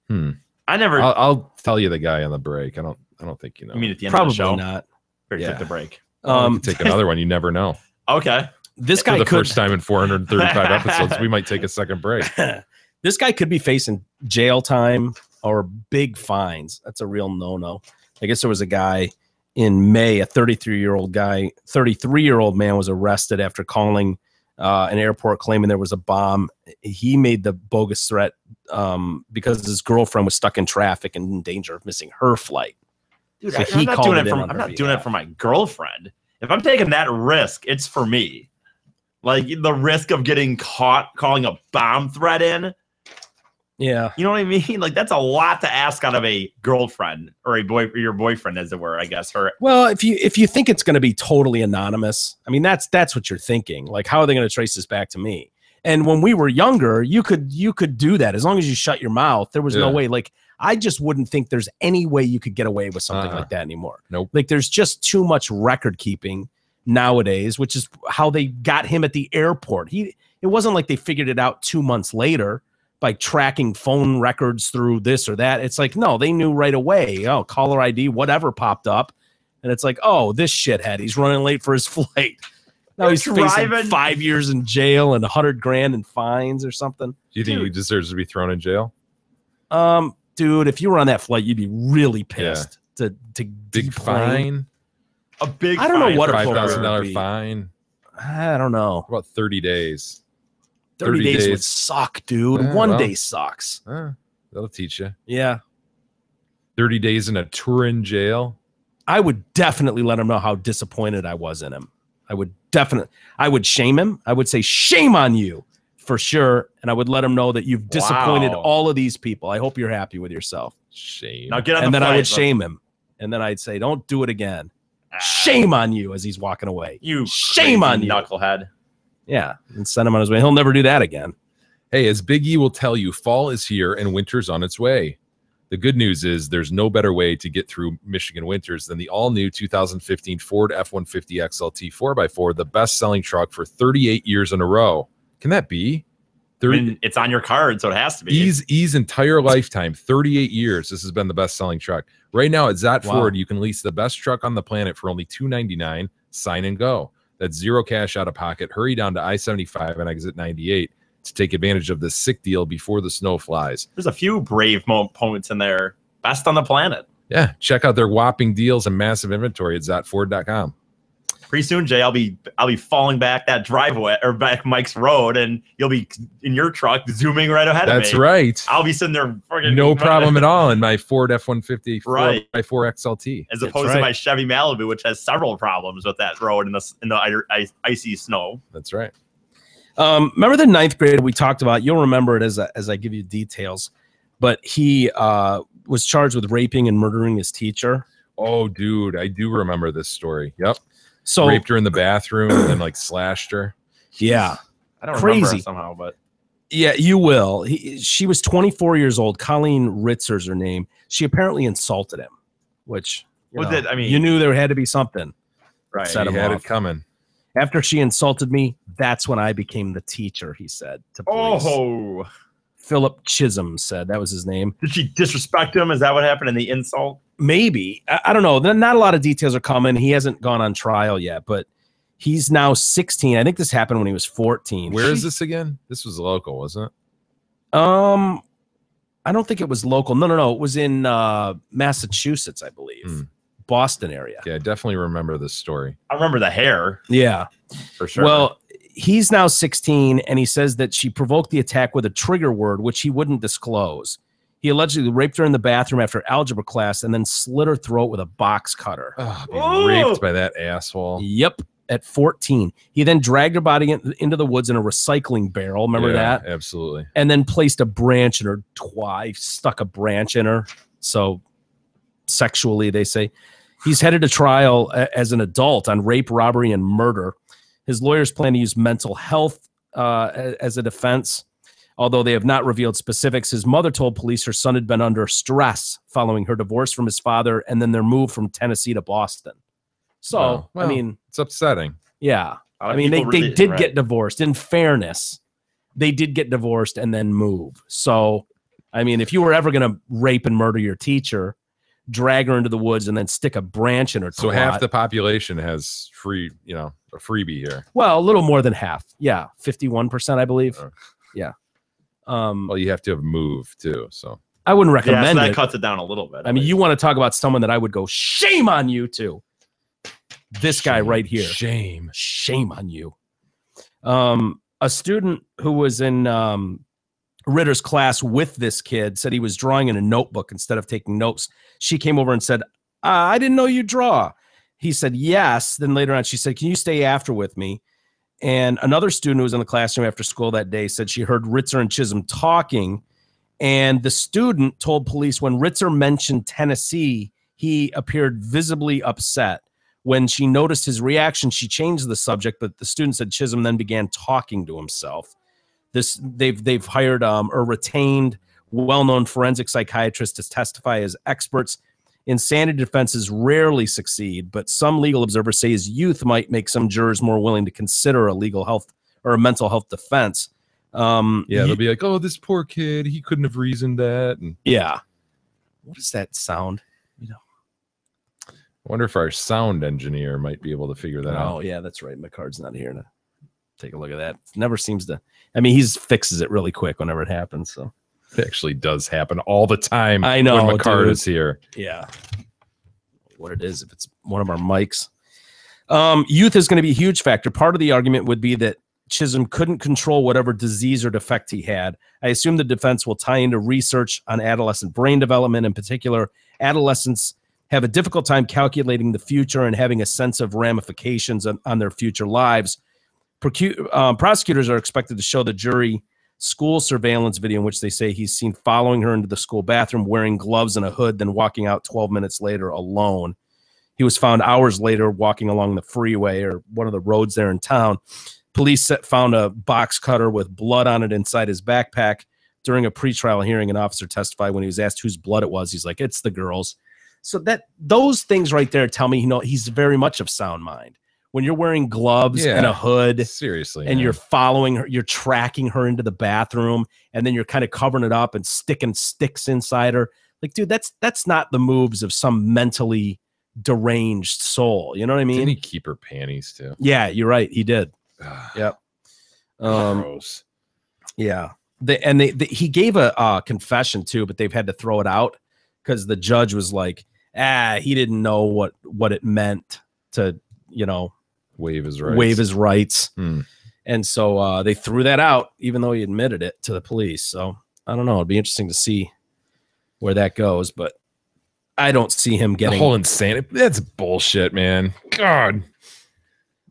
I never. I'll tell you the guy on the break. I don't think you know. I mean, at the end of Probably the show, not. or Yeah. took the break. We could take another one. You never know. Okay, This For guy the could first time in 435 episodes, we might take a second break. this guy could be facing jail time or big fines. That's a real no-no. I guess there was a guy in May, a 33-year-old man was arrested after calling an airport claiming there was a bomb. He made the bogus threat because his girlfriend was stuck in traffic and in danger of missing her flight. dude, So I'm he not called doing it it in for. on I'm her not doing it behalf. for my girlfriend. If I'm taking that risk, it's for me. Like the risk of getting caught calling a bomb threat in. Yeah. You know what I mean? Like that's a lot to ask out of a girlfriend or your boyfriend, as it were. I guess. Or Well, if you think it's going to be totally anonymous, I mean that's what you're thinking. Like, how are they going to trace this back to me? And when we were younger, you could do that as long as you shut your mouth. There was no Yeah. way. Like, I just wouldn't think there's any way you could get away with something Uh-uh. like that anymore. Nope. Like, there's just too much record keeping nowadays, which is how they got him at the airport. It wasn't like they figured it out 2 months later by tracking phone records through this or that. It's like, no, they knew right away. Oh, caller ID, whatever popped up. And it's like, oh, this shithead, he's running late for his flight. Now he's facing driving- 5 years in jail and $100,000 in fines or something. Do you think he deserves to be thrown in jail? Dude, if you were on that flight, you'd be really pissed to Big deplane. fine, a big. I don't know fine what for a sure. $5,000 be. fine. I don't know. About 30 days. 30 days would suck, dude. Yeah, One well. day sucks. That'll teach you. Yeah. 30 days in a Turin jail. I would definitely let him know how disappointed I was in him. I would shame him. I would say, shame on you for sure. And I would let him know that you've disappointed Wow. all of these people. I hope you're happy with yourself. Shame. Now get on And the then I flight, would shame him. And then I'd say, don't do it again. Shame on you as he's walking away. You Shame crazy on you. knucklehead. Yeah. And send him on his way. He'll never do that again. Hey, as Big E will tell you, fall is here and winter's on its way. The good news is there's no better way to get through Michigan winters than the all-new 2015 Ford F-150 XLT 4x4, the best-selling truck for 38 years in a row. Can that be? I mean, it's on your card, so it has to be. E's entire lifetime, 38 years, this has been the best-selling truck. Right now at Zot Wow. Ford, you can lease the best truck on the planet for only $299. Sign and go. That's zero cash out of pocket. Hurry down to I-75 and exit 98 to take advantage of this sick deal before the snow flies. There's a few brave moments in there. Best on the planet. Yeah, check out their whopping deals and massive inventory at zotford.com. pretty soon, Jay, I'll be falling back that driveway or back Mike's road, and you'll be in your truck zooming right ahead of me. That's right. I'll be sitting there, No problem at all in my Ford F-150 Right. 4x4 XLT. as opposed to my Chevy Malibu, which has several problems with that road in the icy snow. That's right. Remember the 9th grade we talked about? You'll remember it as I give you details. But he was charged with raping and murdering his teacher. Oh, dude, I do remember this story. Yep. So raped her in the bathroom and then like slashed her. Yeah. I don't Crazy. remember it somehow, but yeah, you will. She was 24 years old. Colleen Ritzer's her name. She apparently insulted him, which you knew there had to be something. Right. Set He him had off. it coming. After she insulted me, that's when I became the teacher, he said to police. Oh, Philip Chisholm said that was his name. did she disrespect him? Is that what happened in the insult? Maybe. I don't know. Not a lot of details are coming. He hasn't gone on trial yet, but he's now 16. I think this happened when he was 14. Where is this again? This was local, wasn't it? I don't think it was local. No. It was in Massachusetts, I believe. Boston area. Yeah, I definitely remember this story. I remember the hair. Yeah. For sure. Well, he's now 16, and he says that she provoked the attack with a trigger word, which he wouldn't disclose. He allegedly raped her in the bathroom after algebra class and then slit her throat with a box cutter. Being raped by that asshole. Yep, at 14. He then dragged her body into the woods in a recycling barrel. Remember that? Absolutely. And then placed a branch in her twat. Stuck a branch in her. So sexually, they say. He's headed to trial as an adult on rape, robbery, and murder. His lawyers plan to use mental health as a defense, although they have not revealed specifics. His mother told police her son had been under stress following her divorce from his father and then their move from Tennessee to Boston. So, Well, I mean, it's upsetting. yeah. A lot of I mean, they people really- did right. get divorced. In fairness, they did get divorced and then move. So, I mean, if you were ever going to rape and murder your teacher, drag her into the woods and then stick a branch in her So twat. half the population has a freebie here. Well, a little more than half. Yeah, 51%, I believe. Oh. Yeah. Well, you have to have moved too. So I wouldn't Yeah, so recommend that it. cuts it down a little bit. I mean, you want to talk about someone that I would go, shame on you to. This guy right here. Shame. Shame on you. A student who was in Ritter's class with this kid said he was drawing in a notebook instead of taking notes. She came over and said, I didn't know you draw. He said, yes. Then later on, she said, can you stay after with me? And another student who was in the classroom after school that day said she heard Ritzer and Chisholm talking. And the student told police when Ritzer mentioned Tennessee, he appeared visibly upset. When she noticed his reaction, she changed the subject, but the student said Chisholm then began talking to himself. They've hired or retained well-known forensic psychiatrists to testify as experts. Insanity defenses rarely succeed, but some legal observers say his youth might make some jurors more willing to consider a legal health or a mental health defense. They'll be like, "Oh, this poor kid, he couldn't have reasoned that." And yeah, what does that sound? I wonder if our sound engineer might be able to figure that out. Oh yeah, that's right. My card's not here to take a look at that. It never seems to. I mean, he fixes it really quick whenever it happens. So It actually does happen all the time. I know, when McCard dude. is here. yeah, what it is if it's one of our mics. Youth is going to be a huge factor. Part of the argument would be that Chisholm couldn't control whatever disease or defect he had. I assume the defense will tie into research on adolescent brain development. In particular, adolescents have a difficult time calculating the future and having a sense of ramifications on their future lives. Prosecutors are expected to show the jury school surveillance video in which they say he's seen following her into the school bathroom wearing gloves and a hood, then walking out 12 minutes later alone. He was found hours later walking along the freeway or one of the roads there in town. Police found a box cutter with blood on it inside his backpack. During a pretrial hearing, an officer testified when he was asked whose blood it was. He's like, it's the girl's. So those things right there tell me he's very much of sound mind. When you're wearing gloves and a hood, Seriously, and man. you're following her, you're tracking her into the bathroom, and then you're kind of covering it up and sticking sticks inside her. Like, dude, that's not the moves of some mentally deranged soul. You know what I mean? Didn't he keep her panties too? Yeah, you're right. He did. Yep. Gross. Yeah. He gave a confession too, but they've had to throw it out because the judge was like, he didn't know what it meant to, Waive his rights. waive his rights. Hmm. And so they threw that out, even though he admitted it to the police. So I don't know. It'd be interesting to see where that goes, but I don't see him The getting. whole insanity. That's bullshit, man. God.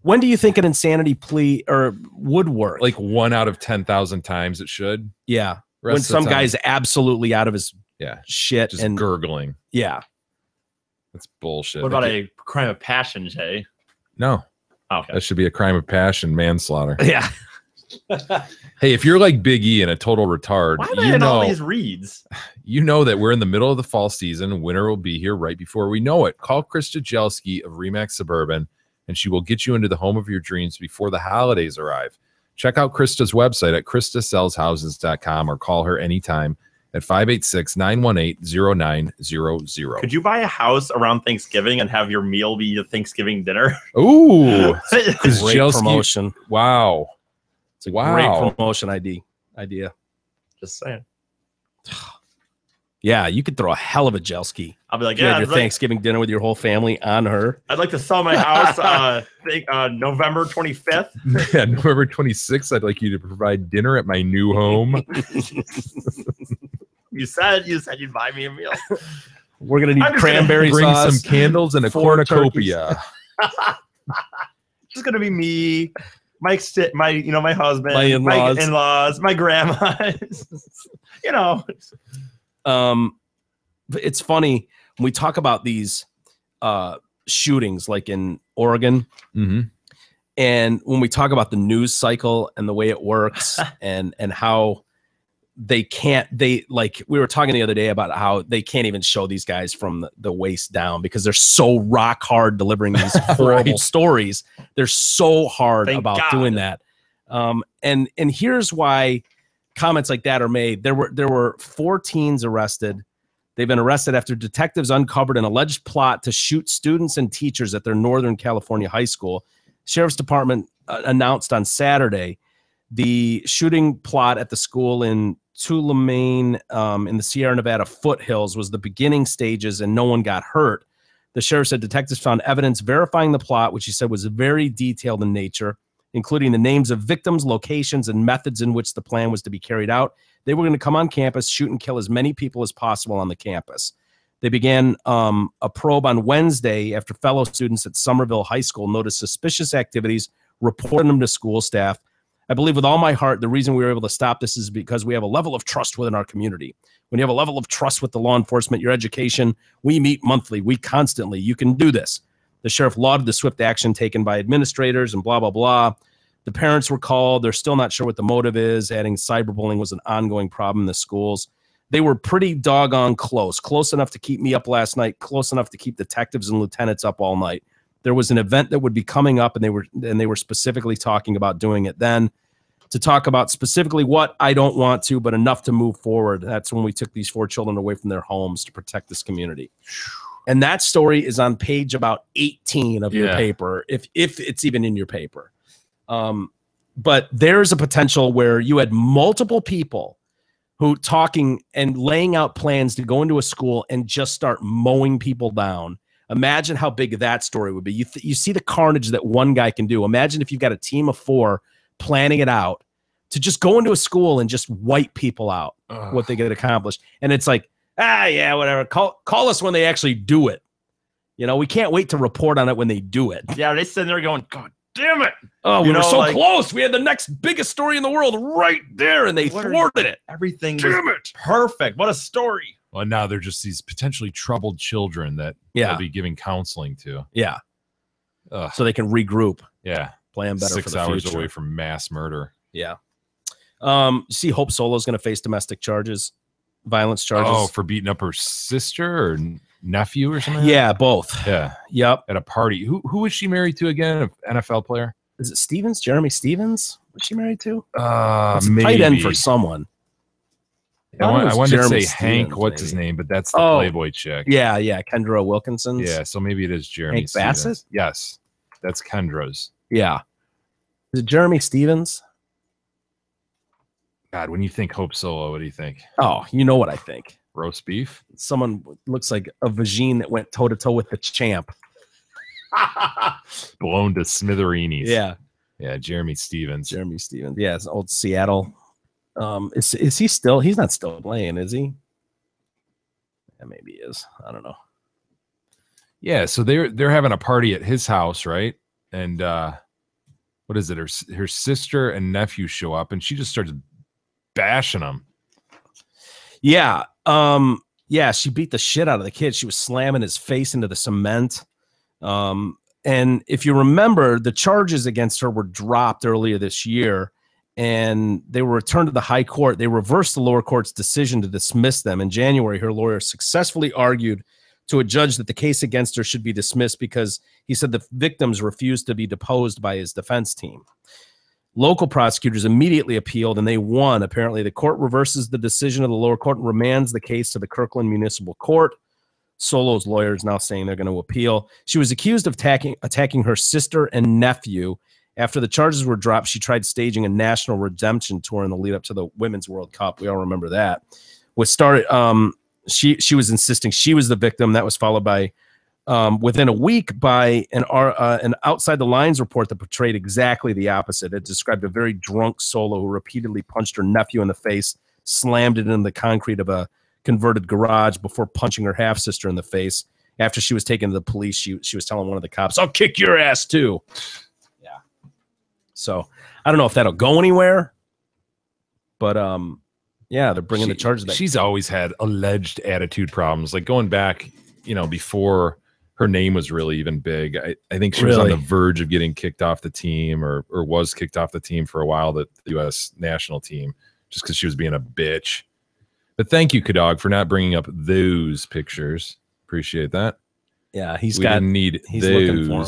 When do you think an insanity plea or would work? Like 1 out of 10,000 times it should. yeah, Rest when of the some time, guy's absolutely out of his yeah, shit just and gurgling. yeah. That's bullshit. What about a crime of passion, Jay? No, Okay. that should be a crime of passion, manslaughter. Yeah. Hey, if you're like Big E and a total retard, Why am I you in all know, these reads? you know that we're in the middle of the fall season. Winter will be here right before we know it. Call Krista Jelski of Remax Suburban, and she will get you into the home of your dreams before the holidays arrive. Check out Krista's website at kristasellshouses.com or call her anytime at 586-918-0900. Could you buy a house around Thanksgiving and have your meal be a Thanksgiving dinner? Ooh, because Great Jelski, promotion. wow. It's a Wow. great promotion idea. Just saying. Yeah, you could throw a hell of a Jelski. I'll be like, You yeah, had your I'd like, Thanksgiving dinner with your whole family on her. I'd like to sell my house November 25th. Yeah, November 26th, I'd like you to provide dinner at my new home. You said you'd buy me a meal. We're gonna need I'm just gonna cranberry Bring sauce. some candles and a 4 cornucopia. It's just gonna be me, my husband, My in-laws. in-laws, my grandma. You know, But it's funny when we talk about these shootings, like in Oregon, Mm-hmm. and when we talk about the news cycle and the way it works, and how they like we were talking the other day about how they can't even show these guys from the waist down because they're so rock hard delivering these horrible stories. They're so hard Thank about God. doing that. And here's why comments like that are made. There were 4 teens arrested. They've been arrested after detectives uncovered an alleged plot to shoot students and teachers at their Northern California high school. Sheriff's Department announced on Saturday the shooting plot at the school in Tulamane in the Sierra Nevada foothills was the beginning stages and no one got hurt. The sheriff said detectives found evidence verifying the plot, which he said was very detailed in nature, including the names of victims, locations, and methods in which the plan was to be carried out. They were going to come on campus, shoot and kill as many people as possible on the campus. They began a probe on Wednesday after fellow students at Somerville High School noticed suspicious activities, reporting them to school staff. I believe with all my heart, the reason we were able to stop this is because we have a level of trust within our community. When you have a level of trust with the law enforcement, your education, we meet monthly, we constantly, you can do this. The sheriff lauded the swift action taken by administrators and blah, blah, blah. The parents were called. They're still not sure what the motive is, adding cyberbullying was an ongoing problem in the schools. They were pretty doggone close enough to keep me up last night, close enough to keep detectives and lieutenants up all night. There was an event that would be coming up, and they were specifically talking about doing it then. To talk about specifically what, I don't want to, but enough to move forward. That's when we took these 4 children away from their homes to protect this community. And that story is on page about 18 of your paper, if it's even in your paper. But there's a potential where you had multiple people who talking and laying out plans to go into a school and just start mowing people down. Imagine how big that story would be. You see the carnage that one guy can do. Imagine if you've got a team of 4 planning it out to just go into a school and just wipe people out, what they get accomplished. And it's like, yeah, whatever. Call us when they actually do it. You know, we can't wait to report on it when they do it. Yeah, they sitting there going, God damn it. Oh, we were so close. We had the next biggest story in the world right there, and they thwarted it. Everything Damn was perfect. What a story. Well, now they're just these potentially troubled children that they'll be giving counseling to. Yeah. Ugh. So they can regroup. Yeah. Plan better 6 for the hours future. away from mass murder. Yeah. You see Hope Solo's going to face domestic charges, violence charges. Oh, for beating up her sister or nephew or something? Yeah, both. Yeah. Yep. At a party. Who was she married to again? An NFL player? Is it Stevens? Jeremy Stevens? Was she married to? It's a tight end for someone. I wanted to Jeremy say Hank, Stevens, what's his name, but that's the Playboy chick. Yeah, Kendra Wilkinson's. Yeah, so maybe it is Jeremy Hank Stevens. Bassett? Yes, that's Kendra's. Yeah. Is it Jeremy Stevens? God, when you think Hope Solo, what do you think? Oh, you know what I think. Roast beef? Someone looks like a vagine that went toe-to-toe with the champ. Blown to smithereens. Yeah, Yeah, Jeremy Stevens. Jeremy Stevens. Yeah, it's old Seattle. Is he still? He's not still playing, is he? Yeah, maybe he is. I don't know. Yeah, so they're having a party at his house, right? And what is it? Her sister and nephew show up, and she just starts bashing him. Yeah. Yeah, she beat the shit out of the kid. She was slamming his face into the cement. And if you remember, the charges against her were dropped earlier this year, and they were returned to the high court. They reversed the lower court's decision to dismiss them. In January, her lawyer successfully argued to a judge that the case against her should be dismissed because he said the victims refused to be deposed by his defense team. Local prosecutors immediately appealed, and they won. Apparently, the court reverses the decision of the lower court and remands the case to the Kirkland Municipal Court. Solo's lawyer is now saying they're going to appeal. She was accused of attacking her sister and nephew. After the charges were dropped, she tried staging a national redemption tour in the lead up to the Women's World Cup. We all remember that. She was insisting she was the victim. That was followed by within a week by an Outside the Lines report that portrayed exactly the opposite. It described a very drunk Solo who repeatedly punched her nephew in the face, slammed it into the concrete of a converted garage before punching her half sister in the face. After she was taken to the police, she was telling one of the cops, "I'll kick your ass too." Yeah. So I don't know if that'll go anywhere, but yeah, they're bringing the charges back. She's always had alleged attitude problems, like going back, before her name was really even big. I think she was on the verge of getting kicked off the team or was kicked off the team for a while, the U.S. national team, just because she was being a bitch. But thank you, Kadog, for not bringing up those pictures. Appreciate that. Yeah, he's looking for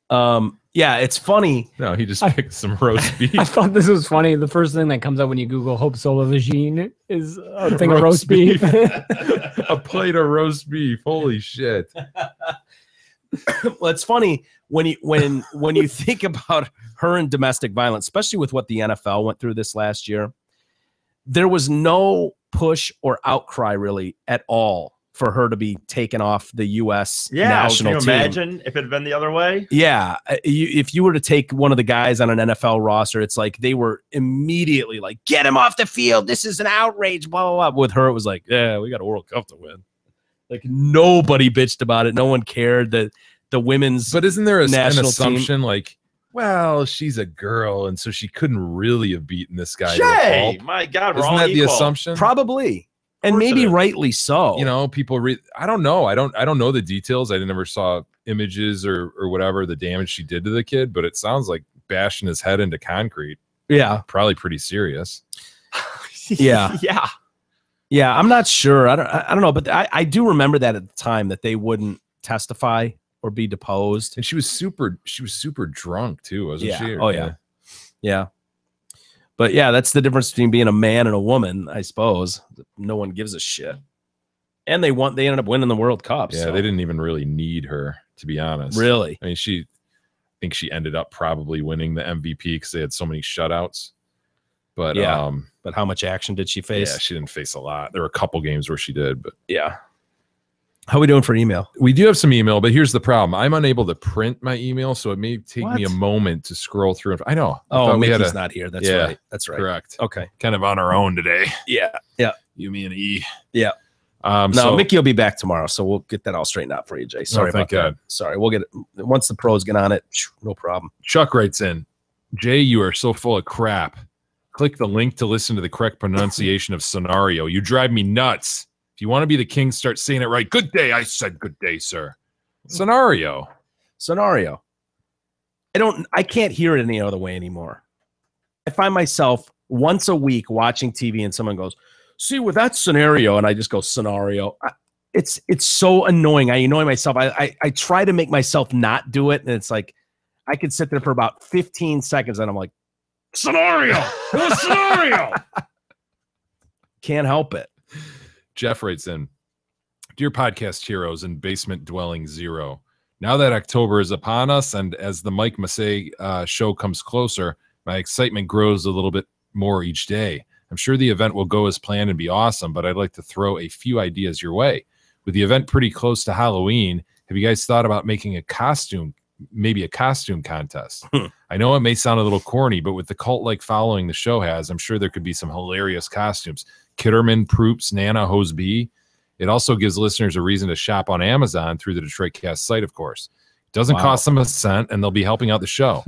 them. Yeah, it's funny. No, he just picked some roast beef. I thought this was funny. The first thing that comes up when you Google Hope Solo Vagine is a thing of roast beef. A plate of roast beef. Holy shit. Well, it's funny when you think about her and domestic violence, especially with what the NFL went through this last year. There was no push or outcry really at all for her to be taken off the U.S. national team. Can you imagine if it had been the other way? Yeah. If you were to take one of the guys on an NFL roster, it's like they were immediately like, get him off the field. This is an outrage, blah, blah, blah. With her, it was like, yeah, we got a World Cup to win. Like nobody bitched about it. No one cared that the women's But isn't there an assumption team, like, well, she's a girl, and so she couldn't really have beaten this guy. Jay, my God, isn't that the assumption? Probably. And maybe rightly so. People I don't know. I don't know the details. I never saw images or whatever the damage she did to the kid, but it sounds like bashing his head into concrete. Yeah. Probably pretty serious. Yeah. Yeah. Yeah. I'm not sure. I don't know, but I do remember that at the time that they wouldn't testify or be deposed. And she was super drunk too, wasn't she? Oh yeah. Yeah. But yeah, that's the difference between being a man and a woman, I suppose. No one gives a shit. And they ended up winning the World Cup. Yeah, so. They didn't even really need her, to be honest. Really? I mean, I think she ended up probably winning the MVP because they had so many shutouts. But yeah. But how much action did she face? Yeah, she didn't face a lot. There were a couple games where she did, but yeah. How are we doing for email? We do have some email, but here's the problem. I'm unable to print my email, so it may take me a moment to scroll through. I know. Mickey's not here. That's right. That's right. Correct. Okay. Kind of on our own today. Yeah. Yeah. You, me, and E. Yeah. No, Mickey will be back tomorrow, so we'll get that all straightened out for you, Jay. Sorry about that. Sorry. We'll get it. Once the pros get on it, no problem. Chuck writes in, Jay, you are so full of crap. Click the link to listen to the correct pronunciation of scenario. You drive me nuts. If you want to be the king, start saying it right. Good day. I said good day, sir. Scenario. I can't hear it any other way anymore. I find myself once a week watching TV and someone goes, see, with that scenario, and I just go, scenario. It's so annoying. I annoy myself. I try to make myself not do it, and it's like I could sit there for about 15 seconds, and I'm like, scenario. It was scenario. Can't help it. Jeff writes in, dear podcast heroes and basement dwelling zero. Now that October is upon us, and as the Mike Massey show comes closer, my excitement grows a little bit more each day. I'm sure the event will go as planned and be awesome, but I'd like to throw a few ideas your way. With the event pretty close to Halloween, Have you guys thought about making maybe a costume contest? I know it may sound a little corny, but with the cult-like following the show has, I'm sure there could be some hilarious costumes. Kitterman, Proops, Nana, Hose B. It also gives listeners a reason to shop on Amazon through the Detroit Cast site, of course. It doesn't cost them a cent, and they'll be helping out the show.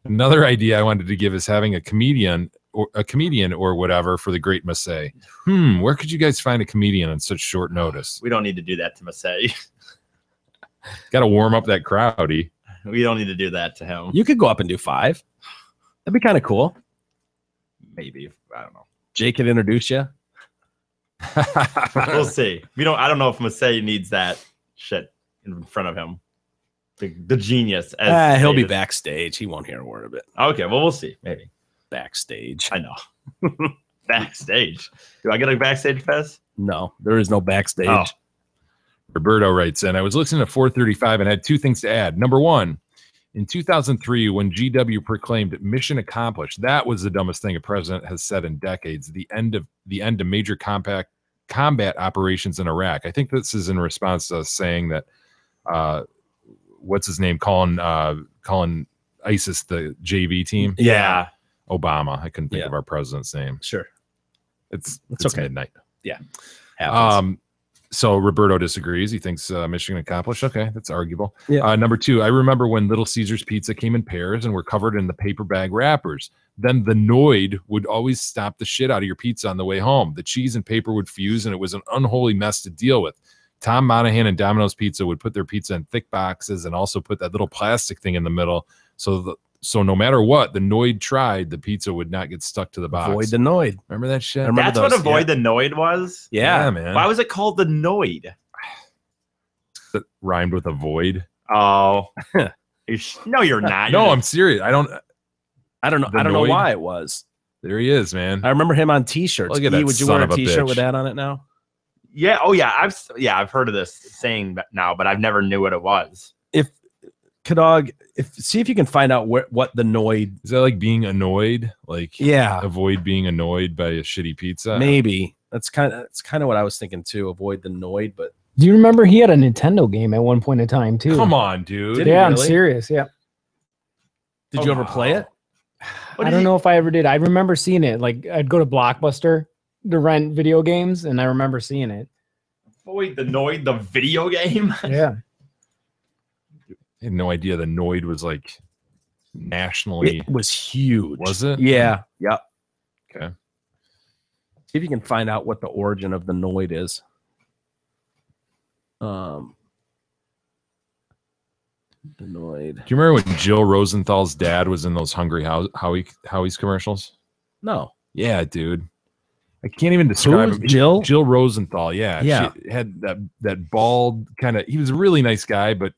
Another idea I wanted to give is having a comedian or whatever for the great Massey. Where could you guys find a comedian on such short notice? We don't need to do that to Massey. Got to warm up that crowdy. We don't need to do that to him. You could go up and do 5. That'd be kind of cool. Maybe. I don't know. Jay could introduce you. We'll see. I don't know if Massey needs that shit in front of him. The genius. He'll be backstage. He won't hear a word of it. Okay, well, we'll see. Maybe. Backstage. I know. Backstage. Do I get a backstage pass? No, there is no backstage. Oh. Roberto writes in, I was listening to 435 and had 2 things to add. Number 1, in 2003, when GW proclaimed mission accomplished, that was the dumbest thing a president has said in decades. The end of major combat operations in Iraq. I think this is in response to us saying that what's his name calling ISIS the JV team. Yeah. Obama. I couldn't think of our president's name. Sure. It's okay. Midnight. Yeah. So Roberto disagrees. He thinks mission accomplished. Okay, that's arguable. Yeah. Number 2, I remember when Little Caesars pizza came in pairs and were covered in the paper bag wrappers. Then the Noid would always stop the shit out of your pizza on the way home. The cheese and paper would fuse, and it was an unholy mess to deal with. Tom Monahan and Domino's Pizza would put their pizza in thick boxes and also put that little plastic thing in the middle. So no matter what the Noid tried, the pizza would not get stuck to the box. Avoid the Noid. Remember that shit? That's what Avoid the Noid was? Yeah, man. Why was it called the Noid? That rhymed with avoid. Oh. No, you're not. No, I'm serious. I don't know. The I don't know Noid? why it was. There he is, man. I remember him on T-shirts. Look at that Would you son wear of a a T-shirt bitch. with that on it now? Yeah. Oh, yeah. I've heard of this saying that now, but I've never knew what it was. See if you can find out what the Noid is. That like being annoyed? Like avoid being annoyed by a shitty pizza? Maybe. That's kind of what I was thinking too. Avoid the Noid, but do you remember he had a Nintendo game at one point in time too? Come on, dude. Yeah, I'm serious. Yeah. Did you ever play it? I don't know if I ever did. I remember seeing it. Like I'd go to Blockbuster to rent video games, and I remember seeing it. Avoid the Noid, the video game? Yeah. I had no idea the Noid was like nationally. It was huge. Was it? Yeah. Yep. Okay. See if you can find out what the origin of the Noid is. The Noid. Do you remember when Jill Rosenthal's dad was in those Hungry Howie's commercials? No. Yeah, dude. I can't even describe him. Jill? Jill Rosenthal. Yeah. Yeah. She had that bald kind of. He was a really nice guy, but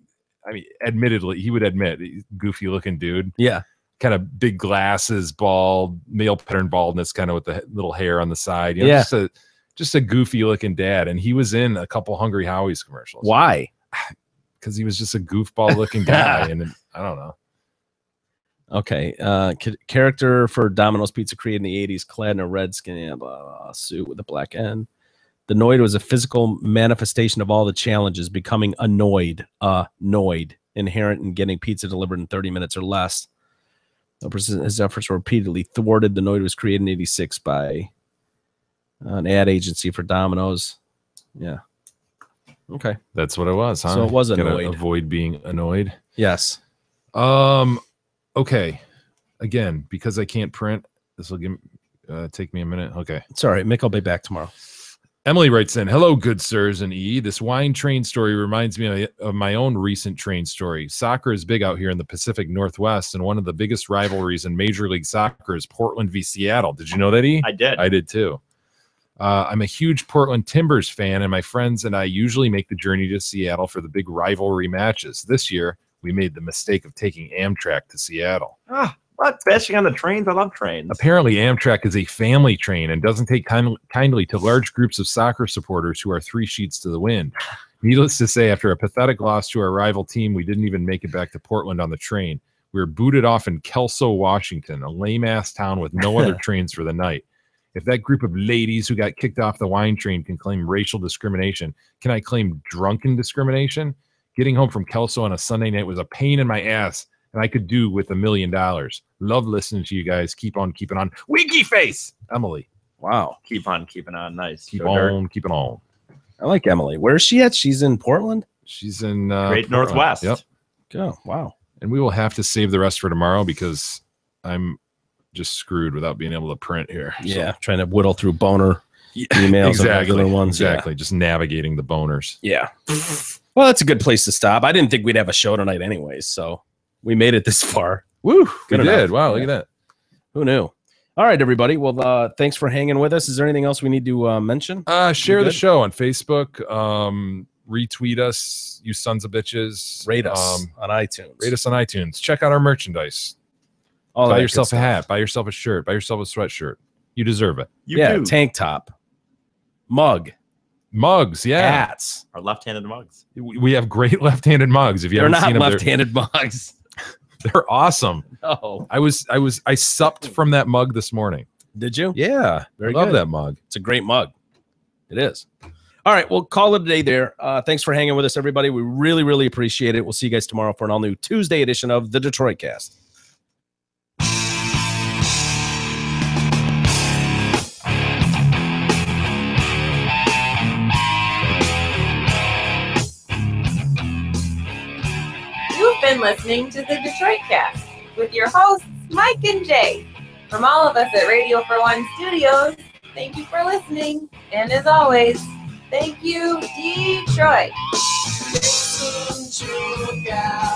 I mean, admittedly, he would admit, goofy looking dude. Yeah. Kind of big glasses, bald, male pattern baldness, kind of with the little hair on the side. You know, just a goofy looking dad. And he was in a couple Hungry Howie's commercials. Why? Because he was just a goofball looking guy. And I don't know. Okay. Character for Domino's Pizza created in the 80s, clad in a red skin suit with a black end. The Noid was a physical manifestation of all the challenges, becoming annoyed, inherent in getting pizza delivered in 30 minutes or less. His efforts were repeatedly thwarted. The Noid was created in 86 by an ad agency for Domino's. Yeah. Okay. That's what it was, huh? So it was annoyed. Avoid being annoyed. Yes. Okay. Again, because I can't print, this will take me a minute. Okay. It's all right. Mick will be back tomorrow. Emily writes in, hello, good sirs and E. This wine train story reminds me of my own recent train story. Soccer is big out here in the Pacific Northwest, and one of the biggest rivalries in Major League Soccer is Portland v. Seattle. Did you know that, E? I did. I did, too. I'm a huge Portland Timbers fan, and my friends and I usually make the journey to Seattle for the big rivalry matches. This year, we made the mistake of taking Amtrak to Seattle. What? Bashing on the trains? I love trains. Apparently, Amtrak is a family train and doesn't take kindly to large groups of soccer supporters who are 3 sheets to the wind. Needless to say, after a pathetic loss to our rival team, we didn't even make it back to Portland on the train. We were booted off in Kelso, Washington, a lame-ass town with no other trains for the night. If that group of ladies who got kicked off the wine train can claim racial discrimination, can I claim drunken discrimination? Getting home from Kelso on a Sunday night was a pain in my ass, and I could do with $1 million. Love listening to you guys. Keep on keeping on. Winky face, Emily. Wow. Keep on keeping on. Nice. Keep Go Dirt. on keeping on. I like Emily. Where is she at? She's in Portland? She's in Great Portland. Northwest. Yep. Oh, wow. And we will have to save the rest for tomorrow because I'm just screwed without being able to print here. Yeah, trying to whittle through boner emails Exactly. and regular ones. Exactly. Just navigating the boners. Yeah. Well, that's a good place to stop. I didn't think we'd have a show tonight anyways, so we made it this far. Woo! Good we did. enough. Wow, look Yeah. at that. Who knew? All right, everybody. Well, thanks for hanging with us. Is there anything else we need to mention? Share the good? show on Facebook. Retweet us, you sons of bitches. Rate us on iTunes. Rate us on iTunes. Check out our merchandise. All buy that yourself good a stuff. hat. Buy yourself a shirt. Buy yourself a sweatshirt. You deserve it. You Yeah, do. tank top, mug, Mugs, yeah. hats. Our left-handed mugs. We have great left-handed mugs. If you They're haven't seen not them, left-handed mugs. they're awesome. Oh, I supped from that mug this morning. did you? Yeah, Very I love good. that mug. It's a great mug. It is. All right, we'll call it a day there. Thanks for hanging with us, everybody. We really, really appreciate it. We'll see you guys tomorrow for an all-new Tuesday edition of the Detroit Cast. You've been listening to the Detroit Cast with your hosts, Mike and Jay. From all of us at Radio for One Studios, thank you for listening. And as always, thank you, Detroit. Listen to God.